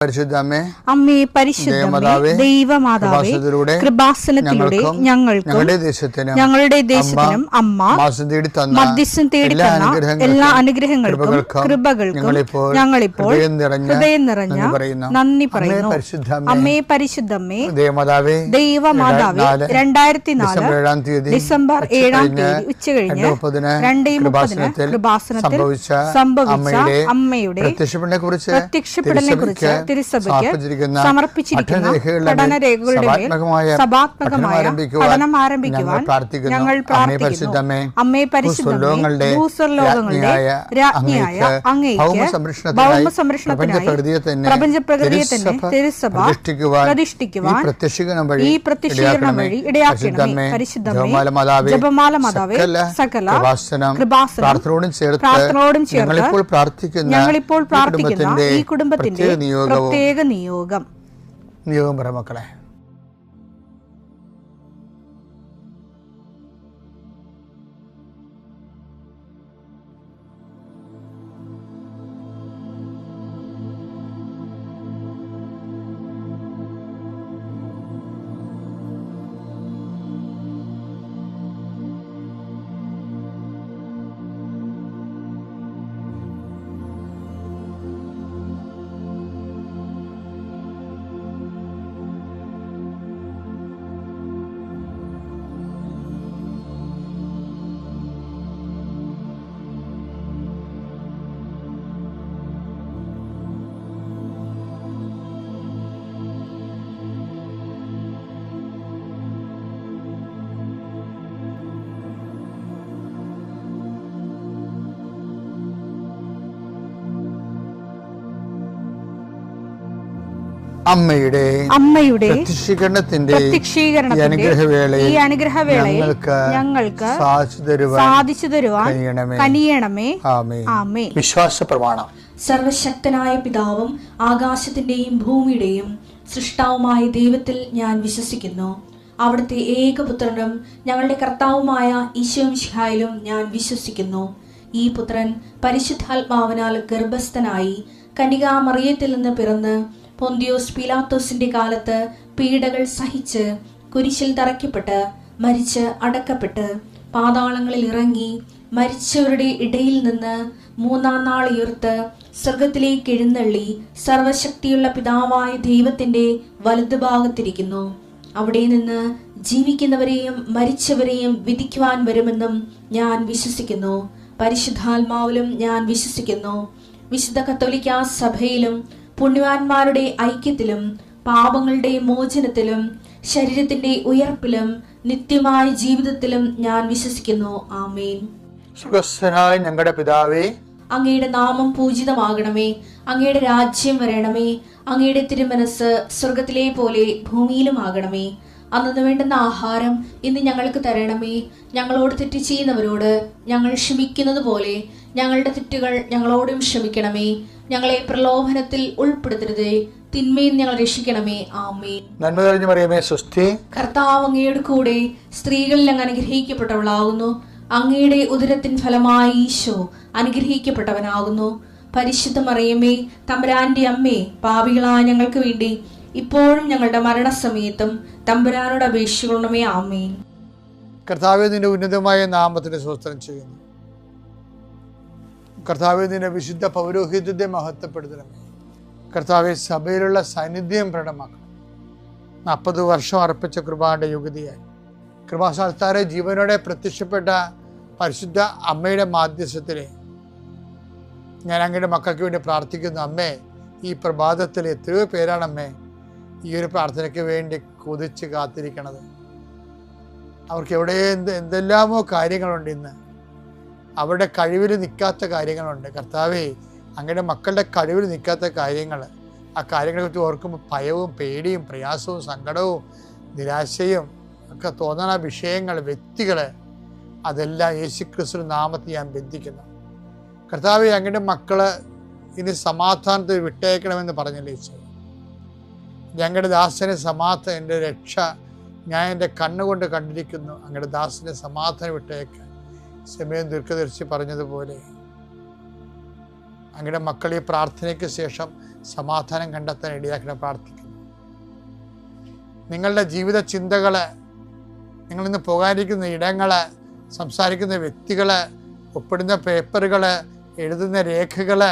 അമ്മേ പരിശുദ്ധമേ, ദൈവമാതാവേ, കൃപാസനത്തിലൂടെ ഞങ്ങളുടെ ദേശത്തിനും അമ്മ മധ്യസ്ഥം തേടി തന്ന എല്ലാ അനുഗ്രഹങ്ങൾക്കും കൃപകൾക്കും ഞങ്ങളിപ്പോൾ ഹൃദയം നിറഞ്ഞ നന്ദി പറയുന്നു. അമ്മേ പരിശുദ്ധമേ, ദൈവമാതാവേ, 2004 ഡിസംബർ 7 ഉച്ചകഴിഞ്ഞ് 2:30 കൃപാസനത്തിൽ സംഭവിച്ച അമ്മയുടെ പ്രത്യക്ഷപ്പെടലിനെ കുറിച്ച് തിരുസഭയ്ക്ക് സമർപ്പിച്ചിരിക്കുന്ന പഠനരേഖകളുടെ മേൽ സഭാത്മകമായ പഠനം ആരംഭിക്കുവാൻ ഞങ്ങൾ പ്രാർത്ഥിക്കുന്നു. അമ്മേ പരിശുദ്ധമേ, ഭൂസ്വർലോകങ്ങളുടെ രാജ്ഞിയായ അങ്ങേയ്ക്ക് ഭൗമസംരക്ഷണത്തിനായി പ്രപഞ്ചപ്രകൃതിയെ തന്നെ തിരുസഭ പ്രതിഷ്ഠിക്കുവാൻ ഈ പ്രത്യക്ഷീകരണം വഴി ഇടയാക്കണമേ. പരിശുദ്ധമേ, ജപമാല മാതാവേ, സകല കൃപാസനം പ്രാർത്ഥനയോടും ചേർത്ത് ഞങ്ങളിപ്പോൾ പ്രാർത്ഥിക്കുന്ന ഈ കുടുംബത്തിന്റെ പ്രത്യേക നിയോഗം പറ മക്കളെ. അമ്മയുടെ പ്രത്യക്ഷീകരണത്തിന്റെ ഈ അനുഗ്രഹവേളയിൽ ഞങ്ങൾക്ക് സാധിച്ചു തരുവാൻ കനിയണമേ. ആമേൻ. വിശ്വാസ പ്രമാണം. സർവശക്തനായ പിതാവും ആകാശത്തിന്റെയും ഭൂമിയുടെയും സൃഷ്ടാവുമായ ദൈവത്തിൽ ഞാൻ വിശ്വസിക്കുന്നു. അവിടുത്തെ ഏകപുത്രനും ഞങ്ങളുടെ കർത്താവുമായ ഈശോമിശിഹായിലും ഞാൻ വിശ്വസിക്കുന്നു. ഈ പുത്രൻ പരിശുദ്ധാത്മാവിനാൽ ഗർഭസ്ഥനായി കന്യകാമറിയത്തിൽ നിന്ന് പിറന്ന് പൊന്തിയോസ് പീലാത്തോസിന്റെ കാലത്ത് പീഡകൾ സഹിച്ച് കുരിശിൽ തറയ്ക്കപ്പെട്ട് മരിച്ച് അടക്കപ്പെട്ട് പാതാളങ്ങളിൽ ഇറങ്ങി മരിച്ചവരുടെ ഇടയിൽ നിന്ന് 3-ാം നാൾ ഉയർത്ത് സ്വർഗത്തിലേക്ക് എഴുന്നള്ളി സർവശക്തിയുള്ള പിതാവായ ദൈവത്തിന്റെ വലതുഭാഗത്തിരിക്കുന്നു. അവിടെ നിന്ന് ജീവിക്കുന്നവരെയും മരിച്ചവരെയും വിധിക്കുവാൻ വരുമെന്നും ഞാൻ വിശ്വസിക്കുന്നു. പരിശുദ്ധാത്മാവിലും ഞാൻ വിശ്വസിക്കുന്നു. വിശുദ്ധ കത്തോലിക്കാ സഭയിലും പുണ്യവാന്മാരുടെ ഐക്യത്തിലും പാപങ്ങളുടെ മോചനത്തിലും ശരീരത്തിന്റെ ഉയർപ്പിലും നിത്യമായ ജീവിതത്തിലും ഞാൻ വിശ്വസിക്കുന്നു. ആമേൻ. സ്വർഗ്ഗസ്ഥനായ ഞങ്ങളുടെ പിതാവേ, അങ്ങയുടെ നാമം പൂജിതമാകണമേ. അങ്ങയുടെ രാജ്യം വരണമേ. അങ്ങയുടെ തിരുമനസ് സ്വർഗത്തിലെ പോലെ ഭൂമിയിലും ആകണമേ. അന്നു വേണ്ടുന്ന ആഹാരം ഇന്ന് ഞങ്ങൾക്ക് തരണമേ. ഞങ്ങളോട് തെറ്റ് ചെയ്യുന്നവരോട് ഞങ്ങൾ ക്ഷമിക്കുന്നത് പോലെ ഞങ്ങളുടെ തെറ്റുകൾ ഞങ്ങളോടും ക്ഷമിക്കണമേ. ഞങ്ങളെ പ്രലോഭനത്തിൽ ഉൾപ്പെടുത്തരുതേ, തിന്മയിൽ ഞങ്ങൾ രക്ഷിക്കണമേ. ആമേൻ. നന്മ നിറഞ്ഞ മറിയമേ, സ്വസ്തി. കർത്താവ് അങ്ങയുടെ കൂടെ സ്ത്രീകളിൽ അങ്ങ് അനുഗ്രഹിക്കപ്പെട്ടവളാകുന്നു. അങ്ങയുടെ ഉദരത്തിൻ ഫലമായി ഈശോ അനുഗ്രഹിക്കപ്പെട്ടവനാകുന്നു. പരിശുദ്ധ മറിയമേ, തമ്പുരാന്റെ അമ്മേ, പാപികളായ ഞങ്ങൾക്ക് വേണ്ടി ഇപ്പോഴും ഞങ്ങളുടെ മരണസമയത്തും തമ്പുരാനോട് അപേക്ഷിക്കണമേ. ആമേൻ. കർത്താവേ, നിന്റെ ഉന്നതമായ നാമത്തിന് സ്തോത്രം ചെയ്യുന്നു. കർത്താവേ, നിന്റെ വിശുദ്ധ പൗരോഹിത്യത്തെ മഹത്വപ്പെടുത്തണമേ. കർത്താവെ, സഭയിലുള്ള സാന്നിധ്യം പ്രകടമാക്കണം. 40 വർഷം അർപ്പിച്ച കൃപാന്റെ യുഗതിയായി കൃപാസ്ഥാനത്താരെ ജീവനോടെ പ്രത്യക്ഷപ്പെട്ട പരിശുദ്ധ അമ്മയുടെ മാധ്യസ്ഥത്തിലെ ഞാൻ അങ്ങയുടെ മക്കൾക്ക് വേണ്ടി പ്രാർത്ഥിക്കുന്നു. അമ്മേ, ഈ പ്രഭാതത്തിൽ എത്രയോ പേരാണ് അമ്മേ ഈ ഒരു പ്രാർത്ഥനയ്ക്ക് വേണ്ടി കൊതിച്ച് കാത്തിരിക്കണത്. അവർക്ക് എവിടെ എന്തെല്ലാമോ കാര്യങ്ങളുണ്ട്. ഇന്ന് അവരുടെ കഴിവിൽ നിൽക്കാത്ത കാര്യങ്ങളുണ്ട്. കർത്താവേ, അങ്ങയുടെ മക്കളുടെ കഴിവിൽ നിൽക്കാത്ത കാര്യങ്ങൾ, ആ കാര്യങ്ങളെ കുറിച്ച് ഓർക്കുമ്പോൾ ഭയവും പേടിയും പ്രയാസവും സങ്കടവും നിരാശയും ഒക്കെ തോന്നുന്ന വിഷയങ്ങൾ, വ്യക്തികൾ, അതെല്ലാം യേശുക്രിസ്തു നാമത്തിൽ ഞാൻ ബന്ധിക്കുന്നു. കർത്താവേ, അങ്ങയുടെ മക്കള് ഇനി സമാധാനത്തിൽ വിട്ടേക്കണമെന്ന് പറഞ്ഞില്ലേ ഈശോ. ഞങ്ങളുടെ ദാസനെ സമാധാനം, എൻ്റെ രക്ഷ ഞാൻ എൻ്റെ കണ്ണുകൊണ്ട് കണ്ടിരിക്കുന്നു. അങ്ങയുടെ ദാസനെ സമാധാനം വിട്ടേക്ക്. സമയം ദീർഘദർശി പറഞ്ഞതുപോലെ അങ്ങയുടെ മക്കൾ ഈ പ്രാർത്ഥനയ്ക്ക് ശേഷം സമാധാനം കണ്ടെത്താൻ ഇടയാക്കണം പ്രാർത്ഥിക്കുന്നു. നിങ്ങളുടെ ജീവിത ചിന്തകൾ, നിങ്ങളിന്ന് പോകാനിരിക്കുന്ന ഇടങ്ങൾ, സംസാരിക്കുന്ന വ്യക്തികൾ, ഒപ്പിടുന്ന പേപ്പറുകൾ, എഴുതുന്ന രേഖകൾ,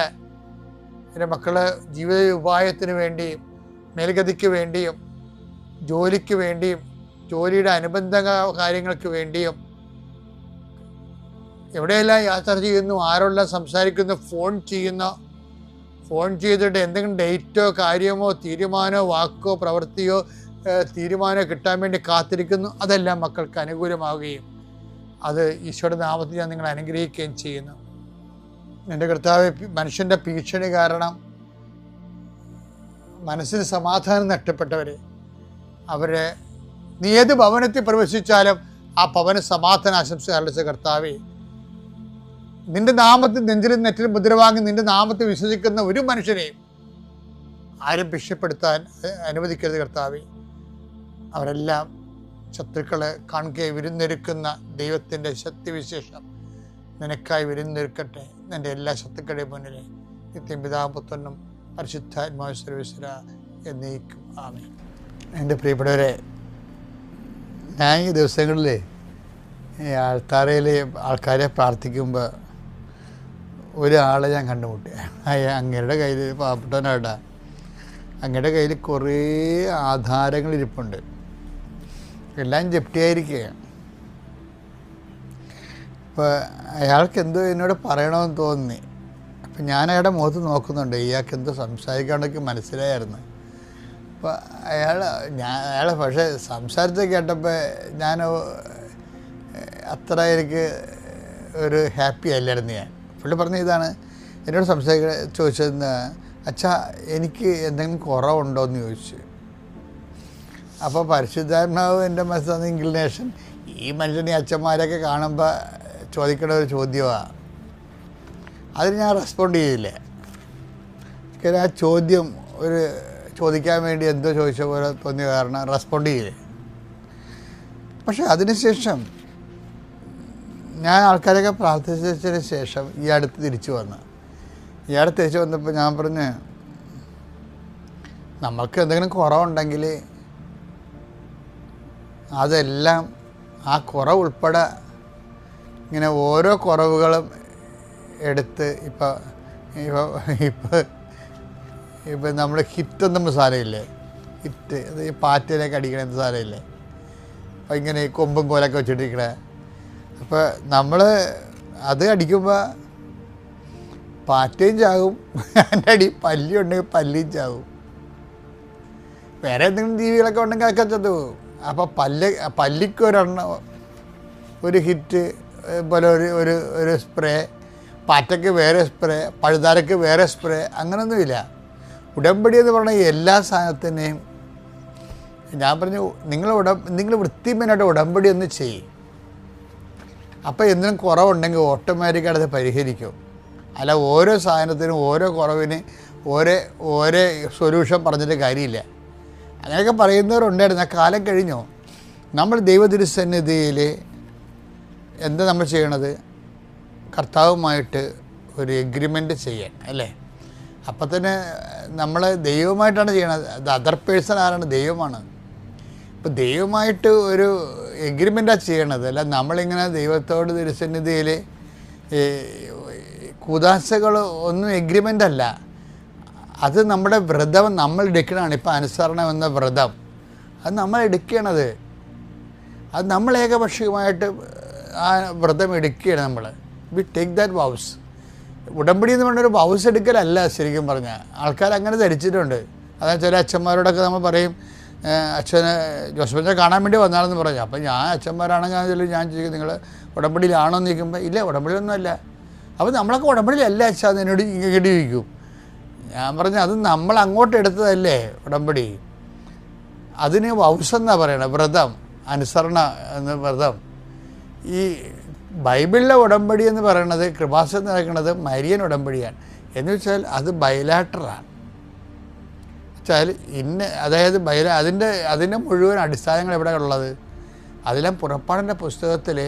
എൻ്റെ മക്കൾ ജീവിത ഉപായത്തിന് വേണ്ടിയും മേൽഗതിക്ക് വേണ്ടിയും ജോലിക്ക് വേണ്ടിയും ജോലിയുടെ അനുബന്ധ കാര്യങ്ങൾക്ക് വേണ്ടിയും എവിടെയെല്ലാം യാത്ര ചെയ്യുന്നു, ആരെല്ലാം സംസാരിക്കുന്നു, ഫോൺ ചെയ്തിട്ട് എന്തെങ്കിലും ഡേറ്റോ കാര്യമോ തീരുമാനമോ വാക്കോ പ്രവൃത്തിയോ തീരുമാനമോ കിട്ടാൻ വേണ്ടി കാത്തിരിക്കുന്നു. അതെല്ലാം മക്കൾക്ക് അനുകൂലമാവുകയും അത് ഈശോയുടെ നാമത്തിൽ ഞാൻ നിങ്ങളെ അനുഗ്രഹിക്കുകയും ചെയ്യുന്നു. എൻ്റെ കർത്താവ്, മനുഷ്യൻ്റെ ഭീഷണി കാരണം മനസ്സിന് സമാധാനം നഷ്ടപ്പെട്ടവരെ, അവരെ നീ ഏത് ഭവനത്തിൽ പ്രവേശിച്ചാലും ആ ഭവന സമാധാന ആശംസ അറിയിച്ച കർത്താവേ, നിന്റെ നാമത്തിൽ നെഞ്ചിലും നെറ്റിലും മുദ്രവാങ്ങി നിന്റെ നാമത്തിൽ വിശ്വസിക്കുന്ന ഒരു മനുഷ്യനെയും ആരും ഭീഷണിപ്പെടുത്താൻ അനുവദിക്കരുത് കർത്താവേ. അവരെല്ലാം ശത്രുക്കളെ കാണുകയെ വിരുന്നൊരുക്കുന്ന ദൈവത്തിൻ്റെ ശക്തിവിശേഷം നിനക്കായി വിരുന്നൊരുക്കട്ടെ. നിൻ്റെ എല്ലാ ശത്രുക്കളുടെയും മുന്നിൽ നിത്യം പിതാവും പുത്രനും പരിശുദ്ധാത്മാവ് സർവീശ്വര എന്നേക്കും ആമേൻ. എൻ്റെ പ്രിയപ്പെട്ടവരെ, ഞാൻ ഈ ദിവസങ്ങളിൽ ആൾത്താരയിൽ ആൾക്കാരെ പ്രാർത്ഥിക്കുമ്പോൾ ഒരാളെ ഞാൻ കണ്ടുമുട്ടി. അങ്ങയുടെ കയ്യിൽ, പാവപ്പെട്ടവനായിട്ടാ, അങ്ങയുടെ കയ്യിൽ കുറേ ആധാരങ്ങൾ ഇരിപ്പുണ്ട്, എല്ലാം ജപ്തിയായിരിക്കുകയാണ്. അപ്പോൾ അയാൾക്ക് എന്തോ എന്നോട് പറയണമെന്ന് തോന്നി. അപ്പം ഞാൻ അയാളുടെ മുഖത്ത് നോക്കുന്നുണ്ട്, ഇയാൾക്ക് എന്തോ സംസാരിക്കാണ്ടൊക്കെ മനസ്സിലായിരുന്നു. അപ്പോൾ അയാൾ പക്ഷേ സംസാരിച്ച് കേട്ടപ്പോൾ ഞാൻ അത്ര എനിക്ക് ഒരു ഹാപ്പി അല്ലായിരുന്നു. പുള്ളി പറഞ്ഞ ഇതാണ്, എന്നോട് ചോദിച്ചത്, അച്ഛാ എനിക്ക് എന്തെങ്കിലും കുറവുണ്ടോ എന്ന് ചോദിച്ചു. അപ്പോൾ പരിശുദ്ധാത്മാവ് എൻ്റെ മനസ്സിൽ ഇൻക്ലിനേഷൻ, ഈ മനുഷ്യനെ അച്ഛന്മാരൊക്കെ കാണുമ്പോൾ ചോദിക്കേണ്ട ഒരു ചോദ്യമാണ്. അതിന് ഞാൻ റെസ്പോണ്ട് ചെയ്തില്ല. ആ ചോദ്യം ഒരു ചോദിക്കാൻ വേണ്ടി എന്തോ ചോദിച്ച പോലെ തോന്നിയ കാരണം റെസ്പോണ്ട് ചെയ്തില്ല. പക്ഷെ അതിനുശേഷം ഞാൻ ആൾക്കാരൊക്കെ പ്രാർത്ഥിച്ചതിന് ശേഷം ഈ അടുത്ത് തിരിച്ചു വന്നപ്പോൾ ഞാൻ പറഞ്ഞ്, നമ്മൾക്ക് എന്തെങ്കിലും കുറവുണ്ടെങ്കിൽ അതെല്ലാം ആ കുറവ് ഉൾപ്പെടെ ഇങ്ങനെ ഓരോ കുറവുകളും എടുത്ത് ഇപ്പം നമ്മൾ ഹിറ്റൊന്നും സാരമില്ലേ, ഹിറ്റ് അത് ഈ പാറ്റയിലേക്ക് അടിക്കണ സാരമില്ലേ, അപ്പം ഇങ്ങനെ ഈ കൊമ്പും കോലൊക്കെ വെച്ചിട്ടിരിക്കണേ. അപ്പോൾ നമ്മൾ അത് അടിക്കുമ്പോൾ പാറ്റയും ചാകും, അതിൻ്റെ അടി പല്ലി ഉണ്ടെങ്കിൽ പല്ലിയും ചാകും, വേറെ എന്തെങ്കിലും ജീവികളൊക്കെ ഉണ്ടെങ്കിൽ അതൊക്കെ ചത്തു പോകും. അപ്പോൾ പല്ലിക്ക് ഒരു ഹിറ്റ് പോലെ ഒരു സ്പ്രേ, പാറ്റയ്ക്ക് വേറെ സ്പ്രേ, പഴുതാരയ്ക്ക് വേറെ സ്പ്രേ, അങ്ങനെയൊന്നുമില്ല. ഉടമ്പടി എന്ന് പറഞ്ഞാൽ എല്ലാ സാധനത്തിനെയും ഞാൻ പറഞ്ഞു, നിങ്ങൾ വൃത്തിമേനായിട്ട് ഉടമ്പടി ഒന്ന് ചെയ്യും. അപ്പോൾ എന്തിനും കുറവുണ്ടെങ്കിൽ ഓട്ടോമാറ്റിക്കായിട്ട് അത് പരിഹരിക്കും. അല്ല ഓരോ സാധനത്തിനും ഓരോ കുറവിന് ഓരോ സൊല്യൂഷൻ പറഞ്ഞിട്ട് കാര്യമില്ല. അങ്ങനെയൊക്കെ പറയുന്നവരുണ്ടായിരുന്നു. ആ കാലം കഴിഞ്ഞു. നമ്മൾ ദൈവതിരുസന്നിധിയിൽ എന്താ നമ്മൾ ചെയ്യണത്? കർത്താവുമായിട്ട് ഒരു എഗ്രിമെൻ്റ് ചെയ്യാൻ, അല്ലേ? അപ്പം തന്നെ നമ്മൾ ദൈവമായിട്ടാണ് ചെയ്യണത്. അത് അതർ പേഴ്സൺ ആരാണ്? ദൈവമാണ്. ഇപ്പോൾ ദൈവമായിട്ട് ഒരു എഗ്രിമെൻ്റാണ് ചെയ്യണത്. അല്ല നമ്മളിങ്ങനെ ദൈവത്തോട് തിരുസന്നിധിയിൽ കുദാശകൾ ഒന്നും എഗ്രിമെൻ്റ് അല്ല. അത് നമ്മുടെ വ്രതം നമ്മൾ എടുക്കണതാണ്. ഇപ്പോൾ അനുസരണം എന്ന വ്രതം അത് നമ്മൾ എടുക്കണത്. അത് നമ്മൾ ഏകപക്ഷീയമായിട്ട് ആ വ്രതം എടുക്കുകയാണ്. നമ്മൾ വി ടേക്ക് ദാറ്റ് വൗസ്. ഉടമ്പടി എന്ന് പറഞ്ഞൊരു വൗസ് എടുക്കലല്ല ശരിക്കും പറഞ്ഞാൽ. ആൾക്കാർ അങ്ങനെ ധരിച്ചിട്ടുണ്ട്. അതായത് ചില അച്ഛന്മാരോടൊക്കെ നമ്മൾ പറയും, അച്ഛനെ ജോസഫിനെ കാണാൻ വേണ്ടി വന്നാണെന്ന് പറഞ്ഞു. അപ്പം ഞാൻ അച്ഛന്മാരാണെങ്കിൽ ഞാൻ ചോദിക്കും, നിങ്ങൾ ഉടമ്പടിയിലാണോ എന്ന് ചോദിക്കുമ്പോൾ ഇല്ല, ഉടമ്പടിയൊന്നുമല്ല. അപ്പോൾ നമ്മളൊക്കെ ഉടമ്പടിയിലല്ല അച്ഛാ എന്നോട് ഇങ്ങോട്ട് ചോദിക്കും. ഞാൻ പറഞ്ഞു, അത് നമ്മൾ അങ്ങോട്ട് എടുത്തതല്ലേ ഉടമ്പടി. അതിന് വൗസെന്നാണ് പറയണത്, വ്രതം, അനുസരണ എന്ന വ്രതം. ഈ ബൈബിളിലെ ഉടമ്പടി എന്ന് പറയുന്നത്, കൃപാസനം നടക്കുന്നത് മരിയൻ ഉടമ്പടിയാണ്. എന്ന് വെച്ചാൽ അത് ബൈലാറ്ററാണ്. വെച്ചാൽ അതായത് അതിൻ്റെ മുഴുവൻ അടിസ്ഥാനങ്ങൾ എവിടെ ഉള്ളത്? അതിലെ പുറപ്പാടിൻ്റെ പുസ്തകത്തിൽ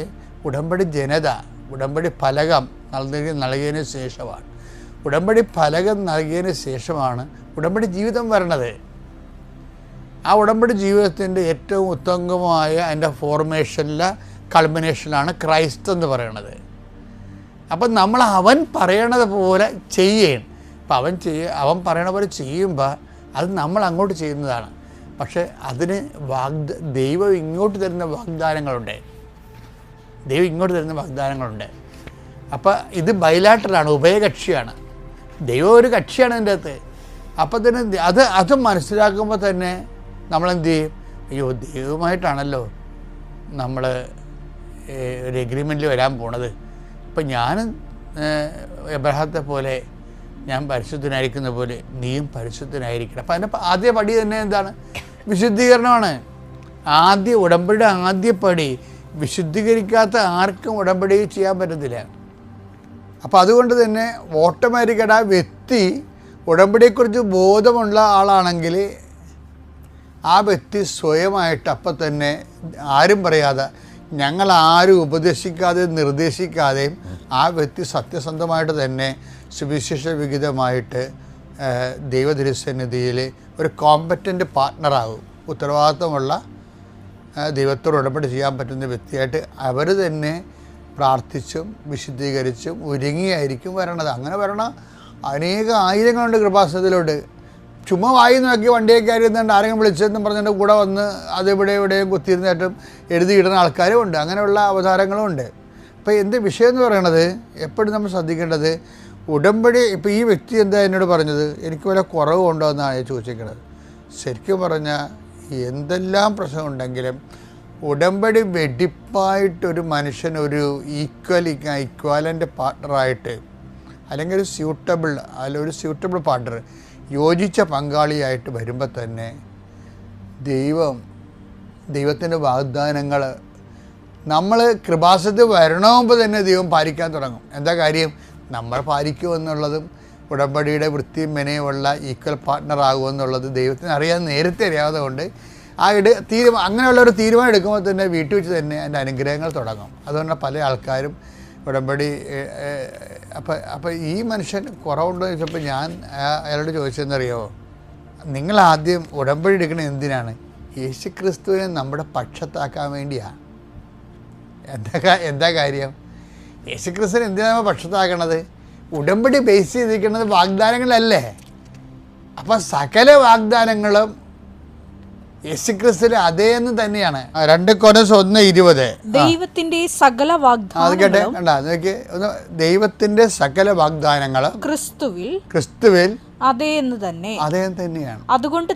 ഉടമ്പടി ജനത, ഉടമ്പടി ഫലകം നൽകിയതിന് ശേഷമാണ്. ഉടമ്പടി ഫലകം നൽകിയതിന് ശേഷമാണ് ഉടമ്പടി ജീവിതം വരണത്. ആ ഉടമ്പടി ജീവിതത്തിൻ്റെ ഏറ്റവും ഉത്തമമായ അതിൻ്റെ ഫോർമേഷനിലെ കൾമിനേഷനിലാണ് ക്രൈസ്റ്റ് എന്ന് പറയുന്നത്. അപ്പം നമ്മൾ അവൻ പറയണത് പോലെ ചെയ്യണം. അപ്പം അവൻ പറയണ പോലെ ചെയ്യുമ്പോൾ അത് നമ്മൾ അങ്ങോട്ട് ചെയ്യുന്നതാണ്. പക്ഷേ അതിന് ദൈവം ഇങ്ങോട്ട് തരുന്ന വാഗ്ദാനങ്ങളുണ്ട്. അപ്പം ഇത് ബൈലാറ്ററലാണ്, ഉഭയകക്ഷിയാണ്. ദൈവം ഒരു കക്ഷിയാണ് അതിൻ്റെ അകത്ത്. അപ്പം തന്നെ അത് മനസ്സിലാക്കുമ്പോൾ തന്നെ നമ്മളെന്ത് ചെയ്യും? അയ്യോ, ദൈവമായിട്ടാണല്ലോ നമ്മൾ ഒരു എഗ്രിമെൻറ്റിൽ വരാൻ പോണത്. ഇപ്പം ഞാൻ എബ്രഹാത്തെ പോലെ ഞാൻ പരിശുദ്ധനായിരിക്കുന്ന പോലെ നീയും പരിശുദ്ധനായിരിക്കണം. അപ്പം അതിൻ്റെ ആദ്യ പടി തന്നെ എന്താണ്? വിശുദ്ധീകരണമാണ്. ഉടമ്പടിയുടെ ആദ്യ പടി. വിശുദ്ധീകരിക്കാത്ത ആർക്കും ഉടമ്പടി ചെയ്യാൻ പറ്റത്തില്ല. അപ്പോൾ അതുകൊണ്ട് തന്നെ ഓട്ടോമാറ്റിക്കായിട്ട് ആ വ്യക്തി ഉടമ്പടിയെക്കുറിച്ച് ബോധമുള്ള ആളാണെങ്കിൽ ആ വ്യക്തി സ്വയമായിട്ട് അപ്പം തന്നെ ആരും പറയാതെ, ഞങ്ങളാരും ഉപദേശിക്കാതെ നിർദ്ദേശിക്കാതെയും ആ വ്യക്തി സത്യസന്ധമായിട്ട് തന്നെ സുവിശേഷ വിഹിതമായിട്ട് ദൈവതിരുസന്നിധിയിൽ ഒരു കോമ്പറ്റൻ്റ് പാർട്ട്ണറാകും. ഉത്തരവാദിത്വമുള്ള ദൈവത്തോട് ഉടമ്പടി ചെയ്യാൻ പറ്റുന്ന വ്യക്തിയായിട്ട് അവർ തന്നെ പ്രാർത്ഥിച്ചും വിശുദ്ധീകരിച്ചും ഒരുങ്ങിയായിരിക്കും വരണത്. അങ്ങനെ വരണ ആയിരങ്ങളുണ്ട് കൃപാസനത്തിലോട്ട്. ചുമ്മാ വായി നോക്കി വണ്ടിയൊക്കെ കയറിയിരുന്നുണ്ട് ആരെങ്കിലും വിളിച്ചതെന്നും പറഞ്ഞിട്ട് കൂടെ വന്ന് എവിടെയും കുത്തിയിരുന്നിട്ടും എഴുതിയിടുന്ന ആൾക്കാരും ഉണ്ട്. അങ്ങനെയുള്ള അവതാരങ്ങളും ഉണ്ട്. അപ്പോൾ എന്ത് വിഷയം എന്ന് പറയണത്, എപ്പോഴും നമ്മൾ ശ്രദ്ധിക്കേണ്ടത്, ഉടമ്പടി ഇപ്പോൾ ഈ വ്യക്തി എന്താ എന്നോട് പറഞ്ഞത്, എനിക്ക് വല്ല കുറവുണ്ടോ എന്നാണ് ചോദിച്ചിരിക്കുന്നത്. ശരിക്കും പറഞ്ഞാൽ എന്തെല്ലാം പ്രശ്നമുണ്ടെങ്കിലും ഉടമ്പടി വെടിപ്പായിട്ടൊരു മനുഷ്യൻ ഒരു ഈക്വലൻ്റ് പാർട്ട്ണറായിട്ട്, അല്ലെങ്കിൽ ഒരു സ്യൂട്ടബിൾ പാർട്ട്ണർ, യോജിച്ച പങ്കാളിയായിട്ട് വരുമ്പോൾ തന്നെ ദൈവത്തിൻ്റെ വാഗ്ദാനങ്ങൾ നമ്മൾ കൃപാസനത്തിൽ വരണമെങ്കിൽ തന്നെ ദൈവം പാലിക്കാൻ തുടങ്ങും. എന്താ കാര്യം? നമ്മൾ പാലിക്കുമെന്നുള്ളതും ഉടമ്പടിയുടെ വൃത്തിയും മെനയുമുള്ള ഈക്വൽ പാർട്ട്ണർ ആകുമെന്നുള്ളത് ദൈവത്തിന് നേരത്തെ അറിയാതെ കൊണ്ട് അങ്ങനെയുള്ളൊരു തീരുമാനം എടുക്കുമ്പോൾ തന്നെ വീട്ടിൽ വെച്ച് തന്നെ അതിൻ്റെ അനുഗ്രഹങ്ങൾ തുടങ്ങും. അതുകൊണ്ട് പല ആൾക്കാരും ഉടമ്പടി അപ്പം ഈ മനുഷ്യൻ കുറവുണ്ടോ എന്ന് ചോദിച്ചപ്പോൾ ഞാൻ അയാളോട് ചോദിച്ചതെന്നറിയാമോ, നിങ്ങളാദ്യം ഉടമ്പടി എടുക്കണത് എന്തിനാണ്? യേശുക്രിസ്തുവിനെ നമ്മുടെ പക്ഷത്താക്കാൻ വേണ്ടിയാണ്. എന്താ കാര്യം? യേശുക്രിസ്തുവിനെ എന്തിനാണ് നമ്മൾ പക്ഷത്താക്കണത്? ഉടമ്പടി ബേസ് ചെയ്തിരിക്കുന്നത് വാഗ്ദാനങ്ങളല്ലേ. അപ്പം സകല വാഗ്ദാനങ്ങളും യേശുക്രിസ്തുവിന്റെ അതേന്ന് തന്നെയാണ്. 2 കൊരിന്ത്യർ 1:20 ദൈവത്തിന്റെ സകല വാഗ്ദാനങ്ങളും ദൈവത്തിന്റെ സകല വാഗ്ദാനങ്ങളും ക്രിസ്തുവിൽ അതേന്ന് തന്നെയാണ്. അതുകൊണ്ട്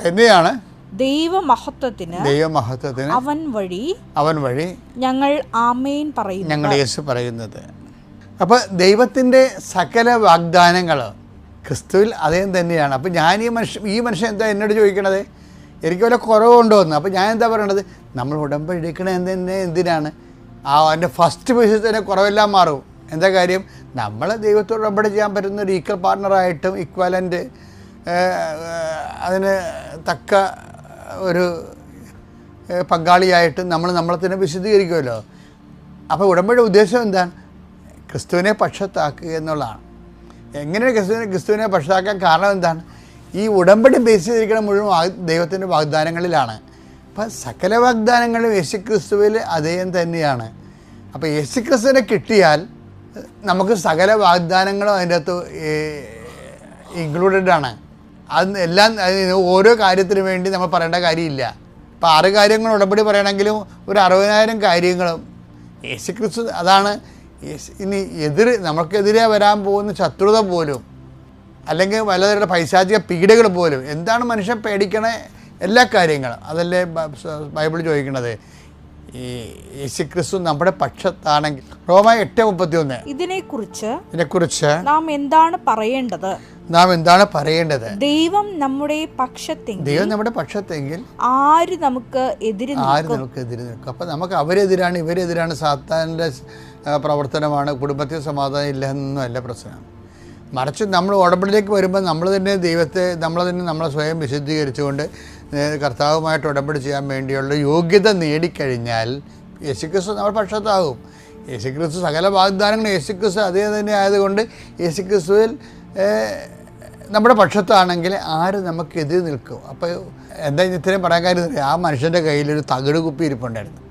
തന്നെയാണ് ദൈവമഹത്വത്തിന് അവൻ വഴി ഞങ്ങൾ ആമേൻ പറയുന്നു, ഞങ്ങൾ യേശു പറയുന്നത്. അപ്പം ദൈവത്തിന്റെ സകല വാഗ്ദാനങ്ങളും ക്രിസ്തുവിൽ അദ്ദേഹം തന്നെയാണ്. അപ്പം ഞാൻ ഈ മനുഷ്യൻ എന്താ എന്നോട് ചോദിക്കണത്, എനിക്ക് വല്ല കുറവുണ്ടോ എന്ന്. അപ്പം ഞാൻ എന്താ പറയണത്, നമ്മൾ ഉടമ്പടി എടുക്കണത് എന്തിനാണ്? അതിൻ്റെ ഫസ്റ്റ് ബേസിൽ തന്നെ കുറവെല്ലാം മാറും. എന്താ കാര്യം? നമ്മൾ ദൈവത്തോട് ഉടമ്പടി ചെയ്യാൻ പറ്റുന്ന ഒരു ഈക്വൽ പാർട്ട്ണറായിട്ടും ഇക്വലൻ്റ് അതിന് തക്ക ഒരു പങ്കാളിയായിട്ടും നമ്മളെ തന്നെ വിശദീകരിക്കുമല്ലോ. അപ്പോൾ ഉടമ്പടിയുടെ ഉദ്ദേശം എന്താണ്? ക്രിസ്തുവിനെ പക്ഷത്താക്കുക എന്നുള്ളതാണ്. എങ്ങനെ ക്രിസ്തുവിനെ പക്ഷത്താക്കാൻ കാരണം എന്താണ്? ഈ ഉടമ്പടി ബേസ് ചെയ്തിരിക്കുന്ന മുഴുവൻ ദൈവത്തിൻ്റെ വാഗ്ദാനങ്ങളിലാണ്. അപ്പം സകല വാഗ്ദാനങ്ങളും യേശുക്രിസ്തുവിൽ അദ്ദേഹം തന്നെയാണ്. അപ്പോൾ യേശുക്രിസ്തുവിനെ കിട്ടിയാൽ നമുക്ക് സകല വാഗ്ദാനങ്ങളും അതിൻ്റെ അകത്ത് ഇൻക്ലൂഡഡ് ആണ്. അത് എല്ലാം ഓരോ കാര്യത്തിന് വേണ്ടി നമ്മൾ പറയേണ്ട കാര്യമില്ല. ഇപ്പോൾ 6 കാര്യങ്ങൾ ഉടമ്പടി പറയണമെങ്കിലും ഒരു 60,000 കാര്യങ്ങളും യേശുക്രിസ്തു. അതാണ് ഇനി നമുക്കെതിരെ വരാൻ പോകുന്ന ശത്രുത പോലും, അല്ലെങ്കിൽ പലതരം പൈശാചിക പീഡകൾ പോലും, എന്താണ് മനുഷ്യൻ പേടിക്കണ എല്ലാ കാര്യങ്ങളും അതല്ലേ ബൈബിൾ ചോദിക്കണത്. ഈ യേശുക്രിസ്തു നമ്മുടെ പക്ഷത്താണെങ്കിൽ റോമർ 8:31 ഇതിനെക്കുറിച്ച് നാം എന്താണ് പറയേണ്ടത്? ദൈവം നമ്മുടെ പക്ഷത്തെങ്കിൽ ആര് നമുക്ക് എതിര് നിൽക്കും? അപ്പം നമുക്ക് അവരെതിരാണ്, ഇവരെതിരാണ്, സാത്താൻ്റെ പ്രവർത്തനമാണ്, കുടുംബത്തിൽ സമാധാനം ഇല്ല എന്നൊന്നും അല്ല പ്രശ്നം. മറിച്ച് നമ്മൾ ഉടമ്പടിയിലേക്ക് വരുമ്പോൾ നമ്മൾ തന്നെ നമ്മളെ സ്വയം വിശുദ്ധീകരിച്ചുകൊണ്ട് കർത്താവുമായിട്ട് ഉടമ്പടി ചെയ്യാൻ വേണ്ടിയുള്ള യോഗ്യത നേടിക്കഴിഞ്ഞാൽ യേശുക്രിസ്തു നമ്മുടെ പക്ഷത്താകും. യേശുക്രിസ്തു സകല വാഗ്ദാനങ്ങളും യേശുക്രിസ്തു അതേ തന്നെ ആയതുകൊണ്ട് യേശുക്രിസ്തുവിൽ നമ്മുടെ പക്ഷത്താണെങ്കിൽ ആര് നമുക്ക് എതിര് നിൽക്കും? അപ്പോൾ എന്താ ഇത്രയും പറയാൻ കാര്യം, ആ മനുഷ്യൻ്റെ കയ്യിലൊരു തകിട് കുപ്പി ഇരിപ്പുണ്ടായിരുന്നു.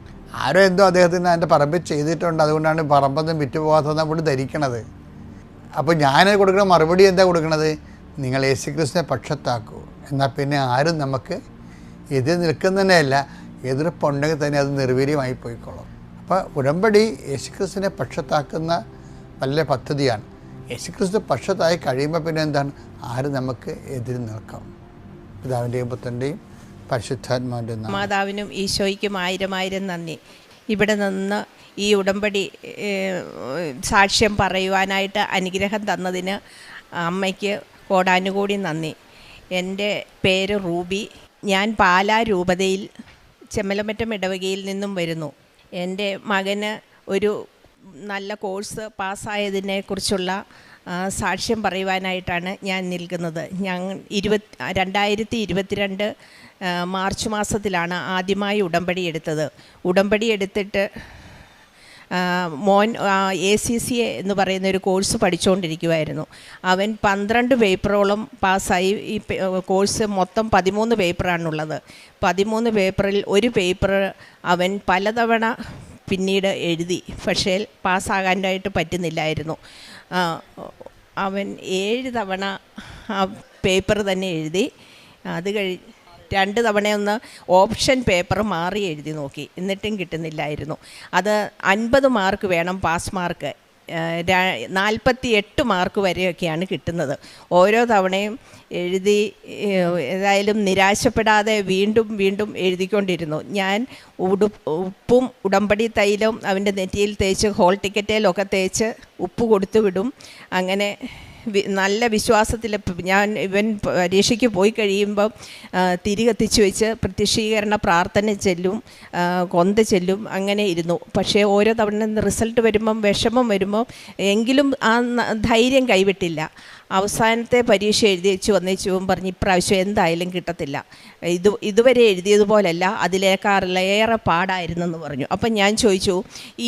ആരോ എന്തോ അദ്ദേഹത്തിന് അതിൻ്റെ പറമ്പിൽ ചെയ്തിട്ടുണ്ട്, അതുകൊണ്ടാണ് പറമ്പൊന്നും വിറ്റുപോകാത്തതെന്ന് അവിടെ ധരിക്കണത്. അപ്പോൾ ഞാൻ കൊടുക്കുന്ന മറുപടി എന്താ കൊടുക്കണത്? നിങ്ങൾ യേശുക്രിസ്തുവിനെ പക്ഷത്താക്കൂ, എന്നാൽ പിന്നെ ആരും നമുക്ക് എതിർ നിൽക്കുന്നതന്നെയല്ല, എതിർപ്പുണ്ടെങ്കിൽ തന്നെ അത് നിർവീര്യമായി പോയിക്കോളും. അപ്പോൾ ഉടമ്പടി യേശുക്രിസ്തുവിനെ പക്ഷത്താക്കുന്ന വലിയ പദ്ധതിയാണ്. യേശുക്രിസ്തു പക്ഷത്തായി കഴിയുമ്പോൾ പിന്നെ എന്താണ്? ആരും നമുക്ക് എതിര് നിൽക്കാം. പിതാവിൻ്റെയും പുത്രൻ്റെയും പരിശുദ്ധാത്മാവിൻ്റെ നാമത്തിൽ. മാതാവിനും ഈശോയ്ക്കും ആയിരം നന്ദി. ഇവിടെ നിന്ന് ഈ ഉടമ്പടി സാക്ഷ്യം പറയുവാനായിട്ട് അനുഗ്രഹം തന്നതിന് അമ്മയ്ക്ക് കോടാനുകൂടി നന്ദി. എൻ്റെ പേര് റൂബി. ഞാൻ പാലാ രൂപതയിൽ ചെമ്മലമറ്റം ഇടവകയിൽ നിന്നും വരുന്നു. എൻ്റെ മകന് ഒരു നല്ല കോഴ്സ് പാസ്സായതിനെക്കുറിച്ചുള്ള സാക്ഷ്യം പറയുവാനായിട്ടാണ് ഞാൻ നിൽക്കുന്നത്. 2022 മാർച്ച് മാസത്തിലാണ് ആദ്യമായി ഉടമ്പടി എടുത്തത്. ഉടമ്പടി എടുത്തിട്ട് മോൻ ACCA എന്ന് പറയുന്ന ഒരു കോഴ്സ് പഠിച്ചുകൊണ്ടിരിക്കുമായിരുന്നു. അവൻ 12 പേപ്പറോളം പാസ്സായി. ഈ കോഴ്സ് മൊത്തം 13 പേപ്പറാണുള്ളത്. 13 പേപ്പറിൽ ഒരു പേപ്പർ അവൻ പലതവണ പിന്നീട് എഴുതി, പക്ഷേ പാസ്സാകാനായിട്ട് പറ്റുന്നില്ലായിരുന്നു. അവൻ 7 തവണ ആ പേപ്പർ തന്നെ എഴുതി. അത് 2 തവണയൊന്ന് ഓപ്ഷൻ പേപ്പർ മാറി എഴുതി നോക്കി, എന്നിട്ടും കിട്ടുന്നില്ലായിരുന്നു. അത് 50 മാർക്ക് വേണം പാസ് മാർക്ക്. 48 മാർക്ക് വരെയൊക്കെയാണ് കിട്ടുന്നത്. ഓരോ തവണയും എഴുതി ഏതായാലും നിരാശപ്പെടാതെ വീണ്ടും എഴുതിക്കൊണ്ടിരുന്നു. ഞാൻ ഉപ്പും ഉടമ്പടി തൈലവും അവൻ്റെ നെറ്റിയിൽ തേച്ച് ഹോൾ ടിക്കറ്റിലൊക്കെ തേച്ച് ഉപ്പ് കൊടുത്തു വിടും. അങ്ങനെ നല്ല വിശ്വാസത്തിൽ ഇവൻ പരീക്ഷയ്ക്ക് പോയി കഴിയുമ്പം തിരി കത്തിച്ച് വെച്ച് പ്രത്യക്ഷീകരണ പ്രാർത്ഥന ചെല്ലും, കൊന്ത ചെല്ലും, അങ്ങനെ ഇരുന്നു. പക്ഷേ ഓരോ തവണ റിസൾട്ട് വരുമ്പം വിഷമം വരുമ്പം എങ്കിലും ആ ധൈര്യം കൈവിട്ടില്ല. അവസാനത്തെ പരീക്ഷ എഴുതിച്ചു വന്നേച്ചും പറഞ്ഞ് ഇപ്രാവശ്യം എന്തായാലും കിട്ടത്തില്ല, ഇതുവരെ എഴുതിയതുപോലല്ല, അതിലേക്കാളേറെ പാടായിരുന്നെന്ന് പറഞ്ഞു. അപ്പം ഞാൻ ചോദിച്ചു,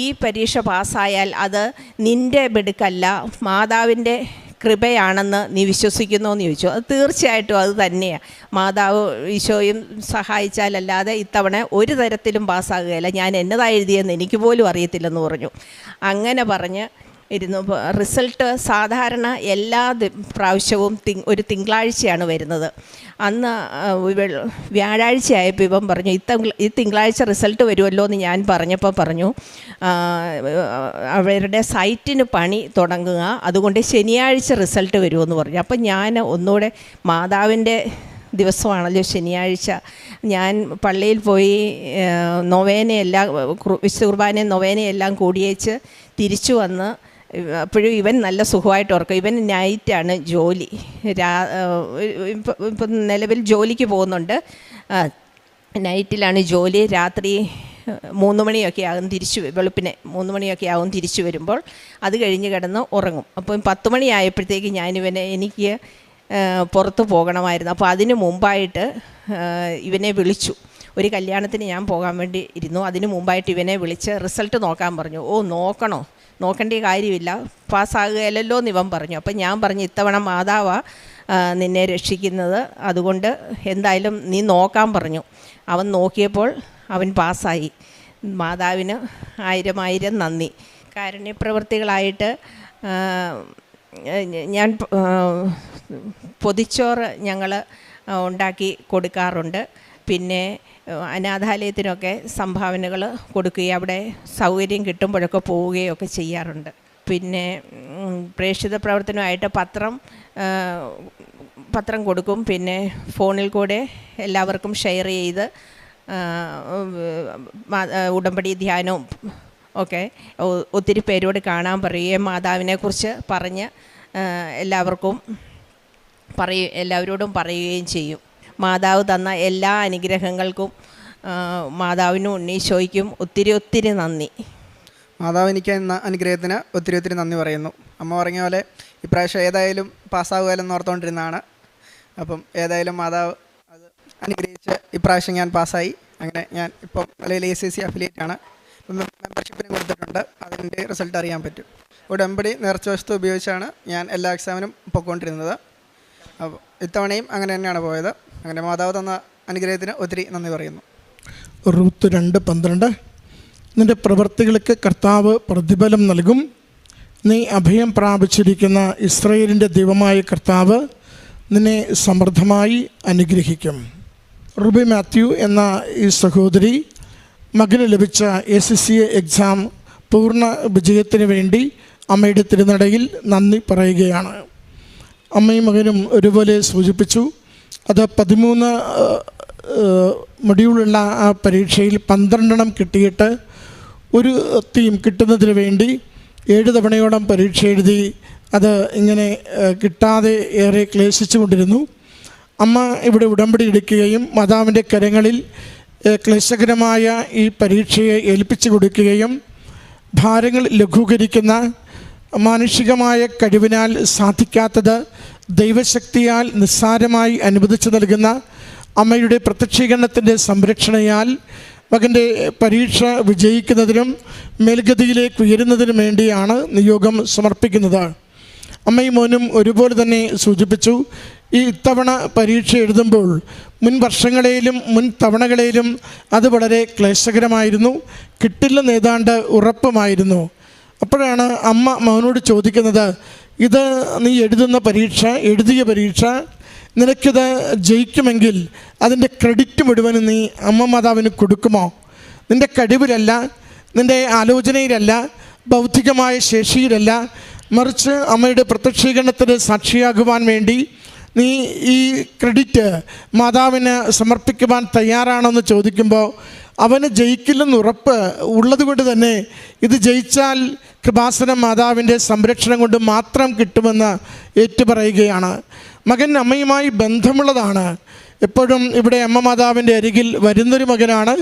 ഈ പരീക്ഷ പാസ്സായാൽ അത് നിൻ്റെ മിടുക്കല്ല, മാതാവിൻ്റെ കൃപയാണെന്ന് നീ വിശ്വസിക്കുന്നോ എന്ന് ചോദിച്ചു. അത് തീർച്ചയായിട്ടും അത് തന്നെയാണ്. മാതാവ് ഈശോയും സഹായിച്ചാലല്ലാതെ ഇത്തവണ ഒരു തരത്തിലും പാസ്സാകുകയില്ല, ഞാൻ എന്നതാ എഴുതിയെന്ന് എനിക്ക് പോലും അറിയത്തില്ലെന്ന് പറഞ്ഞു. അങ്ങനെ പറഞ്ഞ് ഇരുന്നു. റിസൾട്ട് സാധാരണ എല്ലാ പ്രാവശ്യവും ഒരു തിങ്കളാഴ്ചയാണ് വരുന്നത്. അന്ന് വ്യാഴാഴ്ചയായപ്പോൾ ഇവൻ പറഞ്ഞു ഈ തിങ്കളാഴ്ച റിസൾട്ട് വരുമല്ലോ എന്ന് ഞാൻ പറഞ്ഞപ്പോൾ പറഞ്ഞു അവരുടെ സൈറ്റിന് പണി തുടങ്ങുക, അതുകൊണ്ട് ശനിയാഴ്ച റിസൾട്ട് വരുമെന്ന് പറഞ്ഞു. അപ്പം ഞാൻ ഒന്നുകൂടെ മാതാവിൻ്റെ ദിവസമാണല്ലോ ശനിയാഴ്ച, ഞാൻ പള്ളിയിൽ പോയി നൊവേനയെല്ലാം വിശുദ്ധ കുർബാനയും നൊവേനയെല്ലാം കൂടിയേച്ച് തിരിച്ചു വന്ന് അപ്പോഴും ഇവൻ നല്ല സുഖമായിട്ട് ഓർക്കും. ഇവൻ നൈറ്റാണ് ജോലി, ഇപ്പം നിലവിൽ ജോലിക്ക് പോകുന്നുണ്ട്, നൈറ്റിലാണ് ജോലി. രാത്രി 3 മണിയൊക്കെ ആകും വെളുപ്പിനെ 3 മണിയൊക്കെ ആകും തിരിച്ചു വരുമ്പോൾ. അത് കഴിഞ്ഞ് കിടന്ന് ഉറങ്ങും. അപ്പം 10 മണിയായപ്പോഴത്തേക്ക് എനിക്ക് പുറത്ത് പോകണമായിരുന്നു. അപ്പോൾ അതിന് മുമ്പായിട്ട് ഇവനെ വിളിച്ചു. ഒരു കല്യാണത്തിന് ഞാൻ പോകാൻ വേണ്ടി ഇരുന്നു. അതിന് മുമ്പായിട്ട് ഇവനെ വിളിച്ച് റിസൾട്ട് നോക്കാൻ പറഞ്ഞു. നോക്കേണ്ട കാര്യമില്ല, പാസ്സാകുകയല്ലോ എന്ന് ഇവൻ പറഞ്ഞു. അപ്പം ഞാൻ പറഞ്ഞു, ഇത്തവണ മാതാവാ നിന്നെ രക്ഷിക്കുന്നത്, അതുകൊണ്ട് എന്തായാലും നീ നോക്കാൻ പറഞ്ഞു. അവൻ നോക്കിയപ്പോൾ അവൻ പാസ്സായി. മാതാവിന് 1000 നന്ദി. കാരുണ്യപ്രവൃത്തികളായിട്ട് ഞാൻ പൊതിച്ചോറ് ഞങ്ങൾ ഉണ്ടാക്കി കൊടുക്കാറുണ്ട്. പിന്നെ അനാഥാലയത്തിനൊക്കെ സംഭാവനകൾ കൊടുക്കുകയും അവിടെ സൗകര്യം കിട്ടുമ്പോഴൊക്കെ പോവുകയൊക്കെ ചെയ്യാറുണ്ട്. പിന്നെ പ്രേക്ഷിത പ്രവർത്തനമായിട്ട് പത്രം കൊടുക്കും. പിന്നെ ഫോണിൽ കൂടെ എല്ലാവർക്കും ഷെയർ ചെയ്ത് ഉടമ്പടി ധ്യാനവും ഒക്കെ ഒത്തിരി പേരോട് കാണാൻ പറയുകയും മാതാവിനെക്കുറിച്ച് പറഞ്ഞ് എല്ലാവരോടും പറയുകയും ചെയ്യും. മാതാവ് തന്ന എല്ലാ അനുഗ്രഹങ്ങൾക്കും മാതാവിനും ഉണ്ണീശോയ്ക്കും ഒത്തിരി നന്ദി. മാതാവ് എനിക്ക് എന്ന അനുഗ്രഹത്തിന് ഒത്തിരി നന്ദി പറയുന്നു. അമ്മ പറഞ്ഞ പോലെ ഇപ്രാവശ്യം ഏതായാലും പാസ്സാകുകയെന്ന് ഓർത്തുകൊണ്ടിരുന്നതാണ്. അപ്പം ഏതായാലും മാതാവ് അത് അനുഗ്രഹിച്ച് ഇപ്രാവശ്യം ഞാൻ പാസ്സായി. അങ്ങനെ ഞാൻ ഇപ്പം അല്ലെങ്കിൽ ACC അഫിലിയേറ്റ് ആണ്. മെമ്പർഷിപ്പിനും എടുത്തിട്ടുണ്ട്. അതിൻ്റെ റിസൾട്ട് അറിയാൻ പറ്റും. ഉടമ്പടി നേർച്ച വസ്തു ഉപയോഗിച്ചാണ് ഞാൻ എല്ലാ എക്സാമിനും പൊയ്ക്കൊണ്ടിരുന്നത്. അപ്പോൾ ഇത്തവണയും അങ്ങനെ തന്നെയാണ് പോയത്. അങ്ങനെ മാതാവ് തന്ന അനുഗ്രഹത്തിന് ഒത്തിരി നന്ദി പറയുന്നു. റൂത്ത് 2:12 നിൻ്റെ പ്രവൃത്തികൾക്ക് കർത്താവ് പ്രതിഫലം നൽകും. നീ അഭയം പ്രാപിച്ചിരിക്കുന്ന ഇസ്രായേലിൻ്റെ ദൈവമായ കർത്താവ് നിന്നെ സമൃദ്ധമായി അനുഗ്രഹിക്കും. റുബി മാത്യു എന്ന ഈ സഹോദരി മകന് ലഭിച്ച SCCA എക്സാം പൂർണ്ണ വിജയത്തിന് വേണ്ടി അമ്മയുടെ തിരുനടയിൽ നന്ദി പറയുകയാണ്. അമ്മയും മകനും ഒരുപോലെ സൂചിപ്പിച്ചു. അത് 13 മൊഡ്യൂളുള്ള ആ പരീക്ഷയിൽ 12 കിട്ടിയിട്ട് ഒരു തീം കിട്ടുന്നതിന് വേണ്ടി 7 തവണയോളം പരീക്ഷ എഴുതി അത് ഇങ്ങനെ കിട്ടാതെ ഏറെ ക്ലേശിച്ചു കൊണ്ടിരുന്നു. അമ്മ ഇവിടെ ഉടമ്പടി എടുക്കുകയും മാതാവിൻ്റെ കരങ്ങളിൽ ക്ലേശകരമായ ഈ പരീക്ഷയെ ഏൽപ്പിച്ചു കൊടുക്കുകയും ഭാരങ്ങൾ ലഘൂകരിക്കുന്ന മാനുഷികമായ കഴിവിനാൽ സാധിക്കാത്തത് ദൈവശക്തിയാൽ നിസ്സാരമായി അനുവദിച്ചു നൽകുന്ന അമ്മയുടെ പ്രത്യക്ഷീകരണത്തിൻ്റെ സംരക്ഷണയാൽ മകൻ്റെ പരീക്ഷ വിജയിക്കുന്നതിനും മേൽഗതിയിലേക്ക് ഉയരുന്നതിനും വേണ്ടിയാണ് നിയോഗം സമർപ്പിക്കുന്നത്. അമ്മയും മോനും ഒരുപോലെ തന്നെ സൂചിപ്പിച്ചു. ഈ ഇത്തവണ പരീക്ഷ എഴുതുമ്പോൾ മുൻ വർഷങ്ങളിലും മുൻ തവണകളിലും അത് വളരെ ക്ലേശകരമായിരുന്നു, കിട്ടില്ലെന്ന് ഏതാണ്ട് ഉറപ്പുമായിരുന്നു. അപ്പോഴാണ് അമ്മ മോനോട് ചോദിക്കുന്നത്, ഇത് നീ എഴുതിയ പരീക്ഷ നിനക്കിത് ജയിക്കുമെങ്കിൽ അതിൻ്റെ ക്രെഡിറ്റ് മുഴുവനും നീ അമ്മ മാതാവിന് കൊടുക്കുമോ? നിൻ്റെ കഴിവിലല്ല, നിൻ്റെ ആലോചനയിലല്ല, ബൗദ്ധികമായ ശേഷിയിലല്ല, മറിച്ച് അമ്മയുടെ പ്രത്യക്ഷീകരണത്തിന് സാക്ഷിയാകുവാൻ വേണ്ടി നീ ഈ ക്രെഡിറ്റ് മാതാവിന് സമർപ്പിക്കുവാൻ തയ്യാറാണെന്ന് ചോദിക്കുമ്പോൾ അവന് ജയിക്കില്ലെന്ന് ഉറപ്പ് ഉള്ളതുകൊണ്ട് തന്നെ ഇത് ജയിച്ചാൽ കൃപാസന മാതാവിൻ്റെ സംരക്ഷണം കൊണ്ട് മാത്രം കിട്ടുമെന്ന് ഏറ്റുപറയുകയാണ്. മകൻ അമ്മയുമായി ബന്ധമുള്ളതാണ്. എപ്പോഴും ഇവിടെ അമ്മ മാതാവിൻ്റെ അരികിൽ വരുന്നൊരു മകനാണ്.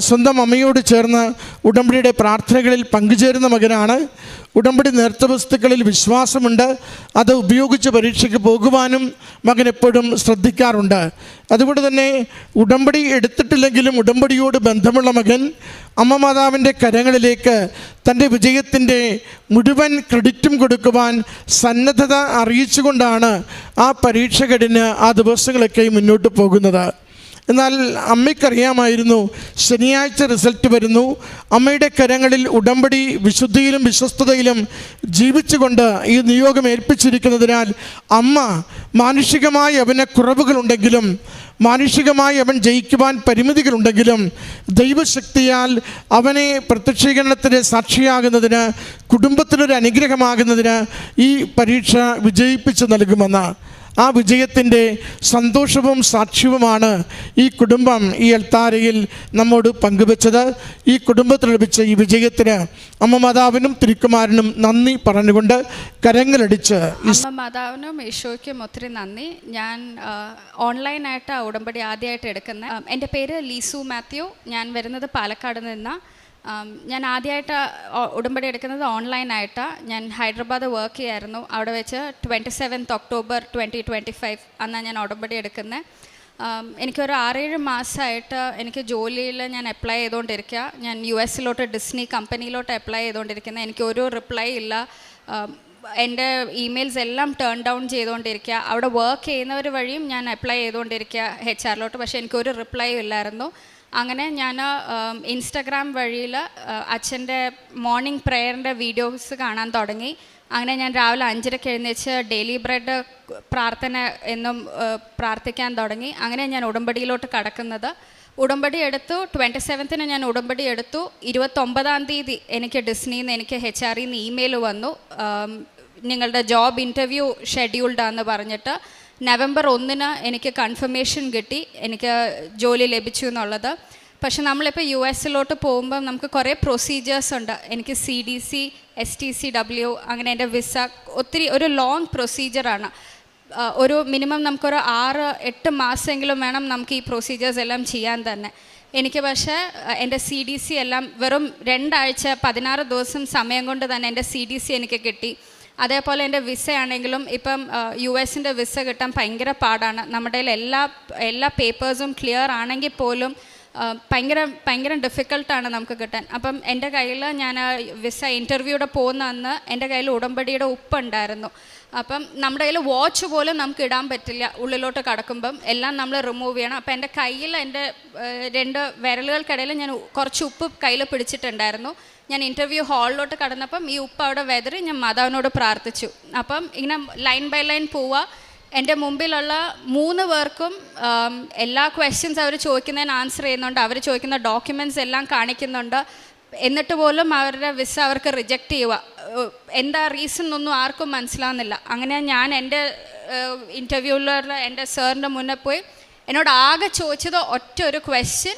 സ്വന്തം അമ്മയോട് ചേർന്ന് ഉടമ്പടിയുടെ പ്രാർത്ഥനകളിൽ പങ്കുചേരുന്ന മകനാണ്. ഉടമ്പടി നേർച്ച വസ്തുക്കളിൽ വിശ്വാസമുണ്ട്. അത് ഉപയോഗിച്ച് പരീക്ഷയ്ക്ക് പോകുവാനും മകൻ എപ്പോഴും ശ്രദ്ധിക്കാറുണ്ട്. അതുകൊണ്ട് തന്നെ ഉടമ്പടി എടുത്തിട്ടില്ലെങ്കിലും ഉടമ്പടിയോട് ബന്ധമുള്ള മകൻ അമ്മ മാതാവിൻ്റെ കരങ്ങളിലേക്ക് തൻ്റെ വിജയത്തിൻ്റെ മുഴുവൻ ക്രെഡിറ്റും കൊടുക്കുവാൻ സന്നദ്ധത അറിയിച്ചുകൊണ്ടാണ് ആ പരീക്ഷ കഴിഞ്ഞ് ആ ദിവസങ്ങളൊക്കെ മുന്നോട്ട് പോകുന്നത്. എന്നാൽ അമ്മയ്ക്കറിയാമായിരുന്നു ശനിയാഴ്ച റിസൾട്ട് വരുന്നു. അമ്മയുടെ കരങ്ങളിൽ ഉടമ്പടി വിശുദ്ധിയിലും വിശ്വസ്തതയിലും ജീവിച്ചുകൊണ്ട് ഈ നിയോഗം ഏൽപ്പിച്ചിരിക്കുന്നതിനാൽ അമ്മ മാനുഷികമായി അവന് കുറവുകളുണ്ടെങ്കിലും മാനുഷികമായി അവൻ ജയിക്കുവാൻ പരിമിതികളുണ്ടെങ്കിലും ദൈവശക്തിയാൽ അവനെ പ്രത്യക്ഷീകരണത്തിന് സാക്ഷിയാകുന്നതിന് കുടുംബത്തിനൊരു അനുഗ്രഹമാകുന്നതിന് ഈ പരീക്ഷ വിജയിപ്പിച്ച് നൽകുമെന്ന് ആ വിജയത്തിൻ്റെ സന്തോഷവും സാക്ഷ്യവുമാണ് ഈ കുടുംബം ഈ അൾത്താരയിൽ നമ്മോട് പങ്കുവെച്ചത്. ഈ കുടുംബത്തിന് ലഭിച്ച ഈ വിജയത്തിന് അമ്മ മാതാവിനും തിരുക്കുമാരനും നന്ദി പറഞ്ഞുകൊണ്ട് കരങ്ങളടിച്ച് അമ്മ മാതാവിനും ഈശോയ്ക്കും ഒത്തിരി നന്ദി. ഞാൻ ഓൺലൈനായിട്ട് ഉടമ്പടി ആദ്യമായിട്ട് എടുക്കുന്നത്. എൻ്റെ പേര് ലീസു മാത്യു. ഞാൻ വരുന്നത് പാലക്കാട് നിന്നാണ്. ഞാൻ ആദ്യമായിട്ട് ഉടമ്പടി എടുക്കുന്നത് ഓൺലൈനായിട്ടാണ്. ഞാൻ ഹൈദരാബാദ് വർക്ക് ചെയ്യായിരുന്നു. അവിടെ വെച്ച് 27 ഒക്ടോബർ 2025 അന്നാണ് ഞാൻ ഉടമ്പടി എടുക്കുന്നത്. എനിക്കൊരു 6-7 മാസമായിട്ട് എനിക്ക് ജോലിയിൽ ഞാൻ അപ്ലൈ ചെയ്തുകൊണ്ടിരിക്കുക. ഞാൻ US ഡിസ്നി കമ്പനിയിലോട്ട് അപ്ലൈ ചെയ്തുകൊണ്ടിരിക്കുന്നത്. എനിക്കൊരു റിപ്ലൈ ഇല്ല. എൻ്റെ ഇമെയിൽസ് എല്ലാം ടേൺ ഡൗൺ ചെയ്തുകൊണ്ടിരിക്കുക. അവിടെ വർക്ക് ചെയ്യുന്നവർ വഴിയും ഞാൻ അപ്ലൈ ചെയ്തുകൊണ്ടിരിക്കുക HR പക്ഷേ എനിക്കൊരു റിപ്ലൈ ഇല്ലായിരുന്നു. അങ്ങനെ ഞാൻ ഇൻസ്റ്റഗ്രാം വഴിയിൽ അച്ഛൻ്റെ മോർണിംഗ് പ്രെയറിൻ്റെ വീഡിയോസ് കാണാൻ തുടങ്ങി. അങ്ങനെ ഞാൻ രാവിലെ 5:30 എഴുന്നേച്ച് ഡെയിലി ബ്രെഡ് പ്രാർത്ഥന എന്നും പ്രാർത്ഥിക്കാൻ തുടങ്ങി. അങ്ങനെ ഞാൻ ഉടമ്പടിയിലോട്ട് കടക്കുന്നത്. ഉടമ്പടി എടുത്തു. 27 ഞാൻ ഉടമ്പടി എടുത്തു. 29-ാം തീയതി എനിക്ക് ഡിസ്നിയിൽ നിന്ന് എനിക്ക് HR ഇമെയിൽ വന്നു, നിങ്ങളുടെ ജോബ് ഇൻ്റർവ്യൂ ഷെഡ്യൂൾഡാന്ന് പറഞ്ഞിട്ട്. നവംബർ 1 എനിക്ക് കൺഫർമേഷൻ കിട്ടി, എനിക്ക് ജോലി ലഭിച്ചു എന്നുള്ളത്. പക്ഷെ നമ്മളിപ്പോൾ US പോകുമ്പം നമുക്ക് കുറേ പ്രൊസീജിയേഴ്സ് ഉണ്ട്. എനിക്ക് CDC, STCW, അങ്ങനെ എൻ്റെ വിസ ഒത്തിരി ഒരു ലോങ് പ്രൊസീജിയറാണ്. ഒരു മിനിമം നമുക്കൊരു 6-8 മാസമെങ്കിലും വേണം നമുക്ക് ഈ പ്രൊസീജിയേഴ്സ് എല്ലാം ചെയ്യാൻ തന്നെ. എനിക്ക് പക്ഷേ എൻ്റെ CDC എല്ലാം വെറും 2 ആഴ്ച 16 ദിവസം സമയം കൊണ്ട് തന്നെ എൻ്റെ CDC എനിക്ക് കിട്ടി. അതേപോലെ എൻ്റെ വിസ ആണെങ്കിലും ഇപ്പം US വിസ കിട്ടാൻ ഭയങ്കര പാടാണ്. നമ്മുടെ എല്ലാ പേപ്പേഴ്സും ക്ലിയർ ആണെങ്കിൽ പോലും ഭയങ്കര ഡിഫിക്കൽട്ടാണ് നമുക്ക് കിട്ടാൻ. അപ്പം എൻ്റെ കയ്യിൽ ഞാൻ വിസ ഇൻ്റർവ്യൂടെ പോകുന്ന അന്ന് എൻ്റെ കയ്യിൽ ഉടമ്പടിയുടെ ഉപ്പുണ്ടായിരുന്നു. അപ്പം നമ്മുടെ കയ്യിൽ വാച്ച് പോലും നമുക്ക് ഇടാൻ പറ്റില്ല, ഉള്ളിലോട്ട് കടക്കുമ്പം എല്ലാം നമ്മൾ റിമൂവ് ചെയ്യണം. അപ്പം എൻ്റെ കയ്യിൽ എൻ്റെ 2 വിരലുകൾക്കിടയിൽ ഞാൻ കുറച്ച് ഉപ്പ് കയ്യിൽ പിടിച്ചിട്ടുണ്ടായിരുന്നു. ഞാൻ ഇൻ്റർവ്യൂ ഹാളിലോട്ട് കടന്നപ്പം ഈ ഉപ്പ് അവിടെ വെതറി ഞാൻ മാതാവിനോട് പ്രാർത്ഥിച്ചു. അപ്പം ഇങ്ങനെ ലൈൻ ബൈ ലൈൻ പോവുക. എൻ്റെ മുമ്പിലുള്ള 3 പേർക്കും എല്ലാ ക്വസ്റ്റ്യൻസ് അവർ ചോദിക്കുന്നതിന് ആൻസർ ചെയ്യുന്നുണ്ട്, അവർ ചോദിക്കുന്ന ഡോക്യുമെൻറ്റ്സ് എല്ലാം കാണിക്കുന്നുണ്ട്. എന്നിട്ട് പോലും അവരുടെ വിസ അവർക്ക് റിജക്റ്റ് ചെയ്യുക. എന്താ റീസൺ ഒന്നും ആർക്കും മനസ്സിലാവുന്നില്ല. അങ്ങനെ ഞാൻ എൻ്റെ ഇൻ്റർവ്യൂവിലുള്ള എൻ്റെ സാറിൻ്റെ മുന്നേ പോയി എന്നോട് ആകെ ചോദിച്ചത് ഒറ്റ ഒരു ക്വസ്റ്റ്യൻ,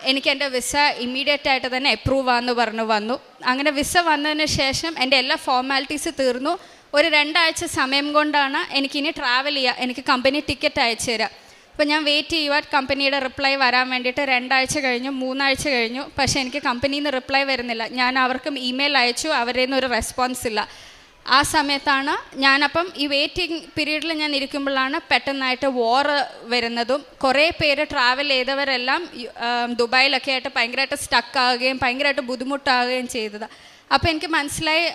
എനിക്ക് എൻ്റെ വിസ ഇമ്മീഡിയറ്റ് ആയിട്ട് തന്നെ അപ്രൂവ് ആണെന്ന് പറഞ്ഞു വന്നു. അങ്ങനെ വിസ വന്നതിന് ശേഷം എൻ്റെ എല്ലാ ഫോർമാലിറ്റീസ് തീർന്നു. ഒരു 2 ആഴ്ച സമയം കൊണ്ടാണ് എനിക്കിനി ട്രാവൽ ചെയ്യുക, എനിക്ക് കമ്പനി ടിക്കറ്റ് അയച്ചു തരാം. അപ്പോൾ ഞാൻ വെയിറ്റ് ചെയ്യുക കമ്പനിയുടെ റിപ്ലൈ വരാൻ വേണ്ടിയിട്ട്. 2 ആഴ്ച കഴിഞ്ഞു, 3 ആഴ്ച കഴിഞ്ഞു, പക്ഷേ എനിക്ക് കമ്പനിയിൽ നിന്ന് റിപ്ലൈ വരുന്നില്ല. ഞാൻ അവർക്കും ഇമെയിൽ അയച്ചു, അവരിൽ നിന്ന് ഒരു റെസ്പോൺസ് ഇല്ല. ആ സമയത്താണ് ഞാനപ്പം ഈ വെയിറ്റിംഗ് പീരീഡിൽ ഞാൻ ഇരിക്കുമ്പോഴാണ് പെട്ടെന്നായിട്ട് വോർ വരുന്നതും കുറേ പേര് ട്രാവൽ ചെയ്തവരെല്ലാം ദുബായിലൊക്കെ ആയിട്ട് ഭയങ്കരമായിട്ട് സ്റ്റക്കാവുകയും ഭയങ്കരമായിട്ട് ബുദ്ധിമുട്ടാവുകയും ചെയ്തത്. അപ്പോൾ എനിക്ക് മനസ്സിലായി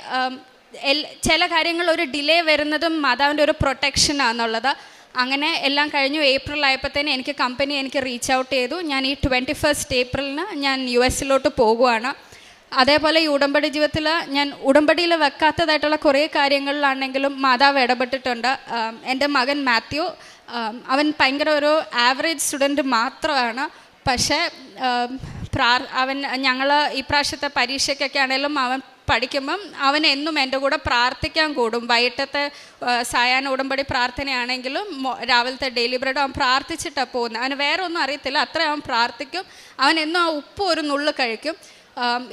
ചില കാര്യങ്ങൾ ഒരു ഡിലേ വരുന്നതും മാതാവിൻ്റെ ഒരു പ്രൊട്ടക്ഷനാണെന്നുള്ളത്. അങ്ങനെ എല്ലാം കഴിഞ്ഞു. ഏപ്രിൽ ആയപ്പോഴത്തേന് എനിക്ക് കമ്പനി എനിക്ക് റീച്ച് ഔട്ട് ചെയ്തു. ഞാൻ ഈ 21 ഏപ്രിലിന് ഞാൻ US പോകുവാണ്. അതേപോലെ ഈ ഉടമ്പടി ജീവിതത്തിൽ ഞാൻ ഉടമ്പടിയിൽ വെക്കാത്തതായിട്ടുള്ള കുറേ കാര്യങ്ങളിലാണെങ്കിലും മാതാവ് ഇടപെട്ടിട്ടുണ്ട്. എൻ്റെ മകൻ മാത്യു, അവൻ ഭയങ്കര ഒരു ആവറേജ് സ്റ്റുഡൻറ്റ് മാത്രമാണ്. പക്ഷേ അവൻ ഞങ്ങൾ ഈ പ്രാവശ്യത്തെ പരീക്ഷയ്ക്കൊക്കെ ആണെങ്കിലും അവൻ പഠിക്കുമ്പം അവൻ എന്നും എൻ്റെ കൂടെ പ്രാർത്ഥിക്കാൻ കൂടും. വൈകിട്ടത്തെ സായാഹ്ന ഉടമ്പടി പ്രാർത്ഥനയാണെങ്കിലും രാവിലത്തെ ഡെയിലി ബ്രെഡ് അവൻ പ്രാർത്ഥിച്ചിട്ടാണ് പോകുന്നത്. അവന് വേറെ ഒന്നും അറിയത്തില്ല, അത്ര അവൻ പ്രാർത്ഥിക്കും. അവൻ എന്നും ആ ഉപ്പ് ഒരു നുള്ളു കഴിക്കും.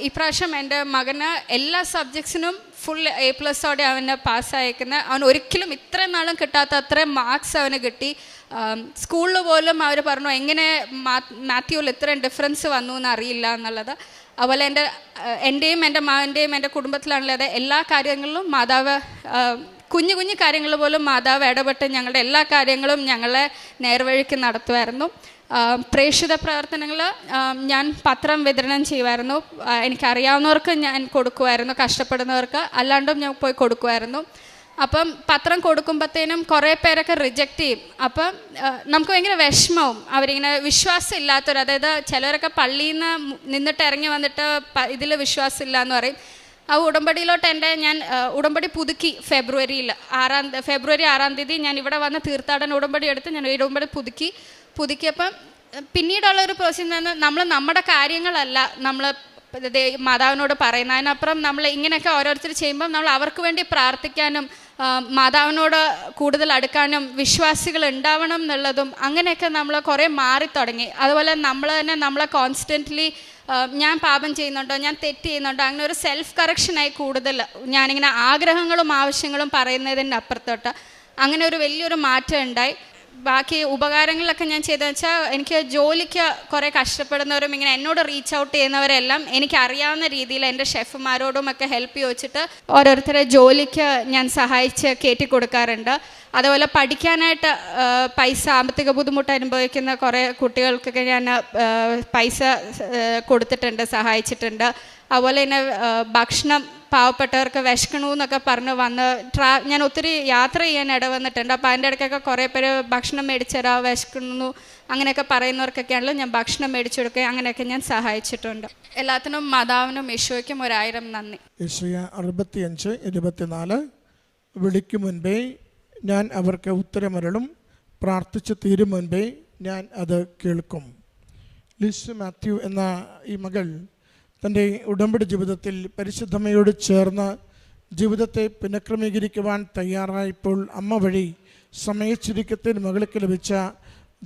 ഇപ്രാവശ്യം എൻ്റെ മകന് എല്ലാ സബ്ജക്ട്സിനും ഫുൾ A+ അവന് പാസ്സായേക്കുന്നത്. അവൻ ഒരിക്കലും ഇത്രയും നാളും കിട്ടാത്ത അത്രയും മാർക്സ് അവന് കിട്ടി. സ്കൂളിൽ പോലും അവർ പറഞ്ഞു എങ്ങനെ മാത്യുവിൽ ഇത്രയും ഡിഫറൻസ് വന്നു എന്ന് അറിയില്ല എന്നുള്ളത്. അതുപോലെ എൻ്റെയും എൻ്റെ മകൻ്റെയും എൻ്റെ കുടുംബത്തിലാണുള്ളത് എല്ലാ കാര്യങ്ങളിലും മാതാവ് കുഞ്ഞു കുഞ്ഞു കാര്യങ്ങൾ പോലും മാതാവ് ഇടപെട്ട് ഞങ്ങളുടെ എല്ലാ കാര്യങ്ങളും ഞങ്ങളെ നേർവഴിക്ക് നടത്തുമായിരുന്നു. പ്രേക്ഷിത പ്രവർത്തനങ്ങൾ ഞാൻ പത്രം വിതരണം ചെയ്യുമായിരുന്നു. എനിക്കറിയാവുന്നവർക്ക് ഞാൻ കൊടുക്കുമായിരുന്നു, കഷ്ടപ്പെടുന്നവർക്ക് അല്ലാണ്ടും ഞാൻ പോയി കൊടുക്കുമായിരുന്നു. അപ്പം പത്രം കൊടുക്കുമ്പോഴത്തേനും കുറേ പേരൊക്കെ റിജക്റ്റ് ചെയ്യും. അപ്പം നമുക്ക് ഭയങ്കര വിഷമവും. അവരിങ്ങനെ വിശ്വാസം ഇല്ലാത്തവർ, അതായത് ചിലവരൊക്കെ പള്ളിയിൽ നിന്ന് നിന്നിട്ട് ഇറങ്ങി വന്നിട്ട് ഇതിൽ വിശ്വാസമില്ല എന്ന് പറയും. ആ ഉടമ്പടിയിലോട്ട് ഞാൻ ഉടമ്പടി പുതുക്കി. ഫെബ്രുവരി 6 തീയതി ഞാൻ ഇവിടെ വന്ന് തീർത്ഥാടന ഉടമ്പടി എടുത്ത് ഞാൻ ഈ ഉടമ്പടി പുതുക്കിയപ്പം പിന്നീടുള്ളൊരു പ്രോസസ്സ് നമ്മൾ നമ്മുടെ കാര്യങ്ങളല്ല നമ്മൾ മാതാവിനോട് പറയുന്നത്. അതിനപ്പുറം നമ്മൾ ഇങ്ങനെയൊക്കെ ഓരോരുത്തർ ചെയ്യുമ്പം നമ്മൾ അവർക്ക് വേണ്ടി പ്രാർത്ഥിക്കാനും മാതാവിനോട് കൂടുതൽ അടുക്കാനും വിശ്വാസികൾ ഉണ്ടാവണം എന്നുള്ളതും അങ്ങനെയൊക്കെ നമ്മൾ കുറേ മാറിത്തുടങ്ങി. അതുപോലെ നമ്മൾ തന്നെ നമ്മളെ കോൺസ്റ്റൻ്റ്ലി ഞാൻ പാപം ചെയ്യുന്നുണ്ടോ, ഞാൻ തെറ്റ് ചെയ്യുന്നുണ്ടോ, അങ്ങനെ ഒരു സെൽഫ് കറക്ഷനായി കൂടുതൽ ഞാനിങ്ങനെ ആഗ്രഹങ്ങളും ആവശ്യങ്ങളും പറയുന്നതിൻ്റെ അപ്പുറത്തോട്ട് അങ്ങനെ ഒരു വലിയൊരു മാറ്റം ഉണ്ടായി. ബാക്കി ഉപകാരങ്ങളിലൊക്കെ ഞാൻ ചെയ്തതെന്ന് വെച്ചാൽ എനിക്ക് ജോലിക്ക് കുറേ കഷ്ടപ്പെടുന്നവരും ഇങ്ങനെ എന്നോട് റീച്ച് ഔട്ട് ചെയ്യുന്നവരെല്ലാം എനിക്കറിയാവുന്ന രീതിയിൽ എൻ്റെ ഷെഫുമാരോടും ഒക്കെ ഹെൽപ്പ് ചോദിച്ചിട്ട് ഓരോരുത്തരെ ജോലിക്ക് ഞാൻ സഹായിച്ച് കയറ്റി കൊടുക്കാറുണ്ട്. അതുപോലെ പഠിക്കാനായിട്ട് സാമ്പത്തിക ബുദ്ധിമുട്ട് അനുഭവിക്കുന്ന കുറേ കുട്ടികൾക്കൊക്കെ ഞാൻ പൈസ കൊടുത്തിട്ടുണ്ട്, സഹായിച്ചിട്ടുണ്ട്. അതുപോലെ തന്നെ ഭക്ഷണം പാവപ്പെട്ടവർക്ക് വിശക്കണു എന്നൊക്കെ പറഞ്ഞ് വന്ന് ഞാൻ ഒത്തിരി യാത്ര ചെയ്യാൻ ഇടവന്നിട്ടുണ്ട്. അപ്പോൾ അതിൻ്റെ ഇടയ്ക്കൊക്കെ കുറേ പേര് ഭക്ഷണം മേടിച്ചു തരാം, വിശക്കണു അങ്ങനെയൊക്കെ പറയുന്നവർക്കൊക്കെയാണല്ലോ ഞാൻ ഭക്ഷണം മേടിച്ചു കൊടുക്കുക, അങ്ങനെയൊക്കെ ഞാൻ സഹായിച്ചിട്ടുണ്ട്. എല്ലാത്തിനും മാതാവിനും യേശോയ്ക്കും 1000 നന്ദി. യേശയ്യ 65:24 വിളിക്കും മുൻപേ ഞാൻ അവർക്ക് ഉത്തരമരുളും, പ്രാർത്ഥിച്ച് തീരും മുൻപേ ഞാൻ അത് കേൾക്കും. ലിസു മാത്യു എന്ന ഈ മകൾ തൻ്റെ ഉടമ്പടി ജീവിതത്തിൽ പരിശുദ്ധമ്മയോട് ചേർന്ന് ജീവിതത്തെ പുനഃക്രമീകരിക്കുവാൻ തയ്യാറായപ്പോൾ അമ്മ വഴി സമയച്ചുരുക്കത്തിൽ മകൾക്ക് ലഭിച്ച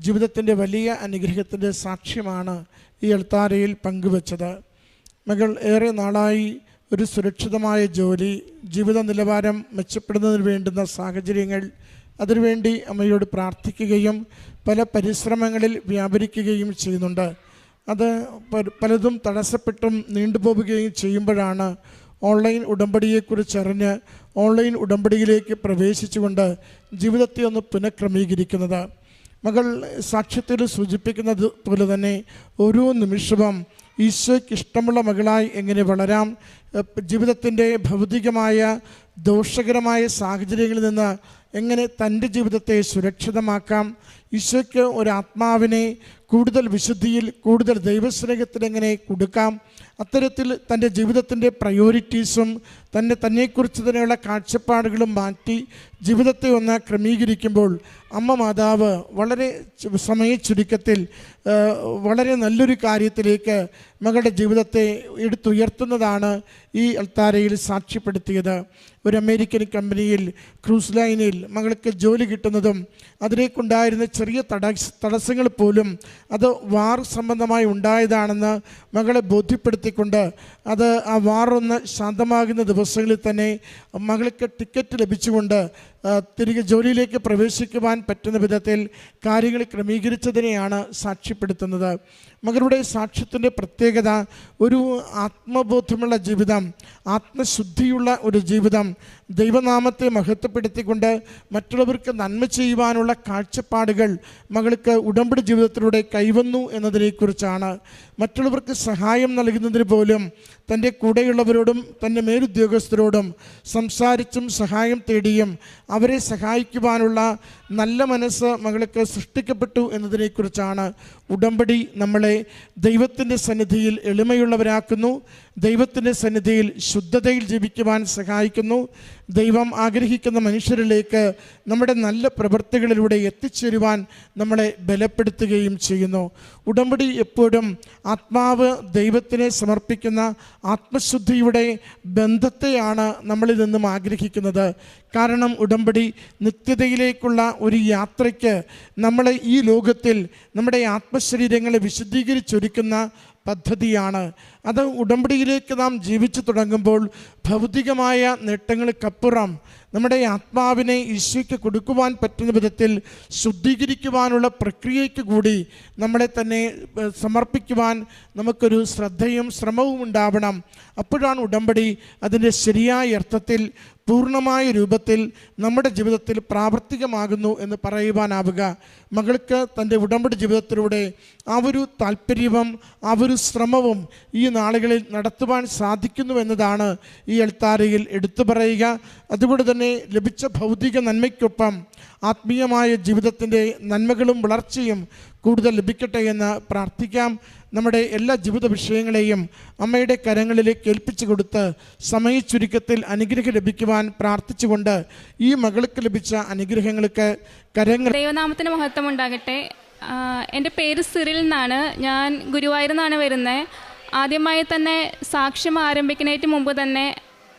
ജീവിതത്തിൻ്റെ വലിയ അനുഗ്രഹത്തിൻ്റെ സാക്ഷ്യമാണ് ഈ അൾത്താരയിൽ പങ്കുവച്ചത്. മകൾ ഏറെ നാളായി ഒരു സുരക്ഷിതമായ ജോലി, ജീവിത നിലവാരം മെച്ചപ്പെടുന്നതിന് വേണ്ടുന്ന സാഹചര്യങ്ങൾ, അതിനുവേണ്ടി അമ്മയോട് പ്രാർത്ഥിക്കുകയും പല പരിശ്രമങ്ങളിൽ വ്യാപരിക്കുകയും ചെയ്യുന്നുണ്ട്. അത് പലതും തടസ്സപ്പെട്ടും നീണ്ടുപോവുകയും ചെയ്യുമ്പോഴാണ് ഓൺലൈൻ ഉടമ്പടിയെക്കുറിച്ചറിഞ്ഞ് ഓൺലൈൻ ഉടമ്പടിയിലേക്ക് പ്രവേശിച്ചുകൊണ്ട് ജീവിതത്തെ ഒന്ന് പുനഃക്രമീകരിക്കുന്നത്. മകൾ സാക്ഷ്യത്തിൽ സൂചിപ്പിക്കുന്നത് പോലെ തന്നെ ഓരോ നിമിഷവും ഈശോയ്ക്ക് ഇഷ്ടമുള്ള മകളായി എങ്ങനെ വളരാം, ജീവിതത്തിൻ്റെ ഭൗതികമായ ദോഷകരമായ സാഹചര്യങ്ങളിൽ നിന്ന് എങ്ങനെ തൻ്റെ ജീവിതത്തെ സുരക്ഷിതമാക്കാം, ഈശോയ്ക്ക് ഒരാത്മാവിനെ കൂടുതൽ വിശുദ്ധിയിൽ കൂടുതൽ ദൈവസ്നേഹത്തിൽ എങ്ങനെ കൊടുക്കാം, അത്തരത്തിൽ തൻ്റെ ജീവിതത്തിൻ്റെ പ്രയോറിറ്റീസും തന്നെക്കുറിച്ച് തന്നെയുള്ള കാഴ്ചപ്പാടുകളും മാറ്റി ജീവിതത്തെ ഒന്ന് ക്രമീകരിക്കുമ്പോൾ അമ്മ മാതാവ് വളരെ സമയ ചുരുക്കത്തിൽ വളരെ നല്ലൊരു കാര്യത്തിലേക്ക് മകളുടെ ജീവിതത്തെ എടുത്തുയർത്തുന്നതാണ് ഈ അൾത്താരയിൽ സാക്ഷ്യപ്പെടുത്തിയത്. ഒരു അമേരിക്കൻ കമ്പനിയിൽ ക്രൂസ് ലൈനിൽ മകൾക്ക് ജോലി കിട്ടുന്നതും അതിലേക്കുണ്ടായിരുന്ന ചെറിയ തടസ്സങ്ങൾ പോലും അത് വാർ സംബന്ധമായി ഉണ്ടായതാണെന്ന് മകളെ ബോധ്യപ്പെടുത്തിക്കൊണ്ട് അത് ആ വാറൊന്ന് ശാന്തമാകുന്ന ദിവസങ്ങളിൽ തന്നെ മകൾക്ക് ടിക്കറ്റ് ലഭിച്ചുകൊണ്ട് തിരികെ ജോലിയിലേക്ക് പ്രവേശിക്കുവാൻ പറ്റുന്ന വിധത്തിൽ കാര്യങ്ങൾ ക്രമീകരിച്ചതിനെയാണ് സാക്ഷ്യപ്പെടുത്തുന്നത്. മകളുടെ സാക്ഷ്യത്തിൻ്റെ പ്രത്യേകത ഒരു ആത്മബോധമുള്ള ജീവിതം, ആത്മശുദ്ധിയുള്ള ഒരു ജീവിതം, ദൈവനാമത്തെ മഹത്വപ്പെടുത്തിക്കൊണ്ട് മറ്റുള്ളവർക്ക് നന്മ ചെയ്യുവാനുള്ള കാഴ്ചപ്പാടുകൾ മകൾക്ക് ഉടമ്പടി ജീവിതത്തിലൂടെ കൈവന്നു എന്നതിനെക്കുറിച്ചാണ്. മറ്റുള്ളവർക്ക് സഹായം നൽകുന്നതിന് പോലും തൻ്റെ കൂടെയുള്ളവരോടും തൻ്റെ മേലുദ്യോഗസ്ഥരോടും സംസാരിച്ചും സഹായം തേടിയും അവരെ സഹായിക്കുവാനുള്ള നല്ല മനസ്സ് മകൾക്ക് സൃഷ്ടിക്കപ്പെട്ടു എന്നതിനെക്കുറിച്ചാണ്. ഉടമ്പടി നമ്മളെ ദൈവത്തിൻ്റെ സന്നിധിയിൽ എളിമയുള്ളവരാക്കുന്നു, ദൈവത്തിൻ്റെ സന്നിധിയിൽ ശുദ്ധതയിൽ ജീവിക്കുവാൻ സഹായിക്കുന്നു, ദൈവം ആഗ്രഹിക്കുന്ന മനുഷ്യരിലേക്ക് നമ്മുടെ നല്ല പ്രവൃത്തികളിലൂടെ എത്തിച്ചേരുവാൻ നമ്മളെ ബലപ്പെടുത്തുകയും ചെയ്യുന്നു. ഉടമ്പടി എപ്പോഴും ആത്മാവ് ദൈവത്തിനെ സമർപ്പിക്കുന്ന ആത്മശുദ്ധിയുടെ ബന്ധത്തെയാണ് നമ്മളിൽ നിന്നും ആഗ്രഹിക്കുന്നത്. കാരണം ഉടമ്പടി നിത്യതയിലേക്കുള്ള ഒരു യാത്രയ്ക്ക് നമ്മളെ ഈ ലോകത്തിൽ നമ്മുടെ ആത്മശരീരങ്ങളെ വിശുദ്ധീകരിച്ചൊരുക്കുന്ന പദ്ധതിയാണ്. അത് ഉടമ്പടിയിലേക്ക് നാം ജീവിച്ചു തുടങ്ങുമ്പോൾ ഭൗതികമായ നേട്ടങ്ങൾക്കപ്പുറം നമ്മുടെ ആത്മാവിനെ ഈശോയ്ക്ക് കൊടുക്കുവാൻ പറ്റുന്ന വിധത്തിൽ ശുദ്ധീകരിക്കുവാനുള്ള പ്രക്രിയയ്ക്ക് കൂടി നമ്മളെ തന്നെ സമർപ്പിക്കുവാൻ നമുക്കൊരു ശ്രദ്ധയും ശ്രമവും ഉണ്ടാവണം. അപ്പോഴാണ് ഉടമ്പടി അതിൻ്റെ ശരിയായ അർത്ഥത്തിൽ പൂർണ്ണമായ രൂപത്തിൽ നമ്മുടെ ജീവിതത്തിൽ പ്രാവർത്തികമാകുന്നു എന്ന് പറയുവാനാവുക. മകൾക്ക് തൻ്റെ ഉടമ്പടി ജീവിതത്തിലൂടെ ആ ഒരു താല്പര്യവും ആ ഒരു ശ്രമവും ഈ നാളുകളിൽ നടത്തുവാൻ സാധിക്കുന്നു എന്നതാണ് ഈ അൾത്താരയിൽ എടുത്തു പറയുക. അതുകൊണ്ട് തന്നെ ലഭിച്ച ഭൗതിക നന്മയ്ക്കൊപ്പം ആത്മീയമായ ജീവിതത്തിൻ്റെ നന്മകളും വളർച്ചയും കൂടുതൽ ലഭിക്കട്ടെ എന്ന് പ്രാർത്ഥിക്കാം. നമ്മുടെ എല്ലാ ജീവിത വിഷയങ്ങളെയും അമ്മയുടെ കരങ്ങളിലേക്ക് ഏൽപ്പിച്ചു കൊടുത്ത് സമയച്ചുരുക്കത്തിൽ അനുഗ്രഹം ലഭിക്കുവാൻ പ്രാർത്ഥിച്ചുകൊണ്ട് ഈ മകൾക്ക് ലഭിച്ച അനുഗ്രഹങ്ങൾക്ക് കരങ്ങൾ. ദൈവനാമത്തിന് മഹത്വം ഉണ്ടാകട്ടെ. എൻ്റെ പേര് സിറിൽ എന്നാണ്. ഞാൻ ഗുരുവായൂരിൽ നിന്നാണ് വരുന്നത്. ആദ്യമായി തന്നെ സാക്ഷ്യം ആരംഭിക്കുന്നതിന് മുമ്പ് തന്നെ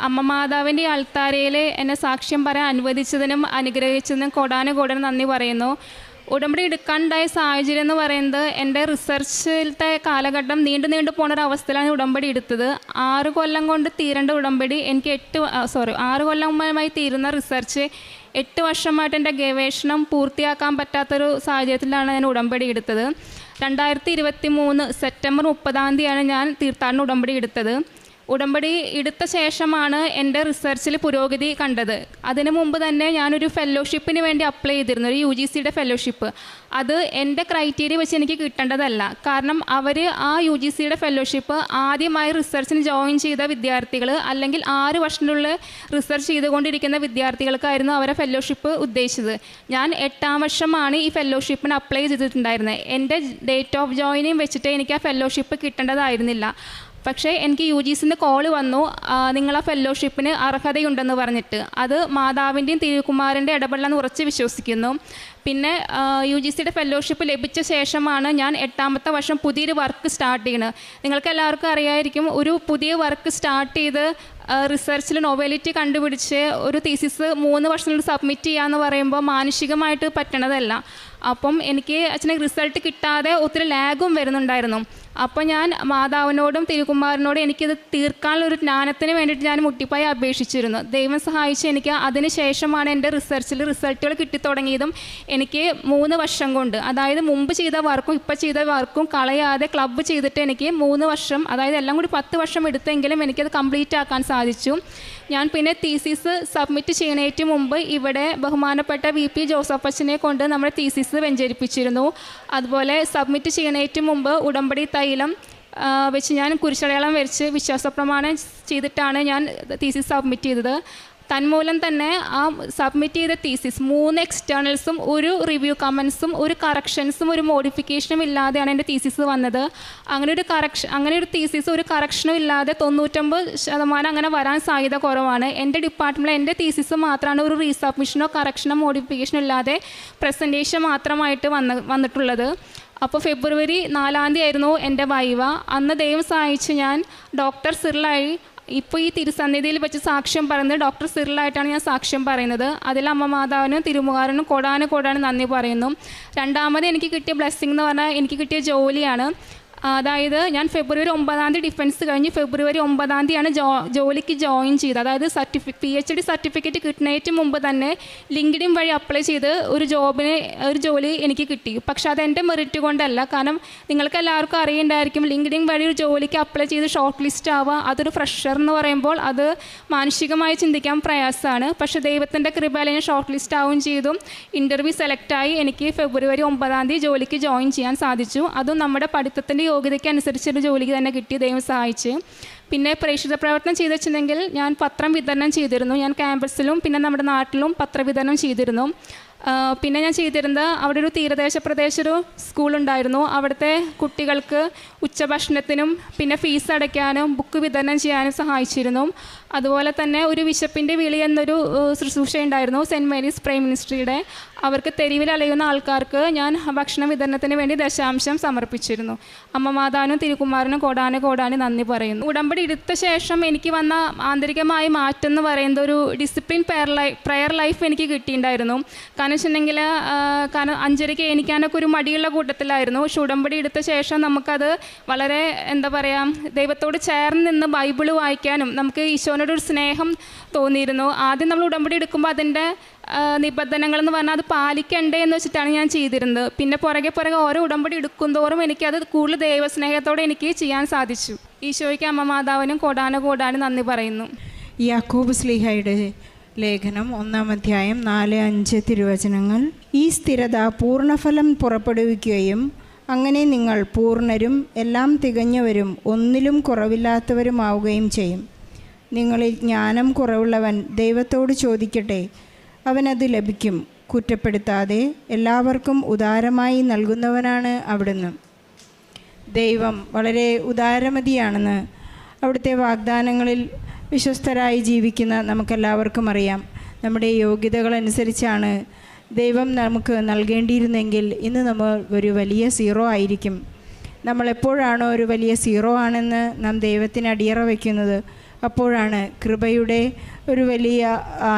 അമ്മ മാതാവിൻ്റെ അൾത്താരയിൽ എന്നെ സാക്ഷ്യം പറയാൻ അനുവദിച്ചതിനും അനുഗ്രഹിച്ചതിനും കോടാനുകോടാനും നന്ദി പറയുന്നു. ഉടമ്പടി എടുക്കാനുണ്ടായ സാഹചര്യം എന്ന് പറയുന്നത് എൻ്റെ റിസർച്ചിലത്തെ കാലഘട്ടം നീണ്ടു പോകുന്നൊരവസ്ഥയിലാണ് ഉടമ്പടി എടുത്തത്. 6 കൊല്ലം കൊണ്ട് തീരേണ്ട ഉടമ്പടി എനിക്ക് 6 കൊല്ലമായി തീരുന്ന റിസർച്ച് 8 വർഷമായിട്ട് എൻ്റെ ഗവേഷണം പൂർത്തിയാക്കാൻ പറ്റാത്തൊരു സാഹചര്യത്തിലാണ് ഞാൻ ഉടമ്പടി എടുത്തത്. 2023 സെപ്റ്റംബർ 30 ഞാൻ തീർത്ഥാടന ഉടമ്പടി എടുത്തത്. ഉടമ്പടി എടുത്ത ശേഷമാണ് എൻ്റെ റിസർച്ചിൽ പുരോഗതി കണ്ടത്. അതിനു മുമ്പ് തന്നെ ഞാനൊരു ഫെലോഷിപ്പിന് വേണ്ടി അപ്ലൈ ചെയ്തിരുന്നു, ഒരു UGCയുടെ ഫെലോഷിപ്പ്. അത് എൻ്റെ ക്രൈറ്റീരിയ വെച്ച് എനിക്ക് കിട്ടേണ്ടതല്ല. കാരണം അവർ ആ UGCയുടെ ഫെലോഷിപ്പ് ആദ്യമായി റിസർച്ചിന് ജോയിൻ ചെയ്ത വിദ്യാർത്ഥികൾ അല്ലെങ്കിൽ 6 വർഷത്തിനുള്ളിൽ റിസർച്ച് ചെയ്തുകൊണ്ടിരിക്കുന്ന വിദ്യാർത്ഥികൾക്കായിരുന്നു അവരെ ഫെലോഷിപ്പ് ഉദ്ദേശിച്ചത്. ഞാൻ 8ാം വർഷമാണ് ഈ ഫെലോഷിപ്പിന് അപ്ലൈ ചെയ്തിട്ടുണ്ടായിരുന്നത്. എൻ്റെ ഡേറ്റ് ഓഫ് ജോയിനിങ് വെച്ചിട്ട് എനിക്ക് ആ ഫെലോഷിപ്പ് കിട്ടേണ്ടതായിരുന്നില്ല. പക്ഷേ എനിക്ക് UGCന്ന് കോള് വന്നു, നിങ്ങളെ ഫെലോഷിപ്പിന് അർഹതയുണ്ടെന്ന് പറഞ്ഞിട്ട്. അത് മാതാവിൻ്റെയും തിരുക്കുമാരൻ്റെ ഇടപെടലെന്ന് ഉറച്ച് വിശ്വസിക്കുന്നു. പിന്നെ UGCയുടെ ഫെലോഷിപ്പ് ലഭിച്ച ശേഷമാണ് ഞാൻ 8ാമത്തെ വർഷം പുതിയൊരു വർക്ക് സ്റ്റാർട്ട് ചെയ്യുന്നത്. നിങ്ങൾക്ക് എല്ലാവർക്കും അറിയായിരിക്കും, ഒരു പുതിയ വർക്ക് സ്റ്റാർട്ട് ചെയ്ത് റിസർച്ചിൽ നോവലിറ്റി കണ്ടുപിടിച്ച് ഒരു തീസിസ് 3 വർഷത്തിനുള്ളിൽ സബ്മിറ്റ് ചെയ്യാന്ന് പറയുമ്പോൾ മാനുഷികമായിട്ട് പറ്റണതല്ല. അപ്പം എനിക്ക് അച്ഛനെ റിസൾട്ട് കിട്ടാതെ ഒത്തിരി ലാഗും വരുന്നുണ്ടായിരുന്നു. അപ്പോൾ ഞാൻ മാതാവിനോടും തിരുക്കുമാരനോടും എനിക്കിത് തീർക്കാനുള്ളൊരു ജ്ഞാനത്തിന് വേണ്ടിയിട്ട് ഞാൻ മുട്ടിപ്പായി അപേക്ഷിച്ചിരുന്നു. ദൈവം സഹായിച്ച് എനിക്ക് അതിന് ശേഷമാണ് എൻ്റെ റിസർച്ചിൽ റിസൾട്ടുകൾ കിട്ടിത്തുടങ്ങിയതും എനിക്ക് 3 വർഷം കൊണ്ട്, അതായത് മുമ്പ് ചെയ്ത വർക്കും ഇപ്പോൾ ചെയ്ത വർക്കും കളയാതെ ക്ലബ്ബ് ചെയ്തിട്ട് എനിക്ക് 3 വർഷം, അതായത് എല്ലാം കൂടി 10 വർഷം എടുത്തെങ്കിലും എനിക്കത് കംപ്ലീറ്റ് ആക്കാൻ സാധിച്ചു. ഞാൻ പിന്നെ തീസിസ് സബ്മിറ്റ് ചെയ്യുന്നതിന് മുമ്പ് ഇവിടെ ബഹുമാനപ്പെട്ട VP ജോസഫ് അച്ഛനെ കൊണ്ട് നമ്മുടെ തീസിസ് വെഞ്ചരിപ്പിച്ചിരുന്നു. അതുപോലെ സബ്മിറ്റ് ചെയ്യുന്നതിന് മുമ്പ് ഉടമ്പടി തൈലം വെച്ച് ഞാൻ കുരിശടയാളം വരച്ച് വിശ്വാസപ്രമാണം ചെയ്തിട്ടാണ് ഞാൻ തീസിസ് സബ്മിറ്റ് ചെയ്തത്. തന്മൂലം തന്നെ ആ സബ്മിറ്റ് ചെയ്ത തീസിസ് 3 എക്സ്റ്റേണൽസും ഒരു റിവ്യൂ കമൻസും ഒരു കറക്ഷൻസും ഒരു മോഡിഫിക്കേഷനും ഇല്ലാതെയാണ് എൻ്റെ തീസിസ് വന്നത്. അങ്ങനെ ഒരു തീസിസ് ഒരു കറക്ഷനും ഇല്ലാതെ 99% അങ്ങനെ വരാൻ സാധ്യത കുറവാണ്. എൻ്റെ ഡിപ്പാർട്ട്മെൻറ്റിൽ എൻ്റെ തീസിസ് മാത്രമാണ് ഒരു റീസബ്മിഷനോ കറക്ഷനോ മോഡിഫിക്കേഷനോ ഇല്ലാതെ പ്രസൻറ്റേഷൻ മാത്രമായിട്ട് വന്നിട്ടുള്ളത്. അപ്പോൾ ഫെബ്രുവരി 4 ആയിരുന്നു എൻ്റെ വൈവ. അന്ന് ദൈവം സഹായിച്ച് ഞാൻ ഡോക്ടർ സിറിലായി, ഇപ്പോൾ ഈ തിരുസന്നിധിയിൽ വെച്ച് സാക്ഷ്യം പറയുന്നത് ഡോക്ടർ സിറിലായിട്ടാണ് ഞാൻ സാക്ഷ്യം പറയുന്നത്. അതിൽ അമ്മ മാതാവിനും തിരുമുകാരനും കോടാനും നന്ദി പറയുന്നു. രണ്ടാമത് എനിക്ക് കിട്ടിയ ബ്ലെസ്സിങ് എന്ന് പറഞ്ഞാൽ എനിക്ക് കിട്ടിയ ജോലിയാണ്. അതായത് ഞാൻ ഫെബ്രുവരി 9 ഡിഫൻസ് കഴിഞ്ഞ് ഫെബ്രുവരി 9 ജോലിക്ക് ജോയിൻ ചെയ്തത്. അതായത് PhD സർട്ടിഫിക്കറ്റ് കിട്ടുന്നതിന് മുമ്പ് തന്നെ ലിങ്ക്ഡിൻ വഴി അപ്ലൈ ചെയ്ത് ഒരു ജോലി എനിക്ക് കിട്ടി. പക്ഷേ അതെൻ്റെ മെറിറ്റ് കൊണ്ടല്ല. കാരണം നിങ്ങൾക്ക് എല്ലാവർക്കും അറിയണ്ടായിരിക്കും, ലിങ്ക്ഡിൻ വഴി ഒരു ജോലിക്ക് അപ്ലൈ ചെയ്ത് ഷോർട്ട് ലിസ്റ്റ് ആവുക, അതൊരു ഫ്രഷർ എന്ന് പറയുമ്പോൾ അത് മാനസികമായി ചിന്തിക്കാൻ പ്രയാസമാണ്. പക്ഷേ ദൈവത്തിൻ്റെ കൃപയിൽ ഞാൻ ഷോർട്ട് ലിസ്റ്റ് ആവുകയും ചെയ്തു. ഇൻ്റർവ്യൂ സെലക്റ്റായി എനിക്ക് ഫെബ്രുവരി 9 ജോലിക്ക് ജോയിൻ ചെയ്യാൻ സാധിച്ചു. അതും നമ്മുടെ പഠിത്തത്തിൻ്റെ യോഗ്യതയ്ക്ക് അനുസരിച്ചൊരു ജോലിക്ക് തന്നെ കിട്ടി, ദൈവം സഹായിച്ച്. പിന്നെ പ്രേക്ഷിത പ്രവർത്തനം ചെയ്തു വെച്ചിട്ടുണ്ടെങ്കിൽ ഞാൻ പത്രം വിതരണം ചെയ്തിരുന്നു. ഞാൻ ക്യാമ്പസിലും പിന്നെ നമ്മുടെ നാട്ടിലും പത്രവിതരണം ചെയ്തിരുന്നു. പിന്നെ ഞാൻ ചെയ്തിരുന്നത് അവിടെ ഒരു തീരദേശ ഒരു സ്കൂളുണ്ടായിരുന്നു. അവിടുത്തെ കുട്ടികൾക്ക് ഉച്ചഭക്ഷണത്തിനും പിന്നെ ഫീസ് അടയ്ക്കാനും ബുക്ക് വിതരണം ചെയ്യാനും സഹായിച്ചിരുന്നു. അതുപോലെ തന്നെ ഒരു വിശപ്പിൻ്റെ വിളി എന്നൊരു ശുശ്രൂഷ ഉണ്ടായിരുന്നു സെൻറ്റ് മേരീസ് പ്രൈം മിനിസ്ട്രിയുടെ. അവർക്ക് തെരുവിൽ അലയുന്ന ആൾക്കാർക്ക് ഞാൻ ഭക്ഷണ വിതരണത്തിന് വേണ്ടി ദശാംശം സമർപ്പിച്ചിരുന്നു. അമ്മ മാതാവിനും തിരുക്കുമാരനും കോടാനും നന്ദി പറയുന്നു. ഉടമ്പടി എടുത്ത ശേഷം എനിക്ക് വന്ന ആന്തരികമായ മാറ്റം എന്ന് പറയുന്നത് ഒരു ഡിസിപ്ലിൻ പ്രയർ ലൈഫ് എനിക്ക് കിട്ടിയിട്ടുണ്ടായിരുന്നു. കാരണം വെച്ചിട്ടുണ്ടെങ്കിൽ 5:30 എണീക്കാനൊക്കെ ഒരു മടിയുള്ള കൂട്ടത്തിലായിരുന്നു. പക്ഷെ ഉടമ്പടി എടുത്ത ശേഷം നമുക്കത് വളരെ ദൈവത്തോട് ചേർന്ന് നിന്ന് ബൈബിള് വായിക്കാനും നമുക്ക് ഈശോനോട് ഒരു സ്നേഹം തോന്നിയിരുന്നു. ആദ്യം നമ്മൾ ഉടമ്പടി എടുക്കുമ്പോൾ അതിൻ്റെ നിബന്ധനകളെന്ന് പറഞ്ഞാൽ അത് പാലിക്കണ്ടേ എന്ന് വെച്ചിട്ടാണ് ഞാൻ ചെയ്തിരുന്നത്. പിന്നെ പുറകെ ഓരോ ഉടമ്പടി എടുക്കും തോറും എനിക്കത് കൂടുതൽ ദൈവസ്നേഹത്തോടെ എനിക്ക് ചെയ്യാൻ സാധിച്ചു. ഈശോയ്ക്ക് അമ്മ മാതാവിനും കോടാനും നന്ദി പറയുന്നു. യാക്കോബ് ശ്ലീഹയുടെ ലേഖനം 1-ാം അധ്യായം 4-5 തിരുവചനങ്ങൾ. ഈ സ്ഥിരത പൂർണ്ണഫലം പുറപ്പെടുവിക്കുകയും അങ്ങനെ നിങ്ങൾ പൂർണ്ണരും എല്ലാം തികഞ്ഞവരും ഒന്നിലും കുറവില്ലാത്തവരുമാവുകയും ചെയ്യും. നിങ്ങളിൽ ജ്ഞാനം കുറവുള്ളവൻ ദൈവത്തോട് ചോദിക്കട്ടെ, അവനത് ലഭിക്കും. കുറ്റപ്പെടുത്താതെ എല്ലാവർക്കും ഉദാരമായി നൽകുന്നവനാണ് അവിടുന്ന്. ദൈവം വളരെ ഉദാരമതിയാണെന്ന് അവിടുത്തെ വാഗ്ദാനങ്ങളിൽ വിശ്വസ്തരായി ജീവിക്കുന്ന നമുക്കെല്ലാവർക്കും അറിയാം. നമ്മുടെ യോഗ്യതകളനുസരിച്ചാണ് ദൈവം നമുക്ക് നൽകേണ്ടിയിരുന്നെങ്കിൽ ഇന്ന് നമ്മൾ ഒരു വലിയ സീറോ ആയിരിക്കും. നമ്മളെപ്പോഴാണോ ഒരു വലിയ സീറോ ആണെന്ന് നാം ദൈവത്തിന് അടിയറ വയ്ക്കുന്നത്, അപ്പോഴാണ് കൃപയുടെ ഒരു വലിയ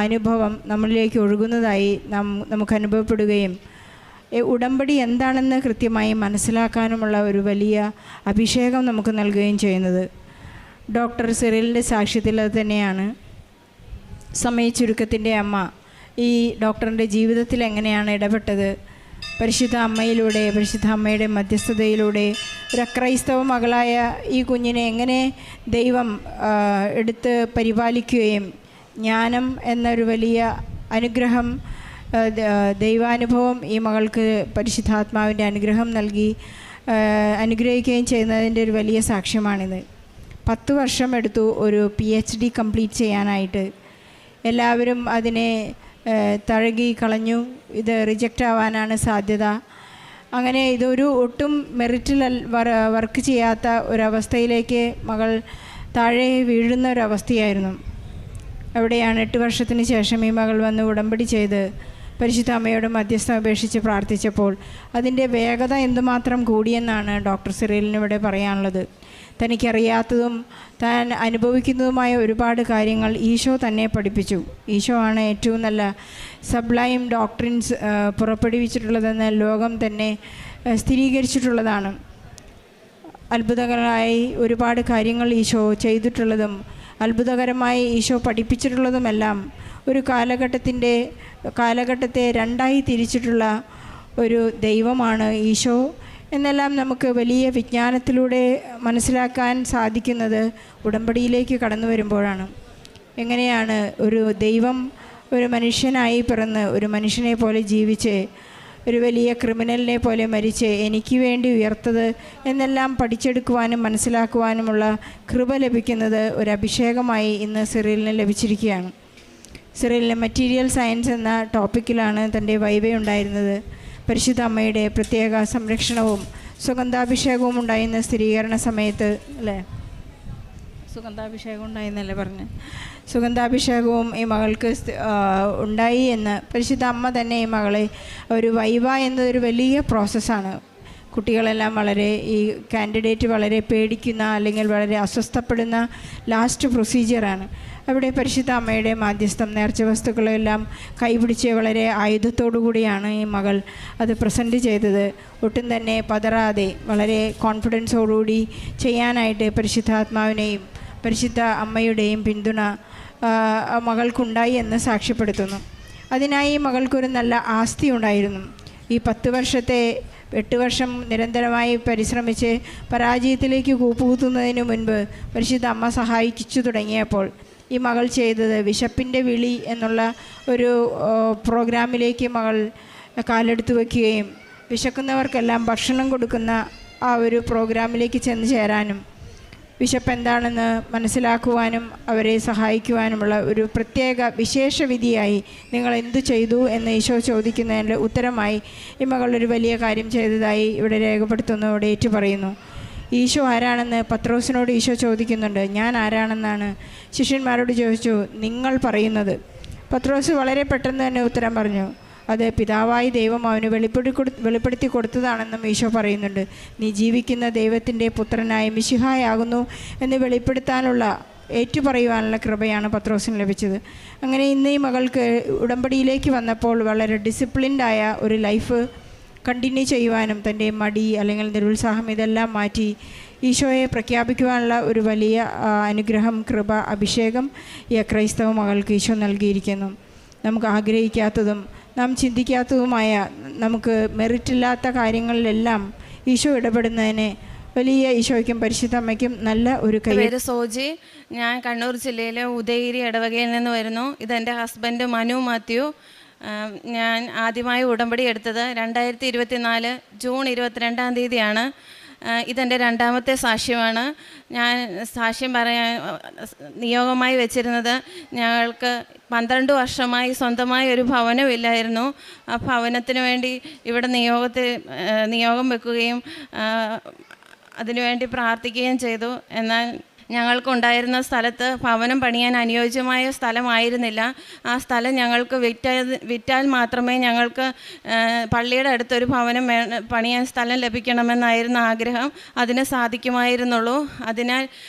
അനുഭവം നമ്മളിലേക്ക് ഒഴുകുന്നതായി നമുക്ക് അനുഭവപ്പെടുകയും ഉടമ്പടി എന്താണെന്ന് കൃത്യമായി മനസ്സിലാക്കാനുമുള്ള ഒരു വലിയ അഭിഷേകം നമുക്ക് നൽകുകയും ചെയ്യുന്നത്. ഡോക്ടർ സിറിലിൻ്റെ സാക്ഷ്യത്തിൽ അത് തന്നെയാണ്. സമയച്ചുരുക്കത്തിൻ്റെ അമ്മ ഈ ഡോക്ടറിൻ്റെ ജീവിതത്തിൽ എങ്ങനെയാണ് ഇടപെട്ടത്, പരിശുദ്ധ അമ്മയിലൂടെ, പരിശുദ്ധ അമ്മയുടെ മധ്യസ്ഥതയിലൂടെ ഒരു അക്രൈസ്തവ മകളായ ഈ കുഞ്ഞിനെ എങ്ങനെ ദൈവം എടുത്ത് പരിപാലിക്കുകയും ജ്ഞാനം എന്നൊരു വലിയ അനുഗ്രഹം, ദൈവാനുഭവം ഈ മകൾക്ക് പരിശുദ്ധാത്മാവിൻ്റെ അനുഗ്രഹം നൽകി അനുഗ്രഹിക്കുകയും ചെയ്യുന്നതിൻ്റെ ഒരു വലിയ സാക്ഷ്യമാണിത്. 10 വർഷം എടുത്തു ഒരു PhD കംപ്ലീറ്റ് ചെയ്യാനായിട്ട്. എല്ലാവരും അതിനെ തഴകി കളഞ്ഞു. ഇത് റിജക്റ്റ് ആവാനാണ് സാധ്യത. അങ്ങനെ ഇതൊരു ഒട്ടും മെറിറ്റിൽ വർക്ക് ചെയ്യാത്ത ഒരവസ്ഥയിലേക്ക് മകൾ താഴെ വീഴുന്ന ഒരവസ്ഥയായിരുന്നു. അവിടെയാണ് 8 വർഷത്തിന് ശേഷം ഈ മകൾ വന്ന് ഉടമ്പടി ചെയ്ത് പരിശുദ്ധ അമ്മയോട് മധ്യസ്ഥം അപേക്ഷിച്ച് പ്രാർത്ഥിച്ചപ്പോൾ അതിൻ്റെ വേഗത എന്തുമാത്രം കൂടിയെന്നാണ് ഡോക്ടർ സിറിലിനിവിടെ പറയാനുള്ളത്. തനിക്കറിയാത്തതും താൻ അനുഭവിക്കുന്നതുമായ ഒരുപാട് കാര്യങ്ങൾ ഈശോ തന്നെ പഠിപ്പിച്ചു. ഈശോ ആണ് ഏറ്റവും നല്ല സബ്ലൈം ഡോക്ട്രിൻസ് പുറപ്പെടുവിച്ചിട്ടുള്ളതെന്ന് ലോകം തന്നെ സ്ഥിരീകരിച്ചിട്ടുള്ളതാണ്. അത്ഭുതകരമായി ഒരുപാട് കാര്യങ്ങൾ ഈശോ ചെയ്തിട്ടുള്ളതും അത്ഭുതകരമായി ഈശോ പഠിപ്പിച്ചിട്ടുള്ളതുമെല്ലാം ഒരു കാലഘട്ടത്തെ രണ്ടായി തിരിച്ചിട്ടുള്ള ഒരു ദൈവമാണ് ഈശോ എന്നെല്ലാം നമുക്ക് വലിയ വിജ്ഞാനത്തിലൂടെ മനസ്സിലാക്കാൻ സാധിക്കുന്നത് ഉടമ്പടിയിലേക്ക് കടന്നു വരുമ്പോഴാണ്. എങ്ങനെയാണ് ഒരു ദൈവം ഒരു മനുഷ്യനായി പിറന്ന് ഒരു മനുഷ്യനെ പോലെ ജീവിച്ച് ഒരു വലിയ ക്രിമിനലിനെ പോലെ മരിച്ച് എനിക്ക് വേണ്ടി ഉയർത്തത് എന്നെല്ലാം പഠിച്ചെടുക്കുവാനും മനസ്സിലാക്കുവാനുമുള്ള കൃപ ലഭിക്കുന്നത് ഒരു അഭിഷേകമായി ഇന്ന് സിറിലിന് ലഭിച്ചിരിക്കുകയാണ്. സിറിലിന് മെറ്റീരിയൽ സയൻസ് എന്ന ടോപ്പിക്കിലാണ് തൻ്റെ വൈവ ഉണ്ടായിരുന്നത്. പരിശുദ്ധ അമ്മയുടെ പ്രത്യേക സംരക്ഷണവും സുഗന്ധാഭിഷേകവും ഉണ്ടായിരുന്ന സ്ഥിരീകരണ സമയത്ത് അല്ലേ, സുഗന്ധാഭിഷേകം ഉണ്ടായിരുന്നല്ലേ പറഞ്ഞ്, സുഗന്ധാഭിഷേകവും ഈ മകൾക്ക് ഉണ്ടായി എന്ന് പരിശുദ്ധ അമ്മ തന്നെ ഈ മകളെ ഒരു വൈവ എന്നതൊരു വലിയ പ്രോസസ്സാണ്. കുട്ടികളെല്ലാം വളരെ ഈ കാൻഡിഡേറ്റ് വളരെ പേടിക്കുന്ന അല്ലെങ്കിൽ വളരെ അസ്വസ്ഥപ്പെടുന്ന ലാസ്റ്റ് പ്രൊസീജിയറാണ്. അവിടെ പരിശുദ്ധ അമ്മയുടെ മാധ്യസ്ഥം നേർച്ച വസ്തുക്കളെല്ലാം കൈപിടിച്ച് വളരെ ആയുധത്തോടു കൂടിയാണ് ഈ മകൾ അത് പ്രസൻറ്റ് ചെയ്തത്. ഒട്ടും തന്നെ പതറാതെ വളരെ കോൺഫിഡൻസോടുകൂടി ചെയ്യാനായിട്ട് പരിശുദ്ധാത്മാവിനെയും പരിശുദ്ധ അമ്മയുടെയും പിന്തുണ മകൾക്കുണ്ടായി എന്ന് സാക്ഷ്യപ്പെടുത്തുന്നു. അതിനായി മകൾക്കൊരു നല്ല ആസ്തി ഉണ്ടായിരുന്നു. ഈ 8 വർഷം നിരന്തരമായി പരിശ്രമിച്ച് പരാജയത്തിലേക്ക് കൂപ്പുകുത്തുന്നതിന് മുൻപ് പരിശുദ്ധ അമ്മ സഹായിച്ചു തുടങ്ങിയപ്പോൾ ഈ മകൾ ചെയ്തത് വിശപ്പിൻ്റെ വിളി എന്നുള്ള ഒരു പ്രോഗ്രാമിലേക്ക് മകൾ കാലെടുത്ത് വയ്ക്കുകയും വിശക്കുന്നവർക്കെല്ലാം ഭക്ഷണം കൊടുക്കുന്ന ആ ഒരു പ്രോഗ്രാമിലേക്ക് ചെന്ന് ചേരാനും വിശപ്പ് എന്താണെന്ന് മനസ്സിലാക്കുവാനും അവരെ സഹായിക്കുവാനുമുള്ള ഒരു പ്രത്യേക വിശേഷ വിധിയായി നിങ്ങൾ എന്തു ചെയ്തു എന്ന് ഈശോ ചോദിക്കുന്നതിൻ്റെ ഉത്തരമായി ഈ മകൾ ഒരു വലിയ കാര്യം ചെയ്തതായി ഇവിടെ രേഖപ്പെടുത്തുന്നു, ഇവിടെ ഏറ്റുപറയുന്നു. ഈശോ ആരാണെന്ന് പത്രോസിനോട് ഈശോ ചോദിക്കുന്നുണ്ട്. ഞാൻ ആരാണെന്നാണ് ശിഷ്യന്മാരോട് ചോദിച്ചു, നിങ്ങൾ പറയുന്നത്. പത്രോസ് വളരെ പെട്ടെന്ന് തന്നെ ഉത്തരം പറഞ്ഞു, അത് പിതാവായി ദൈവം അവന് വെളിപ്പെടുത്തി കൊടുത്തതാണെന്നും ഈശോ പറയുന്നുണ്ട്. നീ ജീവിക്കുന്ന ദൈവത്തിൻ്റെ പുത്രനായ മിശിഹായാകുന്നു എന്ന് വെളിപ്പെടുത്താനുള്ള ഏറ്റുപറയുവാനുള്ള കൃപയാണ് പത്രോസിന് ലഭിച്ചത്. അങ്ങനെ ഇന്ന് ഈ മകൾക്ക് ഉടമ്പടിയിലേക്ക് വന്നപ്പോൾ വളരെ ഡിസിപ്ലിൻഡായ ഒരു ലൈഫ് കണ്ടിന്യൂ ചെയ്യുവാനും തൻ്റെ മടി അല്ലെങ്കിൽ നിരുത്സാഹം ഇതെല്ലാം മാറ്റി ഈശോയെ പ്രഖ്യാപിക്കുവാനുള്ള ഒരു വലിയ അനുഗ്രഹം, കൃപ, അഭിഷേകം ഈ ക്രൈസ്തവ മകൾക്ക് ഈശോ നൽകിയിരിക്കുന്നു. നമുക്ക് ആഗ്രഹിക്കാത്തതും നാം ചിന്തിക്കാത്തതുമായ നമുക്ക് മെറിറ്റില്ലാത്ത കാര്യങ്ങളിലെല്ലാം ഈശോ ഇടപെടുന്നതിന് വലിയ ഈശോയ്ക്കും പരിശുദ്ധ അമ്മയ്ക്കും നല്ല ഒരു പേര് സോജി. ഞാൻ കണ്ണൂർ ജില്ലയിലെ ഉദയഗിരി ഇടവകയിൽ നിന്ന് വരുന്നു. ഇതെൻ്റെ ഹസ്ബൻഡ് മനു മാത്യു. ഞാൻ ആദ്യമായി ഉടമ്പടി എടുത്തത് 2024 ജൂൺ 22-ാം തീയതിയാണ്. ഇതെൻ്റെ രണ്ടാമത്തെ സാക്ഷ്യമാണ്. ഞാൻ സാക്ഷ്യം പറയാൻ നിയോഗമായി വെച്ചിരുന്നത്, ഞങ്ങൾക്ക് 12 വർഷമായി സ്വന്തമായി ഒരു ഭവനമില്ലായിരുന്നു. ആ ഭവനത്തിന് വേണ്ടി ഇവിടെ നിയോഗം വെക്കുകയും അതിനുവേണ്ടി പ്രാർത്ഥിക്കുകയും ചെയ്തു. എന്നാൽ ഞങ്ങൾക്കുണ്ടായിരുന്ന സ്ഥലത്ത് ഭവനം പണിയാൻ അനുയോജ്യമായ സ്ഥലമായിരുന്നില്ല. ആ സ്ഥലം ഞങ്ങൾക്ക് വിറ്റാൽ മാത്രമേ ഞങ്ങൾക്ക് പള്ളിയുടെ അടുത്തൊരു ഭവനം പണിയാൻ സ്ഥലം ലഭിക്കണമെന്നായിരുന്നു ആഗ്രഹം. അതിന് സാധിക്കുമായിരുന്നുള്ളൂ. അതിനാൽ